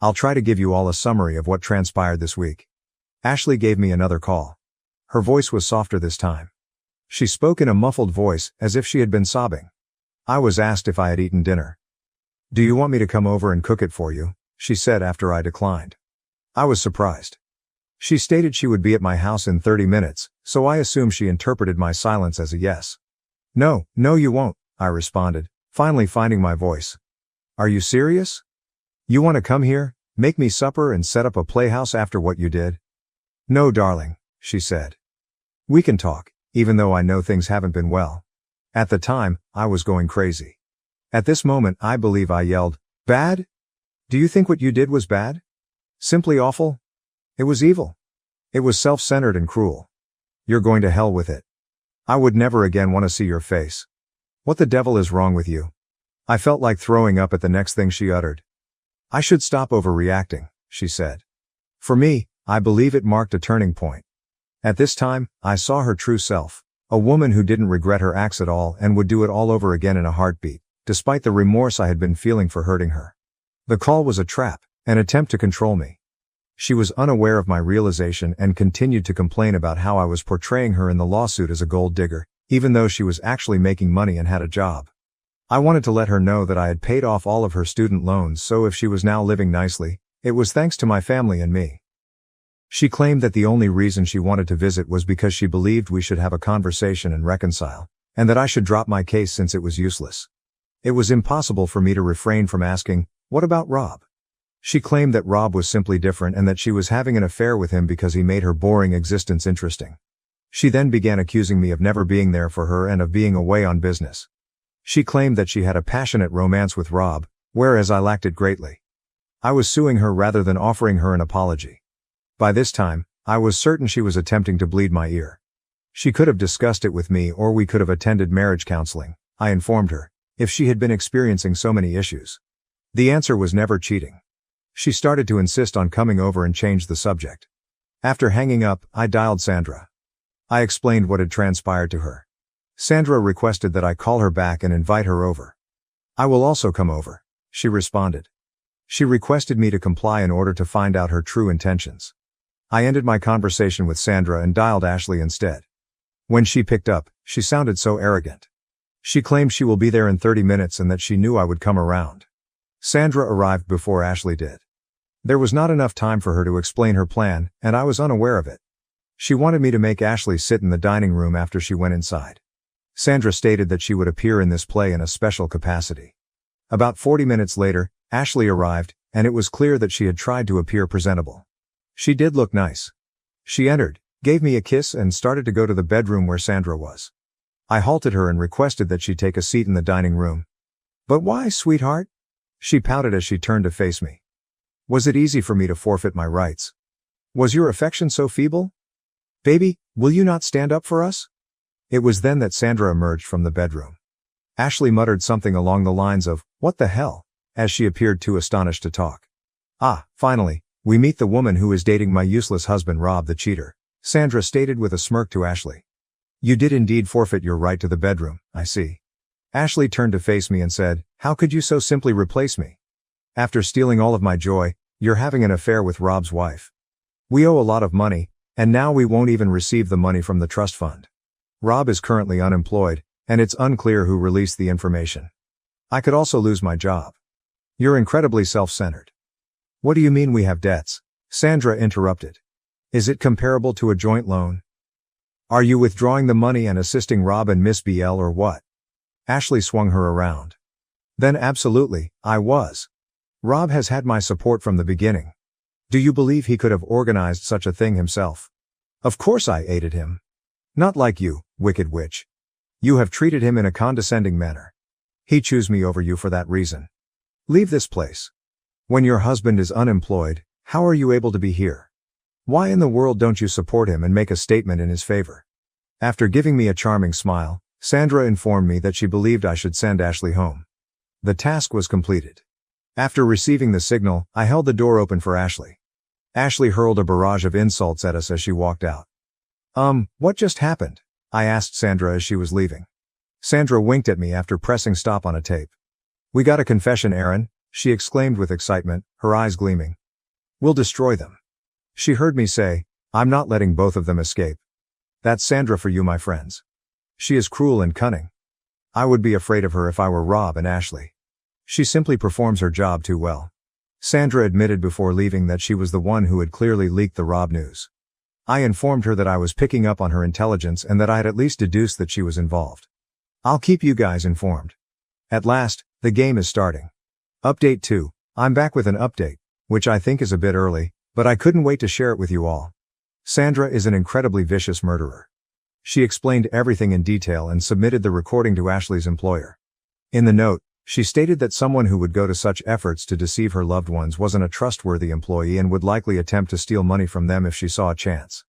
I'll try to give you all a summary of what transpired this week. Ashley gave me another call. Her voice was softer this time. She spoke in a muffled voice, as if she had been sobbing. I was asked if I had eaten dinner. "Do you want me to come over and cook it for you?" she said after I declined. I was surprised. She stated she would be at my house in 30 minutes, so I assumed she interpreted my silence as a yes. No, you won't," I responded, finally finding my voice. "Are you serious? You want to come here, make me supper and set up a playhouse after what you did?" "No, darling," she said. "We can talk, even though I know things haven't been well." At the time, I was going crazy. At this moment, I believe I yelled, "Bad? Do you think what you did was bad? Simply awful? It was evil. It was self-centered and cruel. You're going to hell with it. I would never again want to see your face. What the devil is wrong with you?" I felt like throwing up at the next thing she uttered. "I should stop overreacting," she said. For me, I believe it marked a turning point. At this time, I saw her true self, a woman who didn't regret her acts at all and would do it all over again in a heartbeat, despite the remorse I had been feeling for hurting her. The call was a trap, an attempt to control me. She was unaware of my realization and continued to complain about how I was portraying her in the lawsuit as a gold digger, even though she was actually making money and had a job. I wanted to let her know that I had paid off all of her student loans, so if she was now living nicely, it was thanks to my family and me. She claimed that the only reason she wanted to visit was because she believed we should have a conversation and reconcile, and that I should drop my case since it was useless. It was impossible for me to refrain from asking, "What about Rob?" She claimed that Rob was simply different and that she was having an affair with him because he made her boring existence interesting. She then began accusing me of never being there for her and of being away on business. She claimed that she had a passionate romance with Rob, whereas I lacked it greatly. I was suing her rather than offering her an apology. By this time, I was certain she was attempting to bleed my ear. She could have discussed it with me or we could have attended marriage counseling, I informed her, if she had been experiencing so many issues. The answer was never cheating. She started to insist on coming over and change the subject. After hanging up, I dialed Sandra. I explained what had transpired to her. Sandra requested that I call her back and invite her over. "I will also come over," she responded. She requested me to comply in order to find out her true intentions. I ended my conversation with Sandra and dialed Ashley instead. When she picked up, she sounded so arrogant. She claimed she will be there in 30 minutes and that she knew I would come around. Sandra arrived before Ashley did. There was not enough time for her to explain her plan, and I was unaware of it. She wanted me to make Ashley sit in the dining room after she went inside. Sandra stated that she would appear in this play in a special capacity. About 40 minutes later, Ashley arrived, and it was clear that she had tried to appear presentable. She did look nice. She entered, gave me a kiss and started to go to the bedroom where Sandra was. I halted her and requested that she take a seat in the dining room. "But why, sweetheart?" She pouted as she turned to face me. "Was it easy for me to forfeit my rights? Was your affection so feeble? Baby, will you not stand up for us?" It was then that Sandra emerged from the bedroom. Ashley muttered something along the lines of, "What the hell?" as she appeared too astonished to talk. Ah, finally, we meet the woman who is dating my useless husband Rob the cheater, Sandra stated with a smirk to Ashley. You did indeed forfeit your right to the bedroom, I see. Ashley turned to face me and said, how could you so simply replace me? After stealing all of my joy, you're having an affair with Rob's wife. We owe a lot of money, and now we won't even receive the money from the trust fund. Rob is currently unemployed, and it's unclear who released the information. I could also lose my job. You're incredibly self-centered. What do you mean we have debts? Sandra interrupted. Is it comparable to a joint loan? Are you withdrawing the money and assisting Rob and Miss BL or what? Ashley swung her around. Then absolutely, I was. Rob has had my support from the beginning. Do you believe he could have organized such a thing himself? Of course I aided him. Not like you, wicked witch. You have treated him in a condescending manner. He chose me over you for that reason. Leave this place. When your husband is unemployed, how are you able to be here? Why in the world don't you support him and make a statement in his favor? After giving me a charming smile, Sandra informed me that she believed I should send Ashley home. The task was completed. After receiving the signal, I held the door open for Ashley. Ashley hurled a barrage of insults at us as she walked out. What just happened? I asked Sandra as she was leaving. Sandra winked at me after pressing stop on a tape. We got a confession, Aaron, she exclaimed with excitement, her eyes gleaming. We'll destroy them. She heard me say, I'm not letting both of them escape. That's Sandra for you, my friends. She is cruel and cunning. I would be afraid of her if I were Rob and Ashley. She simply performs her job too well. Sandra admitted before leaving that she was the one who had clearly leaked the Rob news. I informed her that I was picking up on her intelligence and that I had at least deduced that she was involved. I'll keep you guys informed. At last, the game is starting. Update 2. I'm back with an update, which I think is a bit early, but I couldn't wait to share it with you all. Sandra is an incredibly vicious murderer. She explained everything in detail and submitted the recording to Ashley's employer. In the note, she stated that someone who would go to such efforts to deceive her loved ones wasn't a trustworthy employee and would likely attempt to steal money from them if she saw a chance.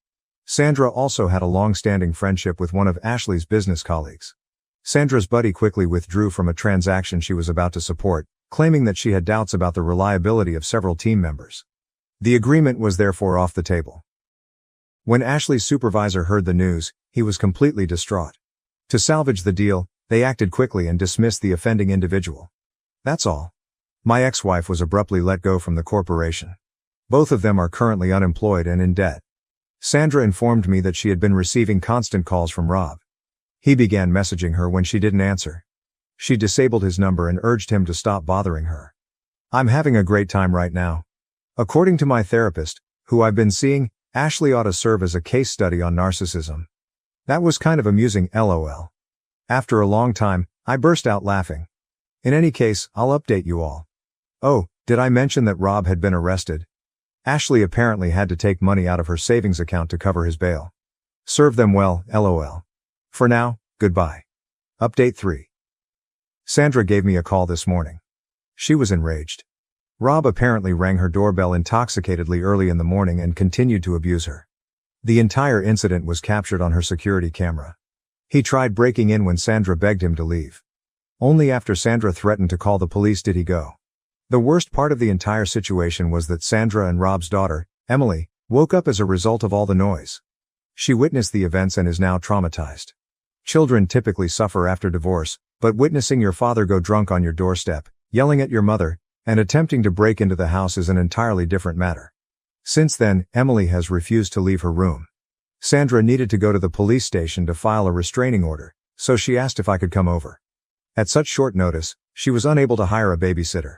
Sandra also had a long-standing friendship with one of Ashley's business colleagues. Sandra's buddy quickly withdrew from a transaction she was about to support, claiming that she had doubts about the reliability of several team members. The agreement was therefore off the table. When Ashley's supervisor heard the news, he was completely distraught. To salvage the deal, they acted quickly and dismissed the offending individual. That's all. My ex-wife was abruptly let go from the corporation. Both of them are currently unemployed and in debt. Sandra informed me that she had been receiving constant calls from Rob. He began messaging her when she didn't answer. She disabled his number and urged him to stop bothering her. I'm having a great time right now. According to my therapist, who I've been seeing, Ashley ought to serve as a case study on narcissism. That was kind of amusing, lol. After a long time, I burst out laughing. In any case, I'll update you all. Oh, did I mention that Rob had been arrested? Ashley apparently had to take money out of her savings account to cover his bail. Serve them well, lol. For now, goodbye. Update 3. Sandra gave me a call this morning. She was enraged. Rob apparently rang her doorbell intoxicatedly early in the morning and continued to abuse her. The entire incident was captured on her security camera. He tried breaking in when Sandra begged him to leave. Only after Sandra threatened to call the police did he go. The worst part of the entire situation was that Sandra and Rob's daughter, Emily, woke up as a result of all the noise. She witnessed the events and is now traumatized. Children typically suffer after divorce, but witnessing your father go drunk on your doorstep, yelling at your mother, and attempting to break into the house is an entirely different matter. Since then, Emily has refused to leave her room. Sandra needed to go to the police station to file a restraining order, so she asked if I could come over. At such short notice, she was unable to hire a babysitter.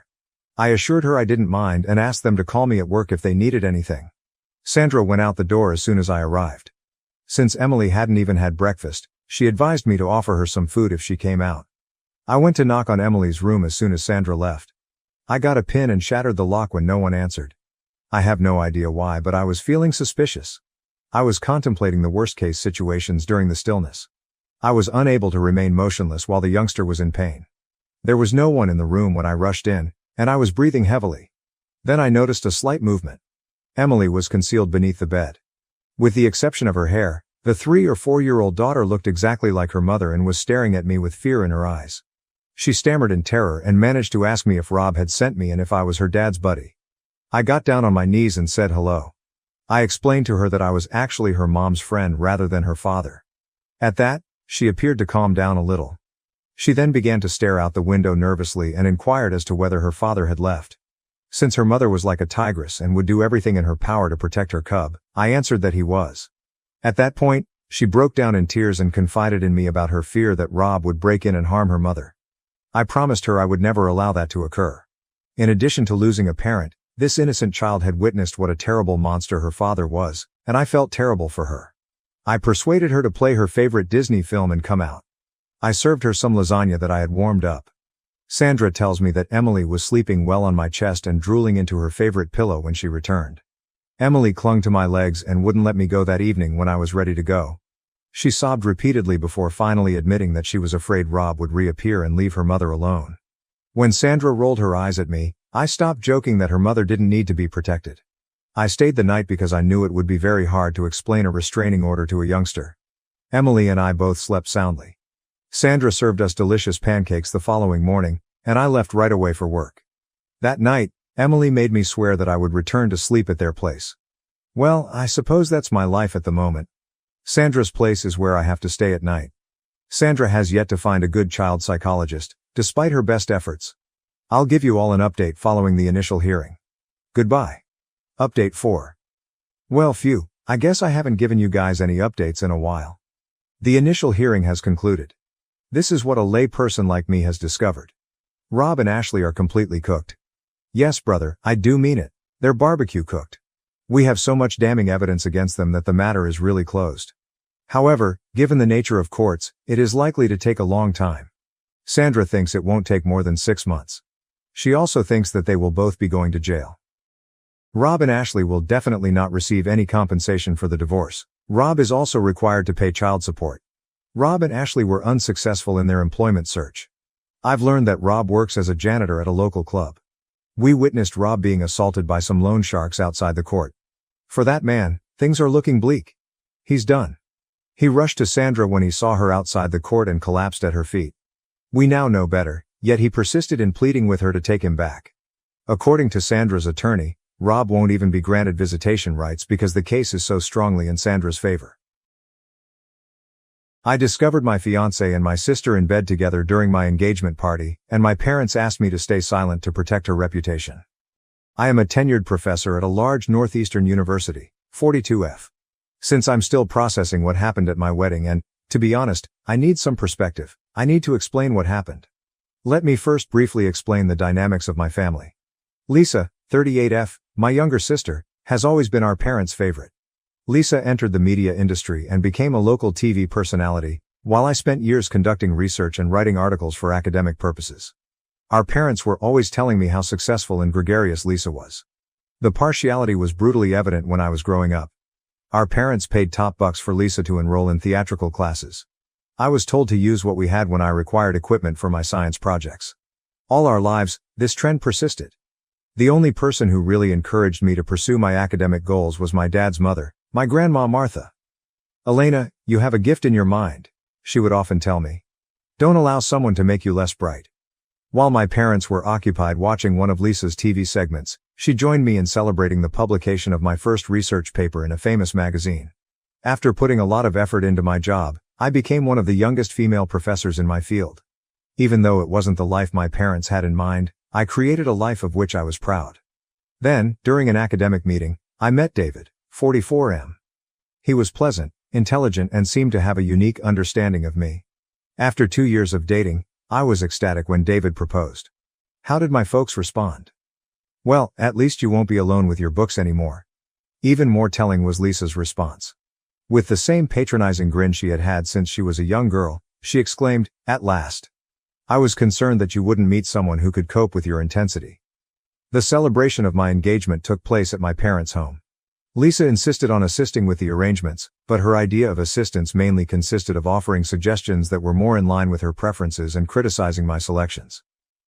I assured her I didn't mind and asked them to call me at work if they needed anything. Sandra went out the door as soon as I arrived. Since Emily hadn't even had breakfast, she advised me to offer her some food if she came out. I went to knock on Emily's room as soon as Sandra left. I got a pin and shattered the lock when no one answered. I have no idea why, but I was feeling suspicious. I was contemplating the worst-case situations during the stillness. I was unable to remain motionless while the youngster was in pain. There was no one in the room when I rushed in, and I was breathing heavily. Then I noticed a slight movement. Emily was concealed beneath the bed. With the exception of her hair, the 3 or 4-year-old daughter looked exactly like her mother and was staring at me with fear in her eyes. She stammered in terror and managed to ask me if Rob had sent me and if I was her dad's buddy. I got down on my knees and said hello. I explained to her that I was actually her mom's friend rather than her father. At that, she appeared to calm down a little. She then began to stare out the window nervously and inquired as to whether her father had left. Since her mother was like a tigress and would do everything in her power to protect her cub, I answered that he was. At that point, she broke down in tears and confided in me about her fear that Rob would break in and harm her mother. I promised her I would never allow that to occur. In addition to losing a parent, this innocent child had witnessed what a terrible monster her father was, and I felt terrible for her. I persuaded her to play her favorite Disney film and come out. I served her some lasagna that I had warmed up. Sandra tells me that Emily was sleeping well on my chest and drooling into her favorite pillow when she returned. Emily clung to my legs and wouldn't let me go that evening when I was ready to go. She sobbed repeatedly before finally admitting that she was afraid Rob would reappear and leave her mother alone. When Sandra rolled her eyes at me, I stopped joking that her mother didn't need to be protected. I stayed the night because I knew it would be very hard to explain a restraining order to a youngster. Emily and I both slept soundly. Sandra served us delicious pancakes the following morning, and I left right away for work. That night, Emily made me swear that I would return to sleep at their place. Well, I suppose that's my life at the moment. Sandra's place is where I have to stay at night. Sandra has yet to find a good child psychologist, despite her best efforts. I'll give you all an update following the initial hearing. Goodbye. Update 4. Well, phew, I guess I haven't given you guys any updates in a while. The initial hearing has concluded. This is what a lay person like me has discovered. Rob and Ashley are completely cooked. Yes, brother, I do mean it. They're barbecue cooked. We have so much damning evidence against them that the matter is really closed. However, given the nature of courts, it is likely to take a long time. Sandra thinks it won't take more than 6 months. She also thinks that they will both be going to jail. Rob and Ashley will definitely not receive any compensation for the divorce. Rob is also required to pay child support. Rob and Ashley were unsuccessful in their employment search. I've learned that Rob works as a janitor at a local club. We witnessed Rob being assaulted by some loan sharks outside the court. For that man, things are looking bleak. He's done. He rushed to Sandra when he saw her outside the court and collapsed at her feet. We now know better, yet he persisted in pleading with her to take him back. According to Sandra's attorney, Rob won't even be granted visitation rights because the case is so strongly in Sandra's favor. I discovered my fiancé and my sister in bed together during my engagement party, and my parents asked me to stay silent to protect her reputation. I am a tenured professor at a large northeastern university, 42F. Since I'm still processing what happened at my wedding and, to be honest, I need some perspective, I need to explain what happened. Let me first briefly explain the dynamics of my family. Lisa, 38F, my younger sister, has always been our parents' favorite. Lisa entered the media industry and became a local TV personality, while I spent years conducting research and writing articles for academic purposes. Our parents were always telling me how successful and gregarious Lisa was. The partiality was brutally evident when I was growing up. Our parents paid top bucks for Lisa to enroll in theatrical classes. I was told to use what we had when I required equipment for my science projects. All our lives, this trend persisted. The only person who really encouraged me to pursue my academic goals was my dad's mother, my grandma Martha. Elena, you have a gift in your mind, she would often tell me. Don't allow someone to make you less bright. While my parents were occupied watching one of Lisa's TV segments, she joined me in celebrating the publication of my first research paper in a famous magazine. After putting a lot of effort into my job, I became one of the youngest female professors in my field. Even though it wasn't the life my parents had in mind, I created a life of which I was proud. Then, during an academic meeting, I met David, 44M. He was pleasant, intelligent, and seemed to have a unique understanding of me. After 2 years of dating, I was ecstatic when David proposed. How did my folks respond? Well, at least you won't be alone with your books anymore. Even more telling was Lisa's response. With the same patronizing grin she had had since she was a young girl, she exclaimed, "At last. I was concerned that you wouldn't meet someone who could cope with your intensity." The celebration of my engagement took place at my parents' home. Lisa insisted on assisting with the arrangements, but her idea of assistance mainly consisted of offering suggestions that were more in line with her preferences and criticizing my selections.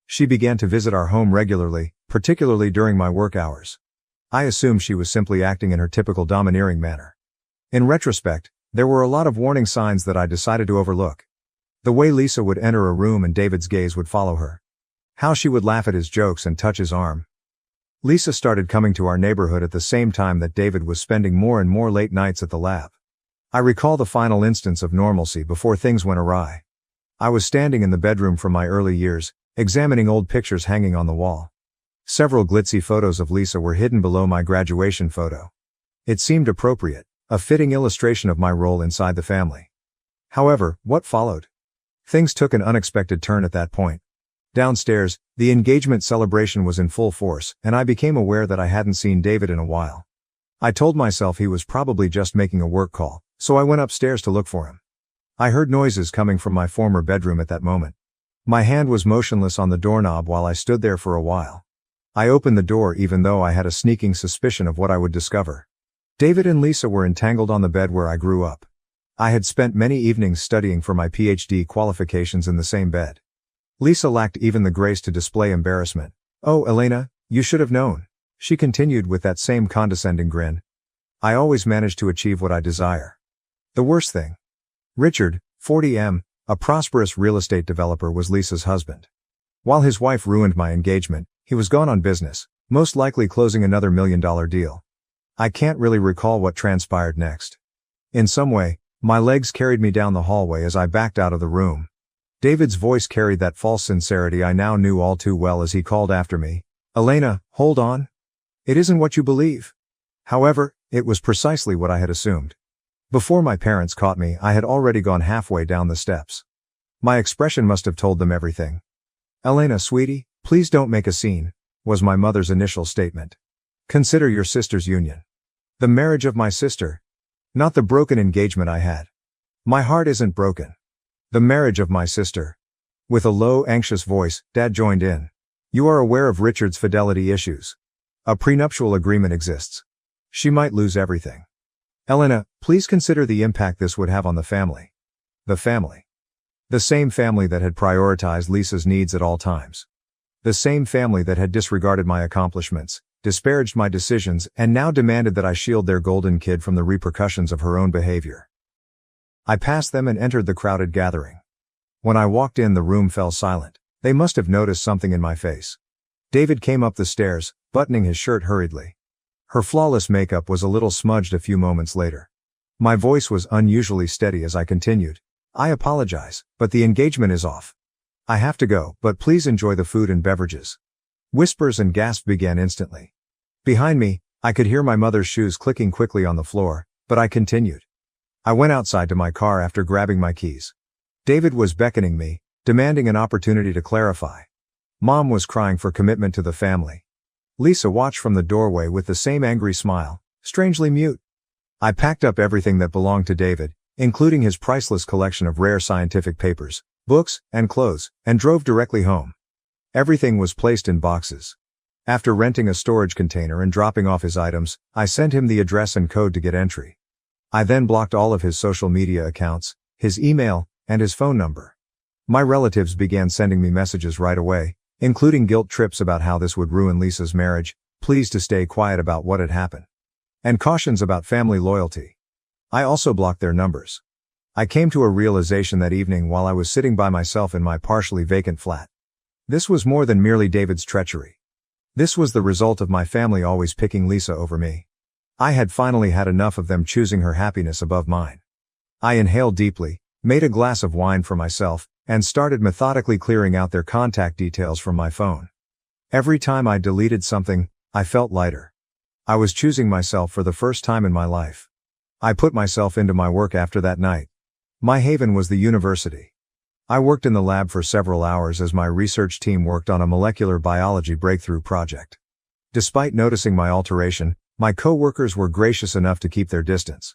She began to visit our home regularly, particularly during my work hours. I assumed she was simply acting in her typical domineering manner. In retrospect, there were a lot of warning signs that I decided to overlook. The way Lisa would enter a room and David's gaze would follow her. How she would laugh at his jokes and touch his arm. Lisa started coming to our neighborhood at the same time that David was spending more and more late nights at the lab. I recall the final instance of normalcy before things went awry. I was standing in the bedroom from my early years, examining old pictures hanging on the wall. Several glitzy photos of Lisa were hidden below my graduation photo. It seemed appropriate, a fitting illustration of my role inside the family. However, what followed? Things took an unexpected turn at that point. Downstairs, the engagement celebration was in full force, and I became aware that I hadn't seen David in a while. I told myself he was probably just making a work call, so I went upstairs to look for him. I heard noises coming from my former bedroom at that moment. My hand was motionless on the doorknob while I stood there for a while. I opened the door even though I had a sneaking suspicion of what I would discover. David and Lisa were entangled on the bed where I grew up. I had spent many evenings studying for my PhD qualifications in the same bed. Lisa lacked even the grace to display embarrassment. "Oh, Elena, you should have known," she continued with that same condescending grin. "I always manage to achieve what I desire." The worst thing. Richard, 40M, a prosperous real estate developer, was Lisa's husband. While his wife ruined my engagement, he was gone on business, most likely closing another $1 million deal. I can't really recall what transpired next. In some way, my legs carried me down the hallway as I backed out of the room. David's voice carried that false sincerity I now knew all too well as he called after me, "Elena, hold on. It isn't what you believe." However, it was precisely what I had assumed. Before my parents caught me, I had already gone halfway down the steps. My expression must have told them everything. "Elena, sweetie, please don't make a scene," was my mother's initial statement. "Consider your sister's union. The marriage of my sister. Not the broken engagement I had. My heart isn't broken. The marriage of my sister." With a low, anxious voice, Dad joined in. "You are aware of Richard's fidelity issues. A prenuptial agreement exists. She might lose everything. Elena, please consider the impact this would have on the family." The family. The same family that had prioritized Lisa's needs at all times. The same family that had disregarded my accomplishments, disparaged my decisions, and now demanded that I shield their golden kid from the repercussions of her own behavior. I passed them and entered the crowded gathering. When I walked in, the room fell silent. They must have noticed something in my face. David came up the stairs, buttoning his shirt hurriedly. Her flawless makeup was a little smudged a few moments later. My voice was unusually steady as I continued. "I apologize, but the engagement is off. I have to go, but please enjoy the food and beverages." Whispers and gasps began instantly. Behind me, I could hear my mother's shoes clicking quickly on the floor, but I continued. I went outside to my car after grabbing my keys. David was beckoning me, demanding an opportunity to clarify. Mom was crying for commitment to the family. Lisa watched from the doorway with the same angry smile, strangely mute. I packed up everything that belonged to David, including his priceless collection of rare scientific papers, books, and clothes, and drove directly home. Everything was placed in boxes. After renting a storage container and dropping off his items, I sent him the address and code to get entry. I then blocked all of his social media accounts, his email, and his phone number. My relatives began sending me messages right away, including guilt trips about how this would ruin Lisa's marriage, pleas to stay quiet about what had happened, and cautions about family loyalty. I also blocked their numbers. I came to a realization that evening while I was sitting by myself in my partially vacant flat. This was more than merely David's treachery. This was the result of my family always picking Lisa over me. I had finally had enough of them choosing her happiness above mine. I inhaled deeply, made a glass of wine for myself, and started methodically clearing out their contact details from my phone. Every time I deleted something, I felt lighter. I was choosing myself for the first time in my life. I put myself into my work after that night. My haven was the university. I worked in the lab for several hours as my research team worked on a molecular biology breakthrough project. Despite noticing my alteration, my co-workers were gracious enough to keep their distance.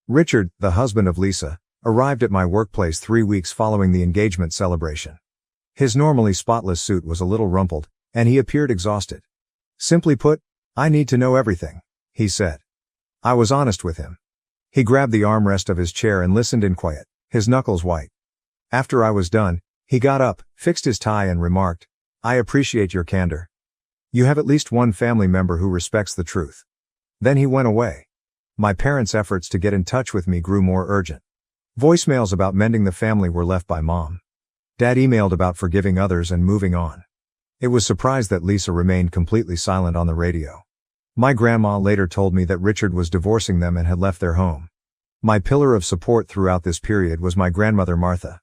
Richard, the husband of Lisa, arrived at my workplace 3 weeks following the engagement celebration. His normally spotless suit was a little rumpled, and he appeared exhausted. Simply put, "I need to know everything," he said. I was honest with him. He grabbed the armrest of his chair and listened in quiet, his knuckles white. After I was done, he got up, fixed his tie and remarked, "I appreciate your candor. You have at least one family member who respects the truth." Then he went away. My parents' efforts to get in touch with me grew more urgent. Voicemails about mending the family were left by Mom. Dad emailed about forgiving others and moving on. It was surprised that Lisa remained completely silent on the radio. My grandma later told me that Richard was divorcing them and had left their home. My pillar of support throughout this period was my grandmother Martha.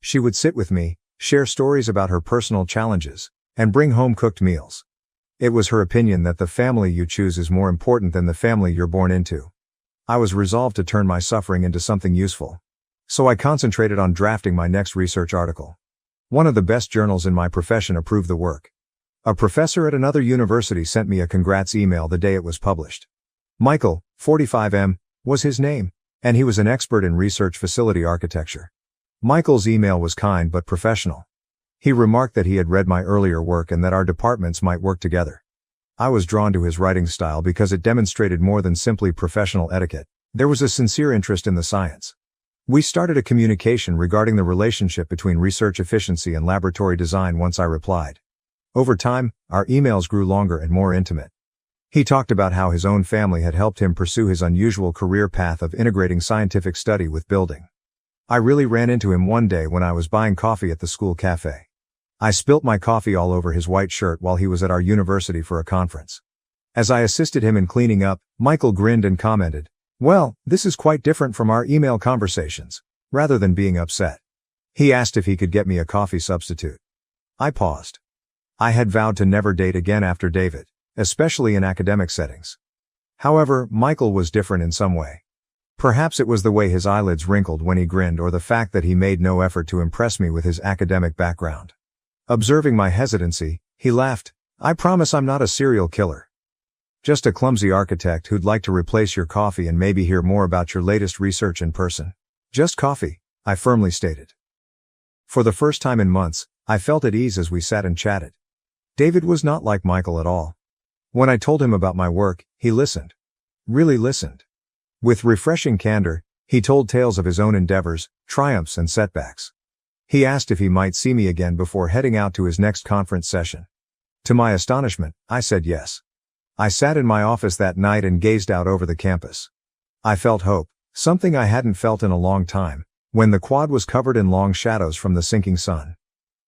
She would sit with me, share stories about her personal challenges, and bring home cooked meals. It was her opinion that the family you choose is more important than the family you're born into. I was resolved to turn my suffering into something useful. So I concentrated on drafting my next research article. One of the best journals in my profession approved the work. A professor at another university sent me a congrats email the day it was published. Michael, 45M, was his name, and he was an expert in research facility architecture. Michael's email was kind but professional. He remarked that he had read my earlier work and that our departments might work together. I was drawn to his writing style because it demonstrated more than simply professional etiquette. There was a sincere interest in the science. We started a communication regarding the relationship between research efficiency and laboratory design once I replied. Over time, our emails grew longer and more intimate. He talked about how his own family had helped him pursue his unusual career path of integrating scientific study with building. I really ran into him one day when I was buying coffee at the school cafe. I spilt my coffee all over his white shirt while he was at our university for a conference. As I assisted him in cleaning up, Michael grinned and commented, "Well, this is quite different from our email conversations," rather than being upset. He asked if he could get me a coffee substitute. I paused. I had vowed to never date again after David, especially in academic settings. However, Michael was different in some way. Perhaps it was the way his eyelids wrinkled when he grinned or the fact that he made no effort to impress me with his academic background. Observing my hesitancy, he laughed, "I promise I'm not a serial killer. Just a clumsy architect who'd like to replace your coffee and maybe hear more about your latest research in person." "Just coffee," I firmly stated. For the first time in months, I felt at ease as we sat and chatted. David was not like Michael at all. When I told him about my work, he listened. Really listened. With refreshing candor, he told tales of his own endeavors, triumphs and setbacks. He asked if he might see me again before heading out to his next conference session. To my astonishment, I said yes. I sat in my office that night and gazed out over the campus. I felt hope, something I hadn't felt in a long time, when the quad was covered in long shadows from the sinking sun.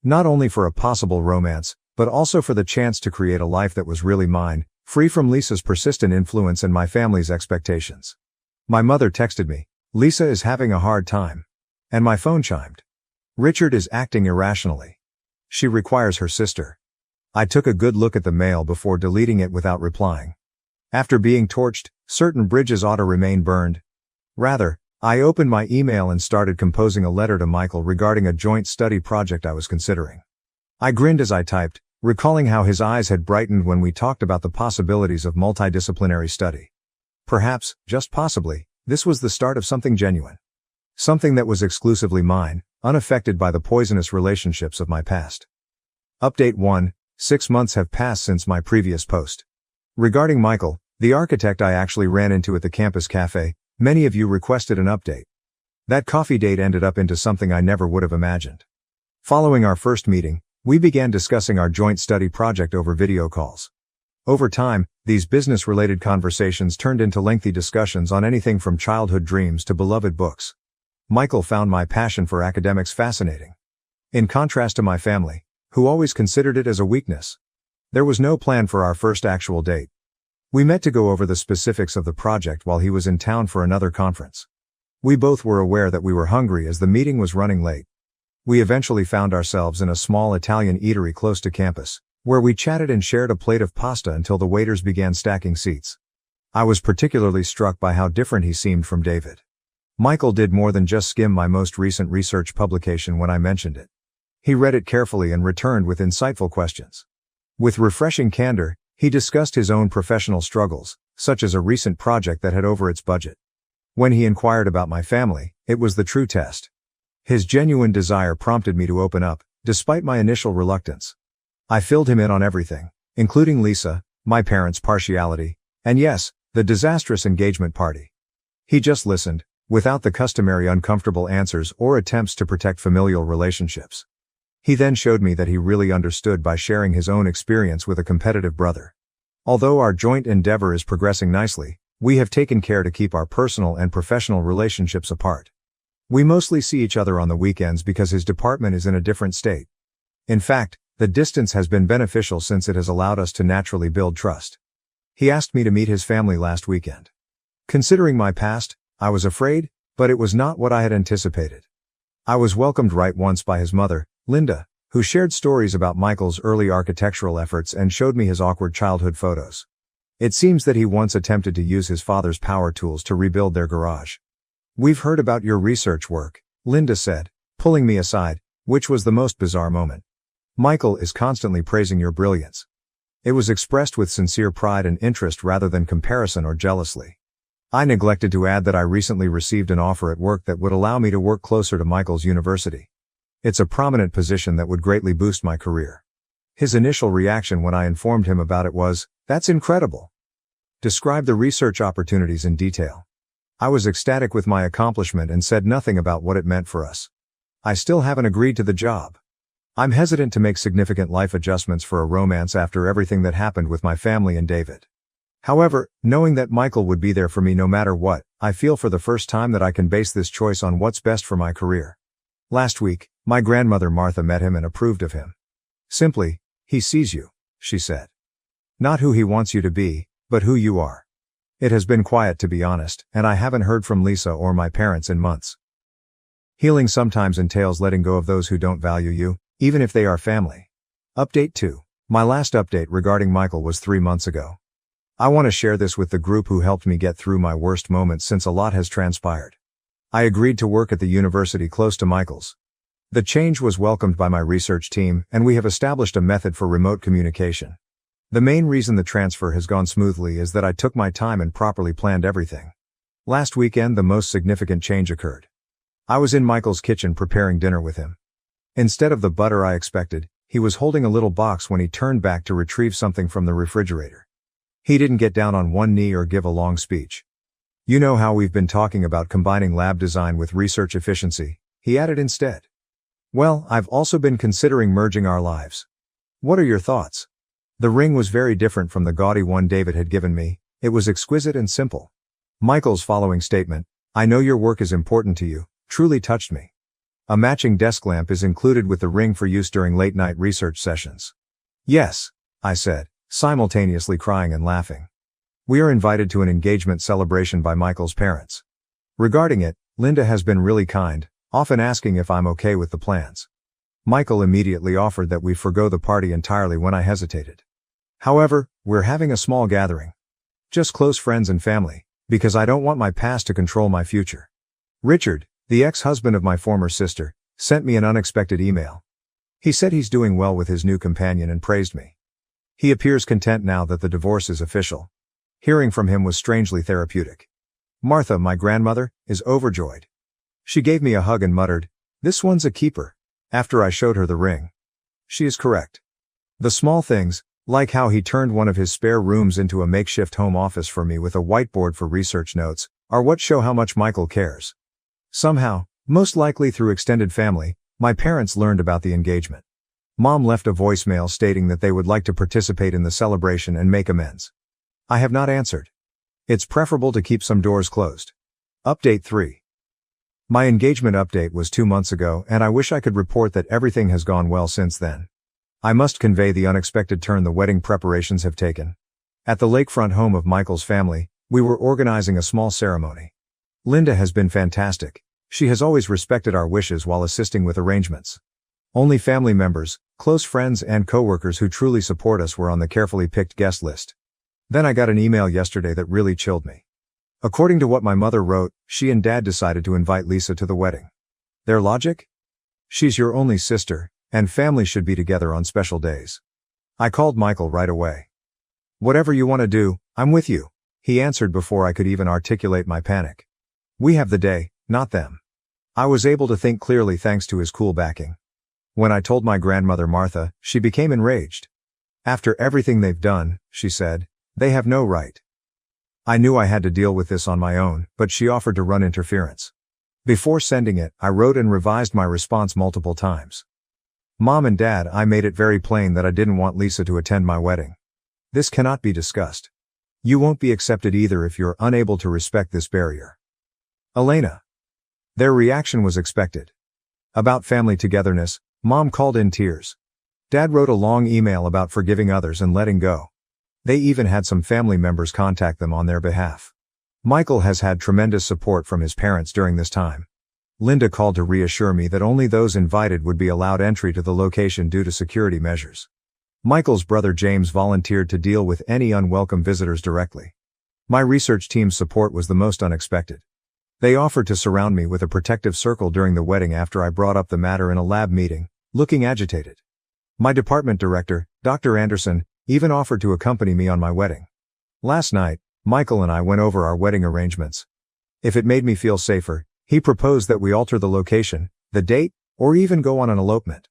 Not only for a possible romance, but also for the chance to create a life that was really mine, free from Lisa's persistent influence and my family's expectations. My mother texted me, "Lisa is having a hard time." And my phone chimed. "Richard is acting irrationally. She requires her sister." I took a good look at the mail before deleting it without replying. After being torched, certain bridges ought to remain burned. Rather, I opened my email and started composing a letter to Michael regarding a joint study project I was considering. I grinned as I typed, recalling how his eyes had brightened when we talked about the possibilities of multidisciplinary study. Perhaps, just possibly, this was the start of something genuine. Something that was exclusively mine, unaffected by the poisonous relationships of my past. Update 1. 6 months have passed since my previous post. Regarding Michael, the architect I actually ran into at the campus cafe, many of you requested an update. That coffee date ended up into something I never would have imagined. Following our first meeting, we began discussing our joint study project over video calls. Over time, these business-related conversations turned into lengthy discussions on anything from childhood dreams to beloved books. Michael found my passion for academics fascinating. In contrast to my family, who always considered it as a weakness. There was no plan for our first actual date. We met to go over the specifics of the project while he was in town for another conference. We both were aware that we were hungry as the meeting was running late. We eventually found ourselves in a small Italian eatery close to campus, where we chatted and shared a plate of pasta until the waiters began stacking seats. I was particularly struck by how different he seemed from David. Michael did more than just skim my most recent research publication when I mentioned it. He read it carefully and returned with insightful questions. With refreshing candor, he discussed his own professional struggles, such as a recent project that had over its budget. When he inquired about my family, it was the true test. His genuine desire prompted me to open up, despite my initial reluctance. I filled him in on everything, including Lisa, my parents' partiality, and yes, the disastrous engagement party. He just listened, without the customary uncomfortable answers or attempts to protect familial relationships. He then showed me that he really understood by sharing his own experience with a competitive brother. Although our joint endeavor is progressing nicely, we have taken care to keep our personal and professional relationships apart. We mostly see each other on the weekends because his department is in a different state. In fact, The distance has been beneficial since it has allowed us to naturally build trust. He asked me to meet his family last weekend. Considering my past, I was afraid, but it was not what I had anticipated. I was welcomed right once by his mother, Linda, who shared stories about Michael's early architectural efforts and showed me his awkward childhood photos. It seems that he once attempted to use his father's power tools to rebuild their garage. "We've heard about your research work," Linda said, pulling me aside, which was the most bizarre moment. "Michael is constantly praising your brilliance." It was expressed with sincere pride and interest rather than comparison or jealousy. I neglected to add that I recently received an offer at work that would allow me to work closer to Michael's university. It's a prominent position that would greatly boost my career. His initial reaction when I informed him about it was, "That's incredible. Describe the research opportunities in detail." I was ecstatic with my accomplishment and said nothing about what it meant for us. I still haven't agreed to the job. I'm hesitant to make significant life adjustments for a romance after everything that happened with my family and David. However, knowing that Michael would be there for me no matter what, I feel for the first time that I can base this choice on what's best for my career. Last week, my grandmother Martha met him and approved of him. Simply, "He sees you," she said. "Not who he wants you to be, but who you are." It has been quiet, to be honest, and I haven't heard from Lisa or my parents in months. Healing sometimes entails letting go of those who don't value you, even if they are family. Update 2. My last update regarding Michael was 3 months ago. I want to share this with the group who helped me get through my worst moments since a lot has transpired. I agreed to work at the university close to Michael's. The change was welcomed by my research team, and we have established a method for remote communication. The main reason the transfer has gone smoothly is that I took my time and properly planned everything. Last weekend, the most significant change occurred. I was in Michael's kitchen preparing dinner with him. Instead of the butter I expected, he was holding a little box when he turned back to retrieve something from the refrigerator. He didn't get down on one knee or give a long speech. "You know how we've been talking about combining lab design with research efficiency," he added instead. "Well, I've also been considering merging our lives. What are your thoughts?" The ring was very different from the gaudy one David had given me. It was exquisite and simple. Michael's following statement, "I know your work is important to you," truly touched me. A matching desk lamp is included with the ring for use during late-night research sessions. "Yes," I said, simultaneously crying and laughing. We are invited to an engagement celebration by Michael's parents. Regarding it, Linda has been really kind, often asking if I'm okay with the plans. Michael immediately offered that we forgo the party entirely when I hesitated. However, we're having a small gathering. Just close friends and family, because I don't want my past to control my future. Richard, the ex-husband of my former sister, sent me an unexpected email. He said he's doing well with his new companion and praised me. He appears content now that the divorce is official. Hearing from him was strangely therapeutic. Martha, my grandmother, is overjoyed. She gave me a hug and muttered, "This one's a keeper," after I showed her the ring. She is correct. The small things, like how he turned one of his spare rooms into a makeshift home office for me with a whiteboard for research notes, are what show how much Michael cares. Somehow, most likely through extended family, my parents learned about the engagement. Mom left a voicemail stating that they would like to participate in the celebration and make amends. I have not answered. It's preferable to keep some doors closed. Update 3. My engagement update was 2 months ago, and I wish I could report that everything has gone well since then. I must convey the unexpected turn the wedding preparations have taken. At the lakefront home of Michael's family, we were organizing a small ceremony. Linda has been fantastic. She has always respected our wishes while assisting with arrangements. Only family members, close friends and coworkers who truly support us were on the carefully picked guest list. Then I got an email yesterday that really chilled me. According to what my mother wrote, she and Dad decided to invite Lisa to the wedding. Their logic? She's your only sister, and family should be together on special days. I called Michael right away. "Whatever you want to do, I'm with you," he answered before I could even articulate my panic. "We have the day, not them." I was able to think clearly thanks to his cool backing. When I told my grandmother Martha, she became enraged. "After everything they've done," she said, "they have no right." I knew I had to deal with this on my own, but she offered to run interference. Before sending it, I wrote and revised my response multiple times. "Mom and Dad, I made it very plain that I didn't want Lisa to attend my wedding. This cannot be discussed. You won't be accepted either if you're unable to respect this barrier. Elena." Their reaction was expected. About family togetherness, Mom called in tears. Dad wrote a long email about forgiving others and letting go. They even had some family members contact them on their behalf. Michael has had tremendous support from his parents during this time. Linda called to reassure me that only those invited would be allowed entry to the location due to security measures. Michael's brother James volunteered to deal with any unwelcome visitors directly. My research team's support was the most unexpected. They offered to surround me with a protective circle during the wedding after I brought up the matter in a lab meeting, looking agitated. My department director, Dr. Anderson, even offered to accompany me on my wedding. Last night, Michael and I went over our wedding arrangements. If it made me feel safer, he proposed that we alter the location, the date, or even go on an elopement.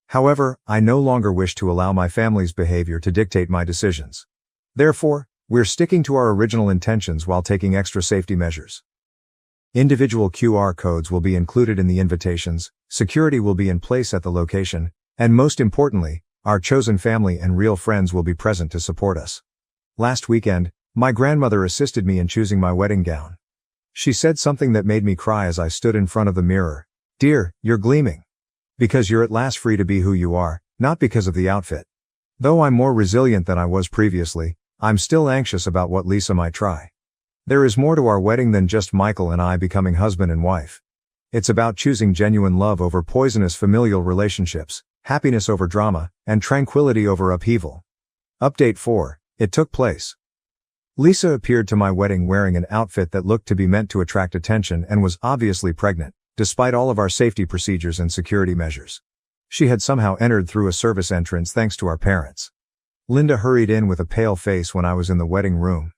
However, I no longer wish to allow my family's behavior to dictate my decisions. Therefore, we're sticking to our original intentions while taking extra safety measures. Individual QR codes will be included in the invitations, security will be in place at the location, and most importantly, our chosen family and real friends will be present to support us. Last weekend, my grandmother assisted me in choosing my wedding gown. She said something that made me cry as I stood in front of the mirror. "Dear, you're gleaming. Because you're at last free to be who you are, not because of the outfit. Though I'm more resilient than I was previously, I'm still anxious about what Lisa might try. There is more to our wedding than just Michael and I becoming husband and wife. It's about choosing genuine love over poisonous familial relationships, happiness over drama, and tranquility over upheaval." Update 4. It took place. Lisa appeared to my wedding wearing an outfit that looked to be meant to attract attention and was obviously pregnant, despite all of our safety procedures and security measures. She had somehow entered through a service entrance thanks to our parents. Linda hurried in with a pale face when I was in the wedding room.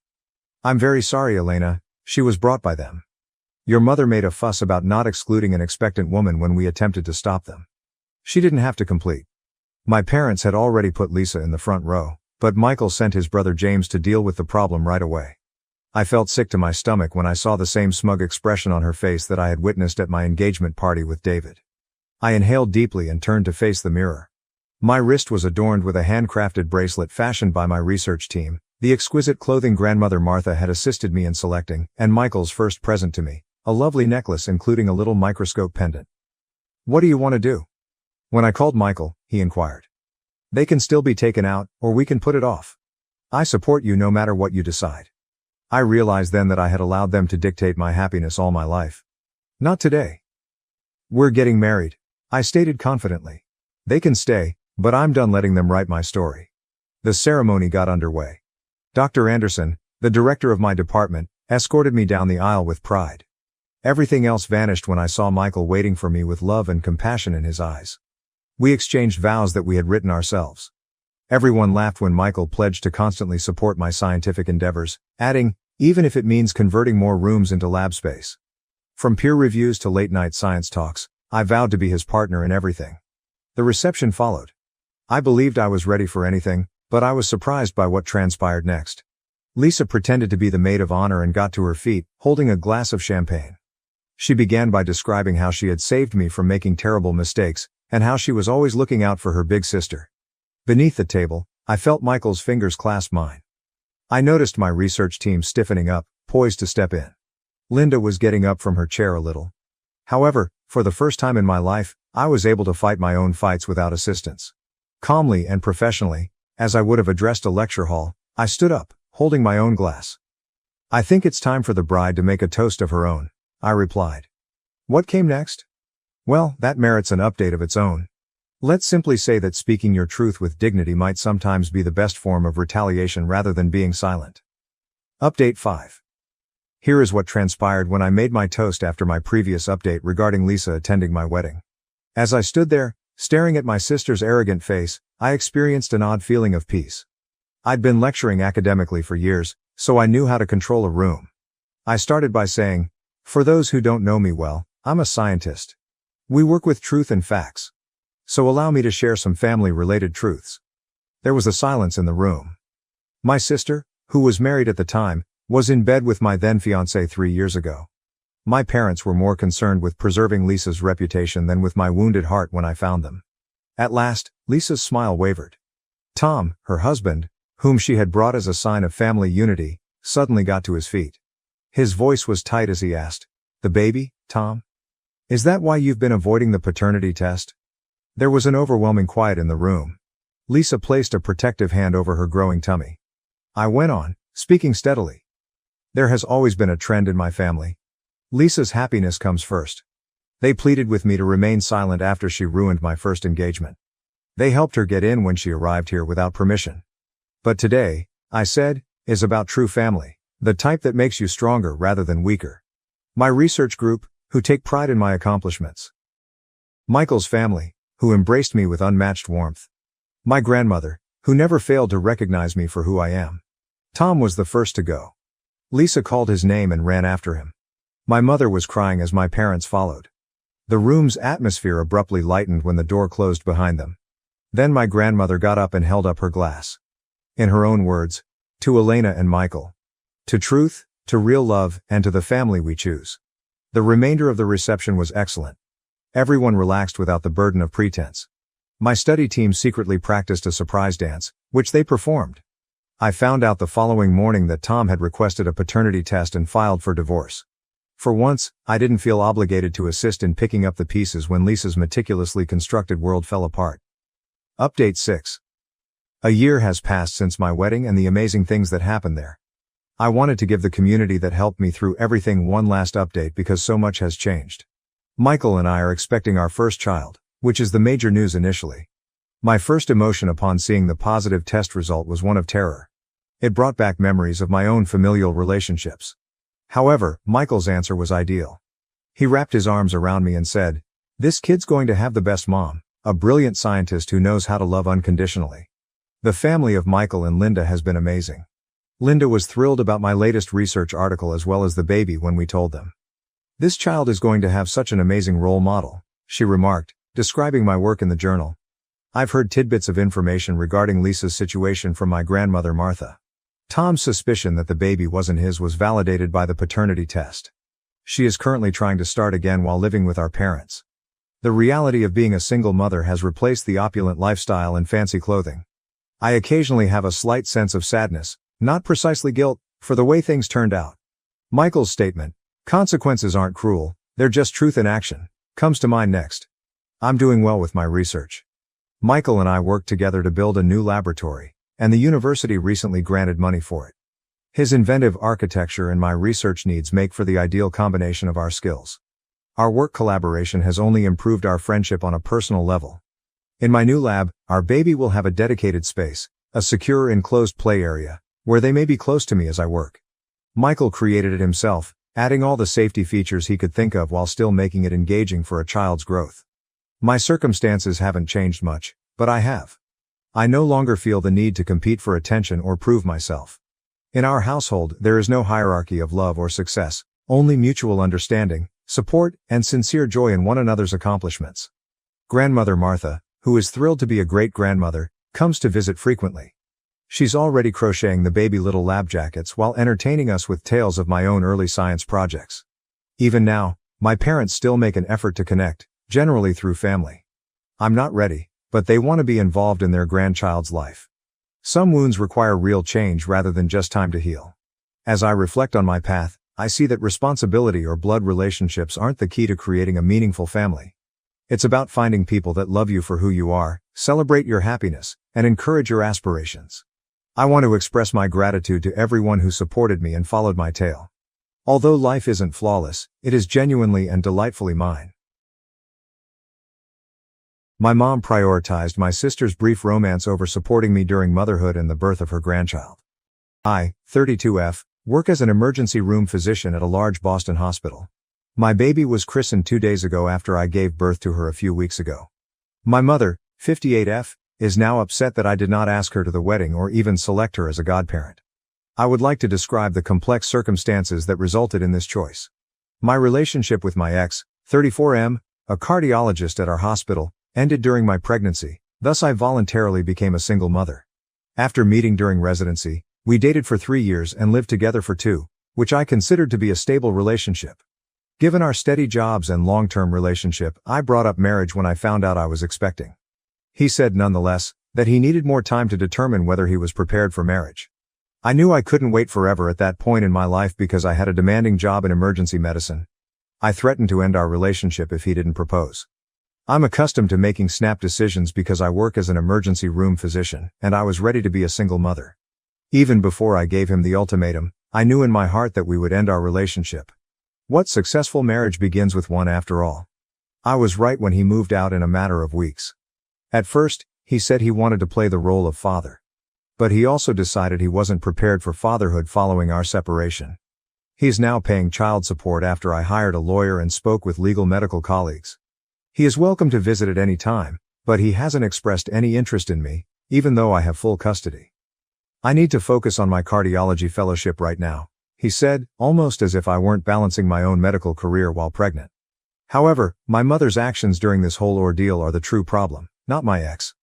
"I'm very sorry, Elena," she was brought by them. "Your mother made a fuss about not excluding an expectant woman when we attempted to stop them. She didn't have to complete." My parents had already put Lisa in the front row, but Michael sent his brother James to deal with the problem right away. I felt sick to my stomach when I saw the same smug expression on her face that I had witnessed at my engagement party with David. I inhaled deeply and turned to face the mirror. My wrist was adorned with a handcrafted bracelet fashioned by my research team, the exquisite clothing grandmother Martha had assisted me in selecting, and Michael's first present to me, a lovely necklace including a little microscope pendant. "What do you want to do?" When I called Michael, he inquired. "They can still be taken out, or we can put it off. I support you no matter what you decide." I realized then that I had allowed them to dictate my happiness all my life. Not today. "We're getting married," I stated confidently. "They can stay, but I'm done letting them write my story." The ceremony got underway. Dr. Anderson, the director of my department, escorted me down the aisle with pride. Everything else vanished when I saw Michael waiting for me with love and compassion in his eyes. We exchanged vows that we had written ourselves. Everyone laughed when Michael pledged to constantly support my scientific endeavors, adding, "Even if it means converting more rooms into lab space." From peer reviews to late-night science talks, I vowed to be his partner in everything. The reception followed. I believed I was ready for anything, but I was surprised by what transpired next. Lisa pretended to be the maid of honor and got to her feet, holding a glass of champagne. She began by describing how she had saved me from making terrible mistakes, and how she was always looking out for her big sister. Beneath the table, I felt Michael's fingers clasp mine. I noticed my research team stiffening up, poised to step in. Linda was getting up from her chair a little. However, for the first time in my life, I was able to fight my own fights without assistance. Calmly and professionally, as I would have addressed a lecture hall, I stood up, holding my own glass. "I think it's time for the bride to make a toast of her own," I replied. What came next? Well, that merits an update of its own. Let's simply say that speaking your truth with dignity might sometimes be the best form of retaliation rather than being silent. Update 5. Here is what transpired when I made my toast after my previous update regarding Lisa attending my wedding. As I stood there, staring at my sister's arrogant face, I experienced an odd feeling of peace. I'd been lecturing academically for years, so I knew how to control a room. I started by saying, for those who don't know me well, I'm a scientist. We work with truth and facts. So allow me to share some family-related truths. There was a silence in the room. My sister, who was married at the time, was in bed with my then-fiancé 3 years ago. My parents were more concerned with preserving Lisa's reputation than with my wounded heart when I found them. At last, Lisa's smile wavered. Tom, her husband, whom she had brought as a sign of family unity, suddenly got to his feet. His voice was tight as he asked, "The baby, Tom? Is that why you've been avoiding the paternity test?" There was an overwhelming quiet in the room, Lisa placed a protective hand over her growing tummy. I went on, speaking steadily. There has always been a trend in my family. Lisa's happiness comes first. They pleaded with me to remain silent after she ruined my first engagement. They helped her get in when she arrived here without permission. But today, I said, is about true family, the type that makes you stronger rather than weaker. My research group, who take pride in my accomplishments. Michael's family, who embraced me with unmatched warmth. My grandmother, who never failed to recognize me for who I am. Tom was the first to go. Lisa called his name and ran after him. My mother was crying as my parents followed. The room's atmosphere abruptly lightened when the door closed behind them. Then my grandmother got up and held up her glass. In her own words, to Elena and Michael. To truth, to real love, and to the family we choose. The remainder of the reception was excellent. Everyone relaxed without the burden of pretense. My study team secretly practiced a surprise dance, which they performed. I found out the following morning that Tom had requested a paternity test and filed for divorce. For once, I didn't feel obligated to assist in picking up the pieces when Lisa's meticulously constructed world fell apart. Update 6. A year has passed since my wedding and the amazing things that happened there. I wanted to give the community that helped me through everything one last update because so much has changed. Michael and I are expecting our first child, which is the major news initially. My first emotion upon seeing the positive test result was one of terror. It brought back memories of my own familial relationships. However, Michael's answer was ideal. He wrapped his arms around me and said, "This kid's going to have the best mom, a brilliant scientist who knows how to love unconditionally." The family of Michael and Linda has been amazing. Linda was thrilled about my latest research article as well as the baby when we told them. "This child is going to have such an amazing role model," she remarked, describing my work in the journal. I've heard tidbits of information regarding Lisa's situation from my grandmother Martha. Tom's suspicion that the baby wasn't his was validated by the paternity test. She is currently trying to start again while living with our parents. The reality of being a single mother has replaced the opulent lifestyle and fancy clothing. I occasionally have a slight sense of sadness, not precisely guilt, for the way things turned out. Michael's statement, "Consequences aren't cruel, they're just truth in action," comes to mind next. I'm doing well with my research. Michael and I worked together to build a new laboratory, and the university recently granted money for it. His inventive architecture and my research needs make for the ideal combination of our skills. Our work collaboration has only improved our friendship on a personal level. In my new lab, our baby will have a dedicated space, a secure enclosed play area, where they may be close to me as I work. Michael created it himself, adding all the safety features he could think of while still making it engaging for a child's growth. My circumstances haven't changed much, but I have. I no longer feel the need to compete for attention or prove myself. In our household, there is no hierarchy of love or success, only mutual understanding, support, and sincere joy in one another's accomplishments. Grandmother Martha, who is thrilled to be a great-grandmother, comes to visit frequently. She's already crocheting the baby little lab jackets while entertaining us with tales of my own early science projects. Even now, my parents still make an effort to connect, generally through family. I'm not ready, but they want to be involved in their grandchild's life. Some wounds require real change rather than just time to heal. As I reflect on my path, I see that responsibility or blood relationships aren't the key to creating a meaningful family. It's about finding people that love you for who you are, celebrate your happiness, and encourage your aspirations. I want to express my gratitude to everyone who supported me and followed my tale. Although life isn't flawless, it is genuinely and delightfully mine. My mom prioritized my sister's brief romance over supporting me during motherhood and the birth of her grandchild. I, 32F, work as an emergency room physician at a large Boston hospital. My baby was christened 2 days ago after I gave birth to her a few weeks ago. My mother, 58F, is now upset that I did not ask her to the wedding or even select her as a godparent. I would like to describe the complex circumstances that resulted in this choice. My relationship with my ex, 34M, a cardiologist at our hospital, ended during my pregnancy, thus I voluntarily became a single mother. After meeting during residency, we dated for 3 years and lived together for 2, which I considered to be a stable relationship. Given our steady jobs and long-term relationship, I brought up marriage when I found out I was expecting. He said nonetheless, that he needed more time to determine whether he was prepared for marriage. I knew I couldn't wait forever at that point in my life because I had a demanding job in emergency medicine. I threatened to end our relationship if he didn't propose. I'm accustomed to making snap decisions because I work as an emergency room physician, and I was ready to be a single mother. Even before I gave him the ultimatum, I knew in my heart that we would end our relationship. What successful marriage begins with one after all? I was right when he moved out in a matter of weeks. At first, he said he wanted to play the role of father. But he also decided he wasn't prepared for fatherhood following our separation. He's now paying child support after I hired a lawyer and spoke with legal medical colleagues. He is welcome to visit at any time, but he hasn't expressed any interest in me, even though I have full custody. I need to focus on my cardiology fellowship right now, he said, almost as if I weren't balancing my own medical career while pregnant. However, my mother's actions during this whole ordeal are the true problem, not my ex.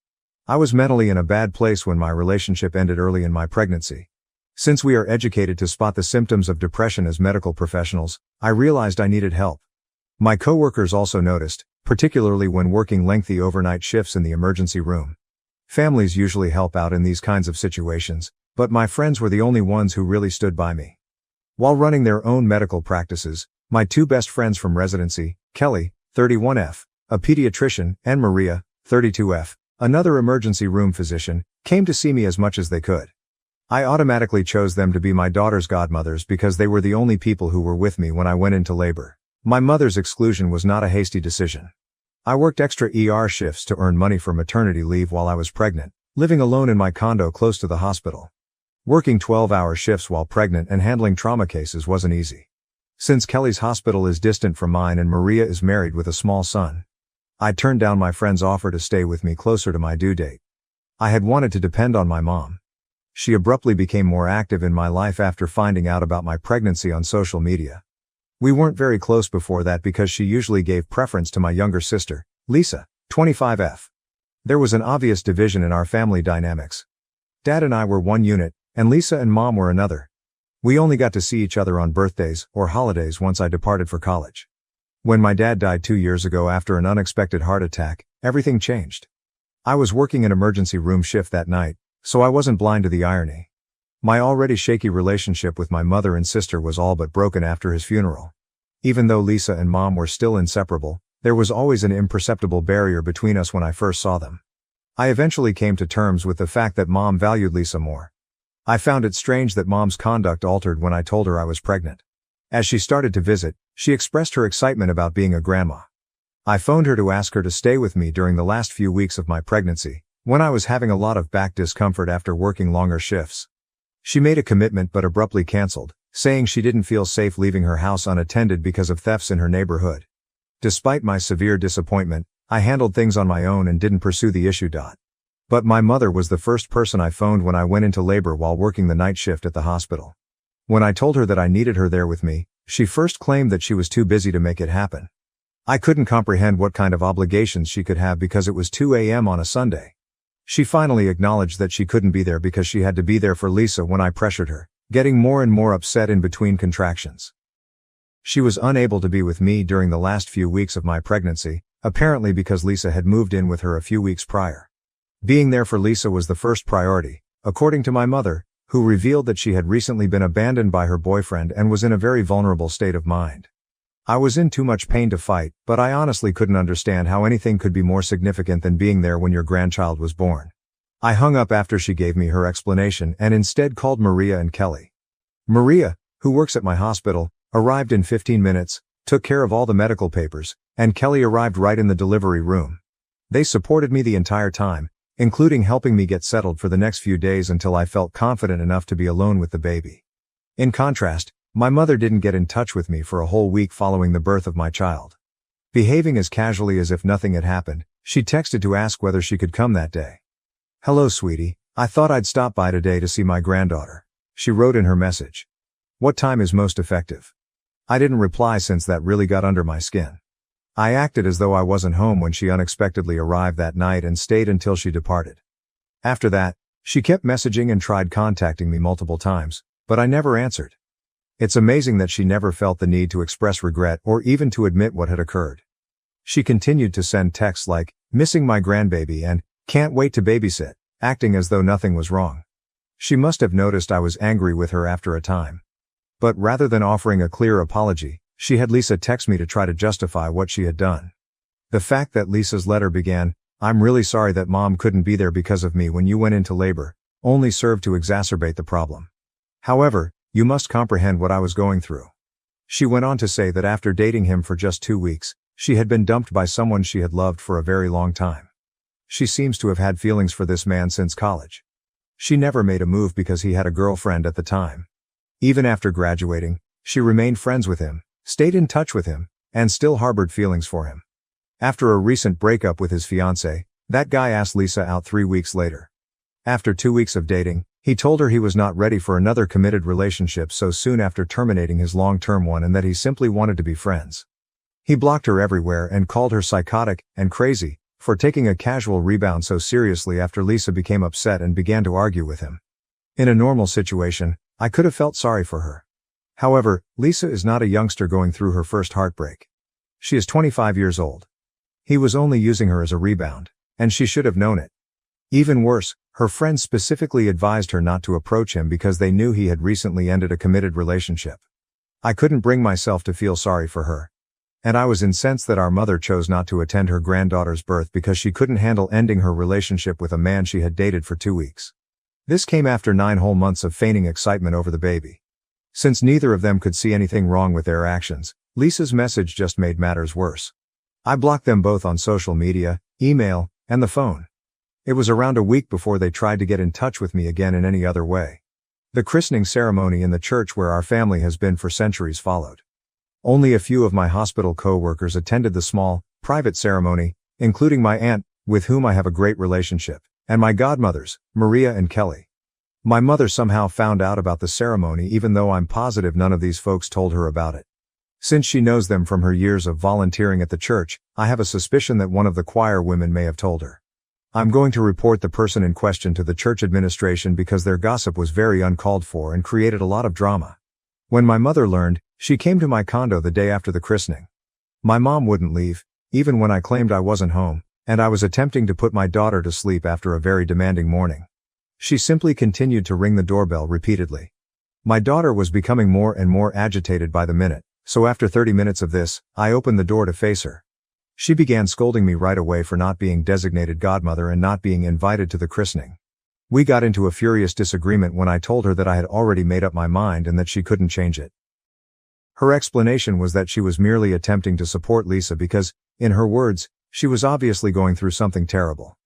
I was mentally in a bad place when my relationship ended early in my pregnancy. Since we are educated to spot the symptoms of depression as medical professionals, I realized I needed help. My coworkers also noticed, particularly when working lengthy overnight shifts in the emergency room. Families usually help out in these kinds of situations, but my friends were the only ones who really stood by me. While running their own medical practices, my two best friends from residency, Kelly, 31F, a pediatrician, and Maria, 32F, another emergency room physician, came to see me as much as they could. I automatically chose them to be my daughter's godmothers because they were the only people who were with me when I went into labor. My mother's exclusion was not a hasty decision. I worked extra ER shifts to earn money for maternity leave while I was pregnant, living alone in my condo close to the hospital. Working 12-hour shifts while pregnant and handling trauma cases wasn't easy. Since Kelly's hospital is distant from mine and Maria is married with a small son, I turned down my friend's offer to stay with me closer to my due date. I had wanted to depend on my mom. She abruptly became more active in my life after finding out about my pregnancy on social media. We weren't very close before that because she usually gave preference to my younger sister, Lisa, 25F. There was an obvious division in our family dynamics. Dad and I were one unit, and Lisa and Mom were another. We only got to see each other on birthdays or holidays once I departed for college. When my dad died 2 years ago after an unexpected heart attack, everything changed. I was working an emergency room shift that night, so I wasn't blind to the irony. My already shaky relationship with my mother and sister was all but broken after his funeral. Even though Lisa and Mom were still inseparable, there was always an imperceptible barrier between us when I first saw them. I eventually came to terms with the fact that Mom valued Lisa more. I found it strange that Mom's conduct altered when I told her I was pregnant. As she started to visit, she expressed her excitement about being a grandma. I phoned her to ask her to stay with me during the last few weeks of my pregnancy, when I was having a lot of back discomfort after working longer shifts. She made a commitment but abruptly canceled, saying she didn't feel safe leaving her house unattended because of thefts in her neighborhood. Despite my severe disappointment, I handled things on my own and didn't pursue the issue. But my mother was the first person I phoned when I went into labor while working the night shift at the hospital. When I told her that I needed her there with me, she first claimed that she was too busy to make it happen. I couldn't comprehend what kind of obligations she could have because it was 2 a.m. on a Sunday. She finally acknowledged that she couldn't be there because she had to be there for Lisa when I pressured her, getting more and more upset in between contractions. She was unable to be with me during the last few weeks of my pregnancy, apparently because Lisa had moved in with her a few weeks prior. Being there for Lisa was the first priority, according to my mother, who revealed that she had recently been abandoned by her boyfriend and was in a very vulnerable state of mind. I was in too much pain to fight, but I honestly couldn't understand how anything could be more significant than being there when your grandchild was born. I hung up after she gave me her explanation and instead called Maria and Kelly. Maria, who works at my hospital, arrived in 15 minutes, took care of all the medical papers, and Kelly arrived right in the delivery room. They supported me the entire time, including helping me get settled for the next few days until I felt confident enough to be alone with the baby. In contrast, my mother didn't get in touch with me for a whole week following the birth of my child. Behaving as casually as if nothing had happened, she texted to ask whether she could come that day. "Hello, sweetie. I thought I'd stop by today to see my granddaughter," she wrote in her message. "What time is most effective?" I didn't reply since that really got under my skin. I acted as though I wasn't home when she unexpectedly arrived that night and stayed until she departed. After that, she kept messaging and tried contacting me multiple times, but I never answered. It's amazing that she never felt the need to express regret or even to admit what had occurred. She continued to send texts like, "Missing my grandbaby" and "Can't wait to babysit," acting as though nothing was wrong. She must have noticed I was angry with her after a time. But rather than offering a clear apology, she had Lisa text me to try to justify what she had done. The fact that Lisa's letter began, "I'm really sorry that Mom couldn't be there because of me when you went into labor," only served to exacerbate the problem. "However, you must comprehend what I was going through." She went on to say that after dating him for just 2 weeks, she had been dumped by someone she had loved for a very long time. She seems to have had feelings for this man since college. She never made a move because he had a girlfriend at the time. Even after graduating, she remained friends with him, stayed in touch with him, and still harbored feelings for him. After a recent breakup with his fiancée, that guy asked Lisa out 3 weeks later. After 2 weeks of dating, he told her he was not ready for another committed relationship so soon after terminating his long-term one and that he simply wanted to be friends. He blocked her everywhere and called her psychotic and crazy for taking a casual rebound so seriously after Lisa became upset and began to argue with him. In a normal situation, I could have felt sorry for her. However, Lisa is not a youngster going through her first heartbreak. She is 25 years old. He was only using her as a rebound, and she should have known it. Even worse, her friends specifically advised her not to approach him because they knew he had recently ended a committed relationship. I couldn't bring myself to feel sorry for her. And I was incensed that our mother chose not to attend her granddaughter's birth because she couldn't handle ending her relationship with a man she had dated for 2 weeks. This came after 9 whole months of feigning excitement over the baby. Since neither of them could see anything wrong with their actions, Lisa's message just made matters worse. I blocked them both on social media, email, and the phone. It was around a week before they tried to get in touch with me again in any other way. The christening ceremony in the church where our family has been for centuries followed. Only a few of my hospital co-workers attended the small, private ceremony, including my aunt, with whom I have a great relationship, and my godmothers, Maria and Kelly. My mother somehow found out about the ceremony even though I'm positive none of these folks told her about it. Since she knows them from her years of volunteering at the church, I have a suspicion that one of the choir women may have told her. I'm going to report the person in question to the church administration because their gossip was very uncalled for and created a lot of drama. When my mother learned, she came to my condo the day after the christening. My mom wouldn't leave, even when I claimed I wasn't home, and I was attempting to put my daughter to sleep after a very demanding morning. She simply continued to ring the doorbell repeatedly. My daughter was becoming more and more agitated by the minute, so after 30 minutes of this, I opened the door to face her. She began scolding me right away for not being designated godmother and not being invited to the christening. We got into a furious disagreement when I told her that I had already made up my mind and that she couldn't change it. Her explanation was that she was merely attempting to support Lisa because, in her words, she was obviously going through something terrible.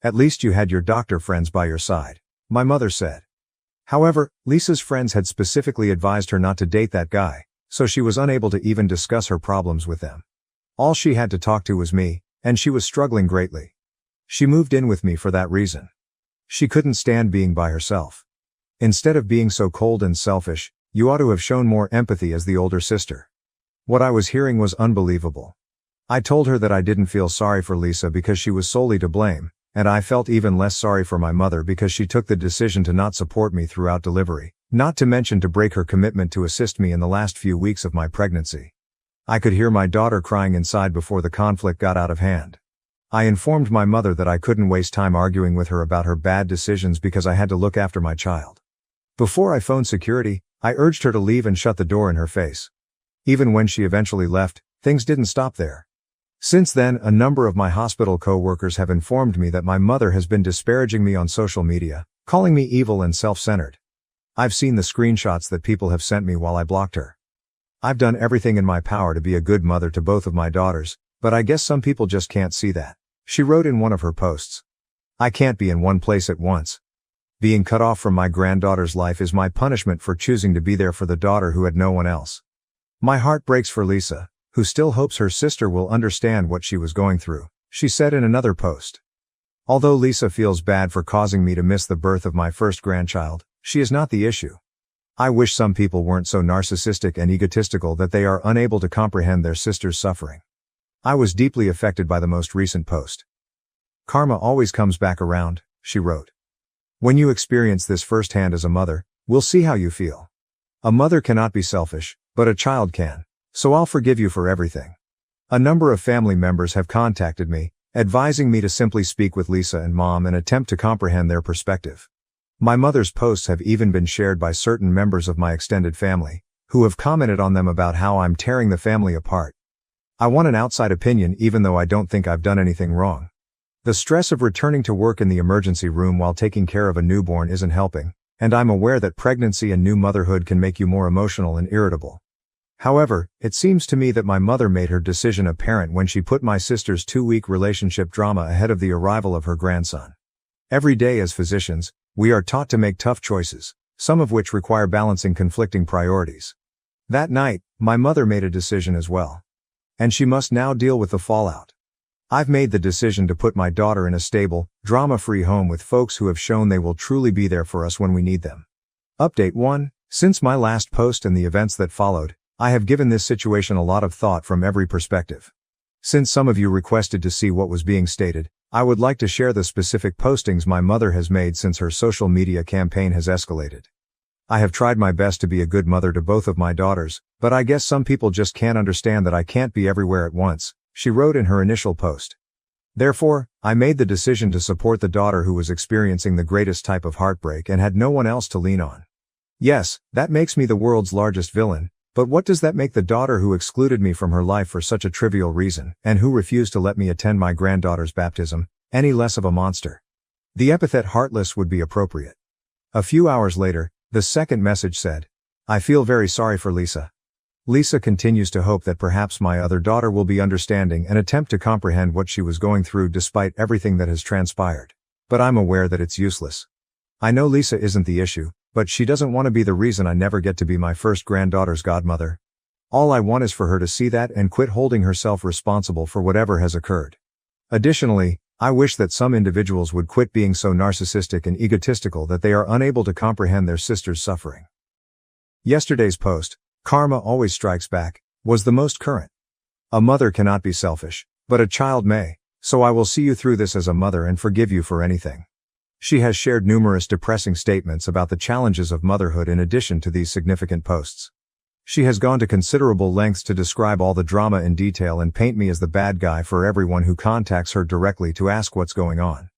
At least you had your doctor friends by your side, my mother said. However, Lisa's friends had specifically advised her not to date that guy, so she was unable to even discuss her problems with them. All she had to talk to was me, and she was struggling greatly. She moved in with me for that reason. She couldn't stand being by herself. Instead of being so cold and selfish, you ought to have shown more empathy as the older sister. What I was hearing was unbelievable. I told her that I didn't feel sorry for Lisa because she was solely to blame, and I felt even less sorry for my mother because she took the decision to not support me throughout delivery, not to mention to break her commitment to assist me in the last few weeks of my pregnancy. I could hear my daughter crying inside before the conflict got out of hand. I informed my mother that I couldn't waste time arguing with her about her bad decisions because I had to look after my child. Before I phoned security, I urged her to leave and shut the door in her face. Even when she eventually left, things didn't stop there. Since then, a number of my hospital co-workers have informed me that my mother has been disparaging me on social media, calling me evil and self-centered. I've seen the screenshots that people have sent me while I blocked her. I've done everything in my power to be a good mother to both of my daughters, but I guess some people just can't see that, she wrote in one of her posts. I can't be in one place at once. Being cut off from my granddaughter's life is my punishment for choosing to be there for the daughter who had no one else. My heart breaks for Lisa, who still hopes her sister will understand what she was going through, she said in another post. Although Lisa feels bad for causing me to miss the birth of my first grandchild, she is not the issue. I wish some people weren't so narcissistic and egotistical that they are unable to comprehend their sister's suffering. I was deeply affected by the most recent post. Karma always comes back around, she wrote. When you experience this firsthand as a mother, we'll see how you feel. A mother cannot be selfish, but a child can. So I'll forgive you for everything. A number of family members have contacted me, advising me to simply speak with Lisa and Mom and attempt to comprehend their perspective. My mother's posts have even been shared by certain members of my extended family, who have commented on them about how I'm tearing the family apart. I want an outside opinion even though I don't think I've done anything wrong. The stress of returning to work in the emergency room while taking care of a newborn isn't helping, and I'm aware that pregnancy and new motherhood can make you more emotional and irritable. However, it seems to me that my mother made her decision apparent when she put my sister's 2-week relationship drama ahead of the arrival of her grandson. Every day as physicians, we are taught to make tough choices, some of which require balancing conflicting priorities. That night, my mother made a decision as well. And she must now deal with the fallout. I've made the decision to put my daughter in a stable, drama-free home with folks who have shown they will truly be there for us when we need them. Update 1. Since my last post and the events that followed, I have given this situation a lot of thought from every perspective. Since some of you requested to see what was being stated, I would like to share the specific postings my mother has made since her social media campaign has escalated. I have tried my best to be a good mother to both of my daughters, but I guess some people just can't understand that I can't be everywhere at once, she wrote in her initial post. Therefore, I made the decision to support the daughter who was experiencing the greatest type of heartbreak and had no one else to lean on. Yes, that makes me the world's largest villain, but what does that make the daughter who excluded me from her life for such a trivial reason, and who refused to let me attend my granddaughter's baptism, any less of a monster? The epithet heartless would be appropriate. A few hours later, the second message said, I feel very sorry for Lisa. Lisa continues to hope that perhaps my other daughter will be understanding and attempt to comprehend what she was going through despite everything that has transpired. But I'm aware that it's useless. I know Lisa isn't the issue, but she doesn't want to be the reason I never get to be my first granddaughter's godmother. All I want is for her to see that and quit holding herself responsible for whatever has occurred. Additionally, I wish that some individuals would quit being so narcissistic and egotistical that they are unable to comprehend their sister's suffering. Yesterday's post, Karma Always Strikes Back, was the most current. A mother cannot be selfish, but a child may, so I will see you through this as a mother and forgive you for anything. She has shared numerous depressing statements about the challenges of motherhood in addition to these significant posts. She has gone to considerable lengths to describe all the drama in detail and paint me as the bad guy for everyone who contacts her directly to ask what's going on.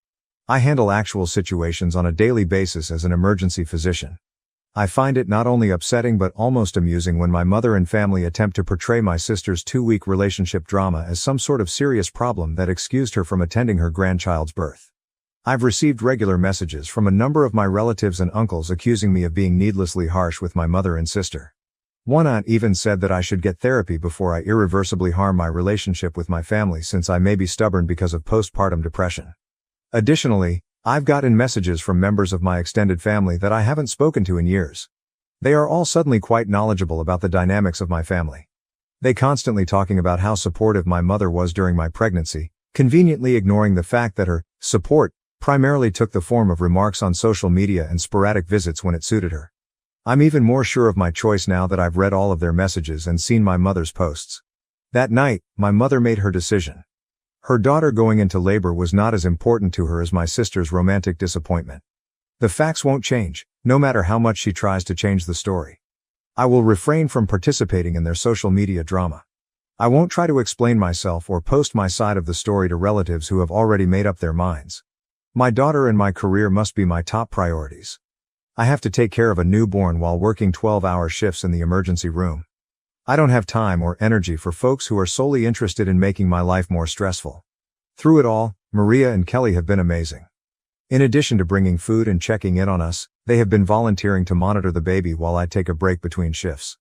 I handle actual situations on a daily basis as an emergency physician. I find it not only upsetting but almost amusing when my mother and family attempt to portray my sister's 2-week relationship drama as some sort of serious problem that excused her from attending her grandchild's birth. I've received regular messages from a number of my relatives and uncles accusing me of being needlessly harsh with my mother and sister. One aunt even said that I should get therapy before I irreversibly harm my relationship with my family since I may be stubborn because of postpartum depression. Additionally, I've gotten messages from members of my extended family that I haven't spoken to in years. They are all suddenly quite knowledgeable about the dynamics of my family. They constantly talking about how supportive my mother was during my pregnancy, conveniently ignoring the fact that her support primarily took the form of remarks on social media and sporadic visits when it suited her. I'm even more sure of my choice now that I've read all of their messages and seen my mother's posts. That night, my mother made her decision. Her daughter going into labor was not as important to her as my sister's romantic disappointment. The facts won't change, no matter how much she tries to change the story. I will refrain from participating in their social media drama. I won't try to explain myself or post my side of the story to relatives who have already made up their minds. My daughter and my career must be my top priorities. I have to take care of a newborn while working 12-hour shifts in the emergency room. I don't have time or energy for folks who are solely interested in making my life more stressful. Through it all, Maria and Kelly have been amazing. In addition to bringing food and checking in on us, they have been volunteering to monitor the baby while I take a break between shifts.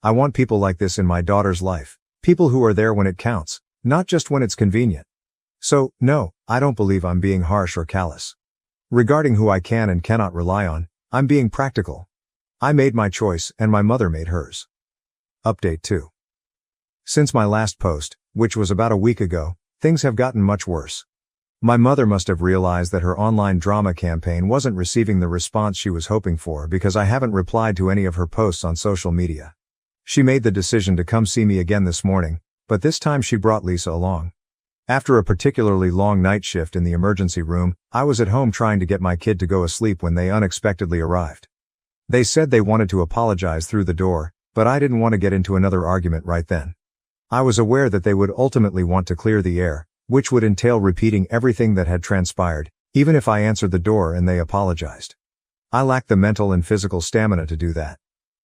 I want people like this in my daughter's life, people who are there when it counts, not just when it's convenient. So, no, I don't believe I'm being harsh or callous. Regarding who I can and cannot rely on, I'm being practical. I made my choice and my mother made hers. Update 2. Since my last post, which was about a week ago, things have gotten much worse. My mother must have realized that her online drama campaign wasn't receiving the response she was hoping for because I haven't replied to any of her posts on social media. She made the decision to come see me again this morning, but this time she brought Lisa along. After a particularly long night shift in the emergency room, I was at home trying to get my kid to go asleep when they unexpectedly arrived. They said they wanted to apologize through the door, but I didn't want to get into another argument right then. I was aware that they would ultimately want to clear the air, which would entail repeating everything that had transpired, even if I answered the door and they apologized. I lacked the mental and physical stamina to do that.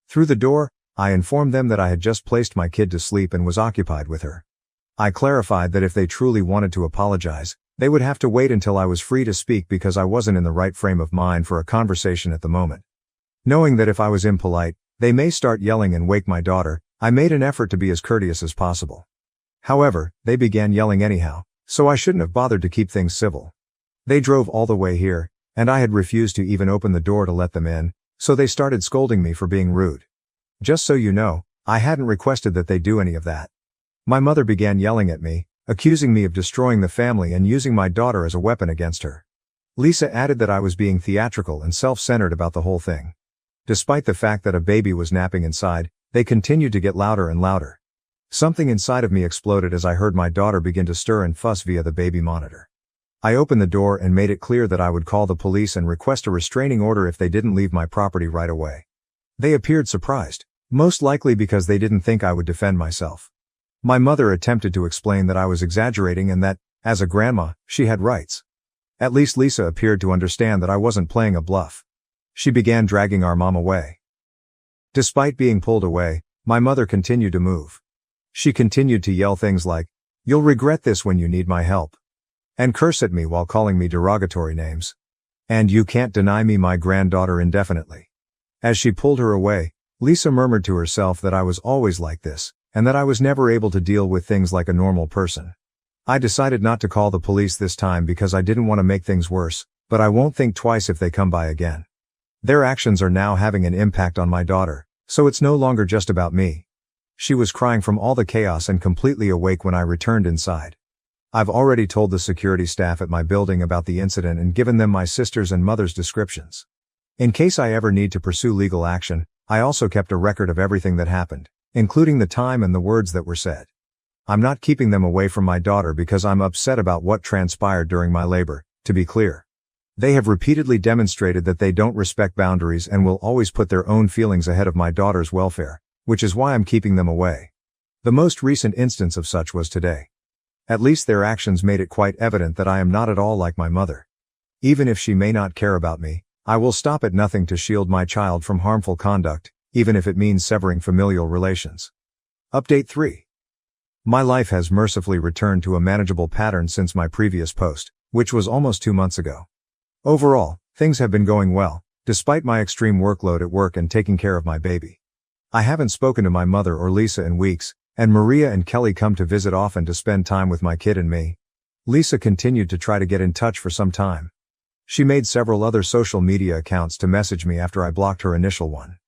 Through the door, I informed them that I had just placed my kid to sleep and was occupied with her. I clarified that if they truly wanted to apologize, they would have to wait until I was free to speak because I wasn't in the right frame of mind for a conversation at the moment. Knowing that if I was impolite, they may start yelling and wake my daughter, I made an effort to be as courteous as possible. However, they began yelling anyhow, so I shouldn't have bothered to keep things civil. They drove all the way here, and I had refused to even open the door to let them in, so they started scolding me for being rude. Just so you know, I hadn't requested that they do any of that. My mother began yelling at me, accusing me of destroying the family and using my daughter as a weapon against her. Lisa added that I was being theatrical and self-centered about the whole thing. Despite the fact that a baby was napping inside, they continued to get louder and louder. Something inside of me exploded as I heard my daughter begin to stir and fuss via the baby monitor. I opened the door and made it clear that I would call the police and request a restraining order if they didn't leave my property right away. They appeared surprised, most likely because they didn't think I would defend myself. My mother attempted to explain that I was exaggerating and that, as a grandma, she had rights. At least Lisa appeared to understand that I wasn't playing a bluff. She began dragging our mom away. Despite being pulled away, my mother continued to move. She continued to yell things like, "You'll regret this when you need my help," and curse at me while calling me derogatory names. And "you can't deny me my granddaughter indefinitely." As she pulled her away, Lisa murmured to herself that I was always like this, and that I was never able to deal with things like a normal person. I decided not to call the police this time because I didn't want to make things worse, but I won't think twice if they come by again. Their actions are now having an impact on my daughter, so it's no longer just about me. She was crying from all the chaos and completely awake when I returned inside. I've already told the security staff at my building about the incident and given them my sister's and mother's descriptions. In case I ever need to pursue legal action, I also kept a record of everything that happened, including the time and the words that were said. I'm not keeping them away from my daughter because I'm upset about what transpired during my labor, to be clear. They have repeatedly demonstrated that they don't respect boundaries and will always put their own feelings ahead of my daughter's welfare, which is why I'm keeping them away. The most recent instance of such was today. At least their actions made it quite evident that I am not at all like my mother. Even if she may not care about me, I will stop at nothing to shield my child from harmful conduct, even if it means severing familial relations. Update 3. My life has mercifully returned to a manageable pattern since my previous post, which was almost 2 months ago. Overall, things have been going well, despite my extreme workload at work and taking care of my baby. I haven't spoken to my mother or Lisa in weeks, and Maria and Kelly come to visit often to spend time with my kid and me. Lisa continued to try to get in touch for some time. She made several other social media accounts to message me after I blocked her initial one.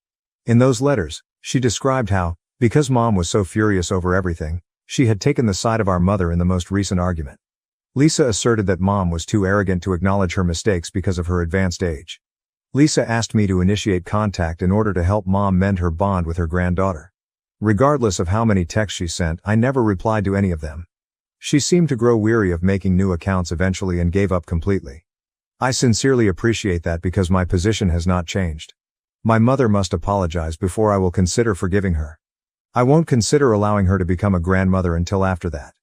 In those letters, she described how, because Mom was so furious over everything, she had taken the side of our mother in the most recent argument. Lisa asserted that Mom was too arrogant to acknowledge her mistakes because of her advanced age. Lisa asked me to initiate contact in order to help Mom mend her bond with her granddaughter. Regardless of how many texts she sent, I never replied to any of them. She seemed to grow weary of making new accounts eventually and gave up completely. I sincerely appreciate that because my position has not changed. My mother must apologize before I will consider forgiving her. I won't consider allowing her to become a grandmother until after that.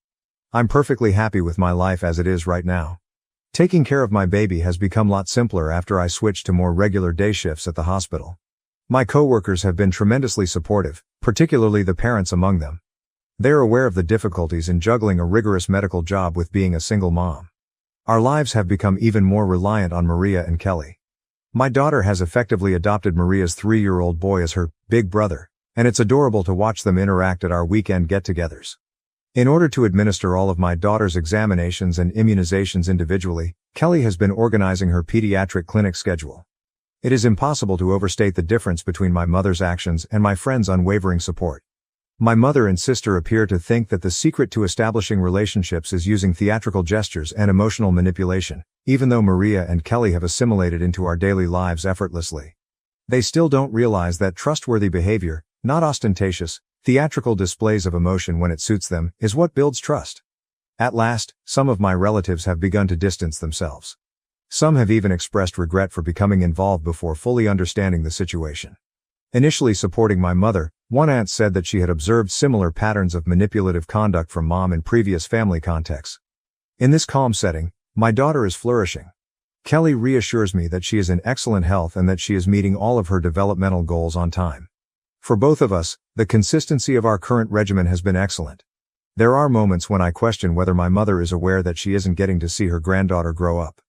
I'm perfectly happy with my life as it is right now. Taking care of my baby has become a lot simpler after I switched to more regular day shifts at the hospital. My coworkers have been tremendously supportive, particularly the parents among them. They're aware of the difficulties in juggling a rigorous medical job with being a single mom. Our lives have become even more reliant on Maria and Kelly. My daughter has effectively adopted Maria's 3-year-old boy as her big brother, and it's adorable to watch them interact at our weekend get-togethers. In order to administer all of my daughter's examinations and immunizations individually, Kelly has been organizing her pediatric clinic schedule. It is impossible to overstate the difference between my mother's actions and my friend's unwavering support. My mother and sister appear to think that the secret to establishing relationships is using theatrical gestures and emotional manipulation, even though Maria and Kelly have assimilated into our daily lives effortlessly. They still don't realize that trustworthy behavior, not ostentatious, theatrical displays of emotion when it suits them, is what builds trust. At last, some of my relatives have begun to distance themselves. Some have even expressed regret for becoming involved before fully understanding the situation. Initially supporting my mother, one aunt said that she had observed similar patterns of manipulative conduct from Mom in previous family contexts. In this calm setting, my daughter is flourishing. Kelly reassures me that she is in excellent health and that she is meeting all of her developmental goals on time. For both of us, the consistency of our current regimen has been excellent. There are moments when I question whether my mother is aware that she isn't getting to see her granddaughter grow up.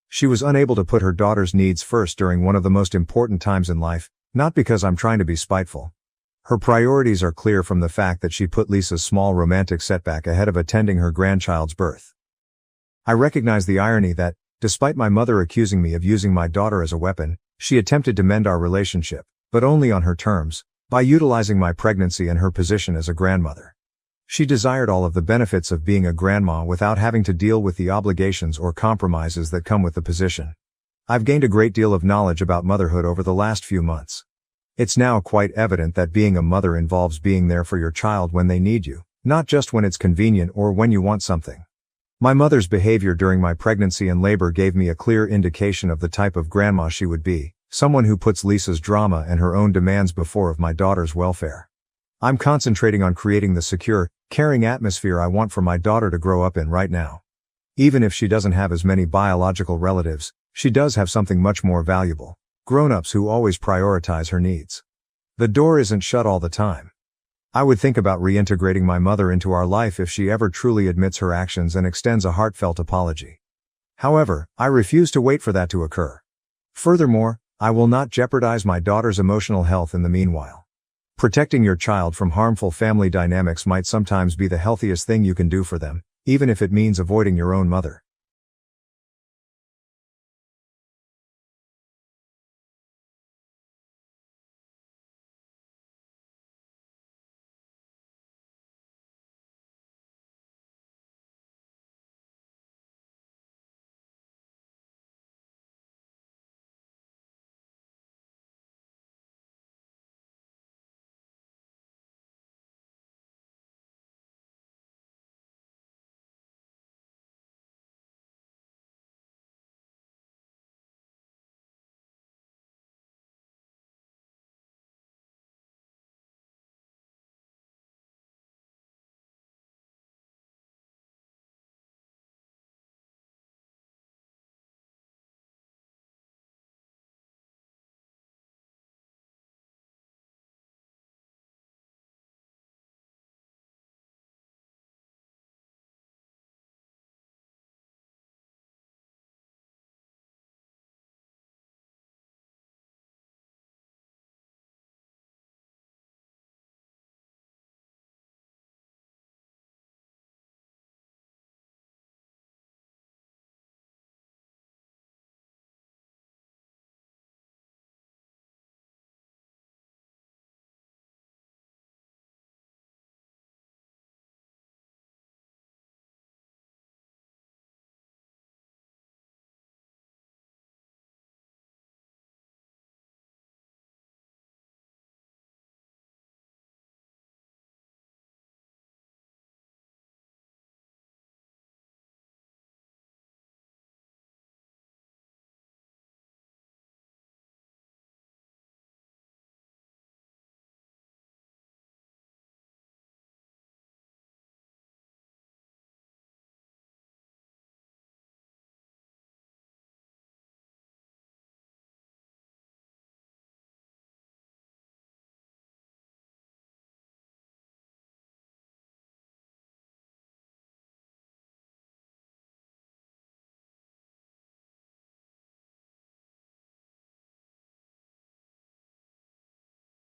She was unable to put her daughter's needs first during one of the most important times in life, not because I'm trying to be spiteful. Her priorities are clear from the fact that she put Lisa's small romantic setback ahead of attending her grandchild's birth. I recognize the irony that, despite my mother accusing me of using my daughter as a weapon, she attempted to mend our relationship, but only on her terms, by utilizing my pregnancy and her position as a grandmother. She desired all of the benefits of being a grandma without having to deal with the obligations or compromises that come with the position. I've gained a great deal of knowledge about motherhood over the last few months. It's now quite evident that being a mother involves being there for your child when they need you, not just when it's convenient or when you want something. My mother's behavior during my pregnancy and labor gave me a clear indication of the type of grandma she would be, someone who puts Lisa's drama and her own demands before of my daughter's welfare. I'm concentrating on creating the secure, caring atmosphere I want for my daughter to grow up in right now. Even if she doesn't have as many biological relatives, she does have something much more valuable: grown-ups who always prioritize her needs. The door isn't shut all the time. I would think about reintegrating my mother into our life if she ever truly admits her actions and extends a heartfelt apology. However, I refuse to wait for that to occur. Furthermore, I will not jeopardize my daughter's emotional health in the meanwhile. Protecting your child from harmful family dynamics might sometimes be the healthiest thing you can do for them, even if it means avoiding your own mother.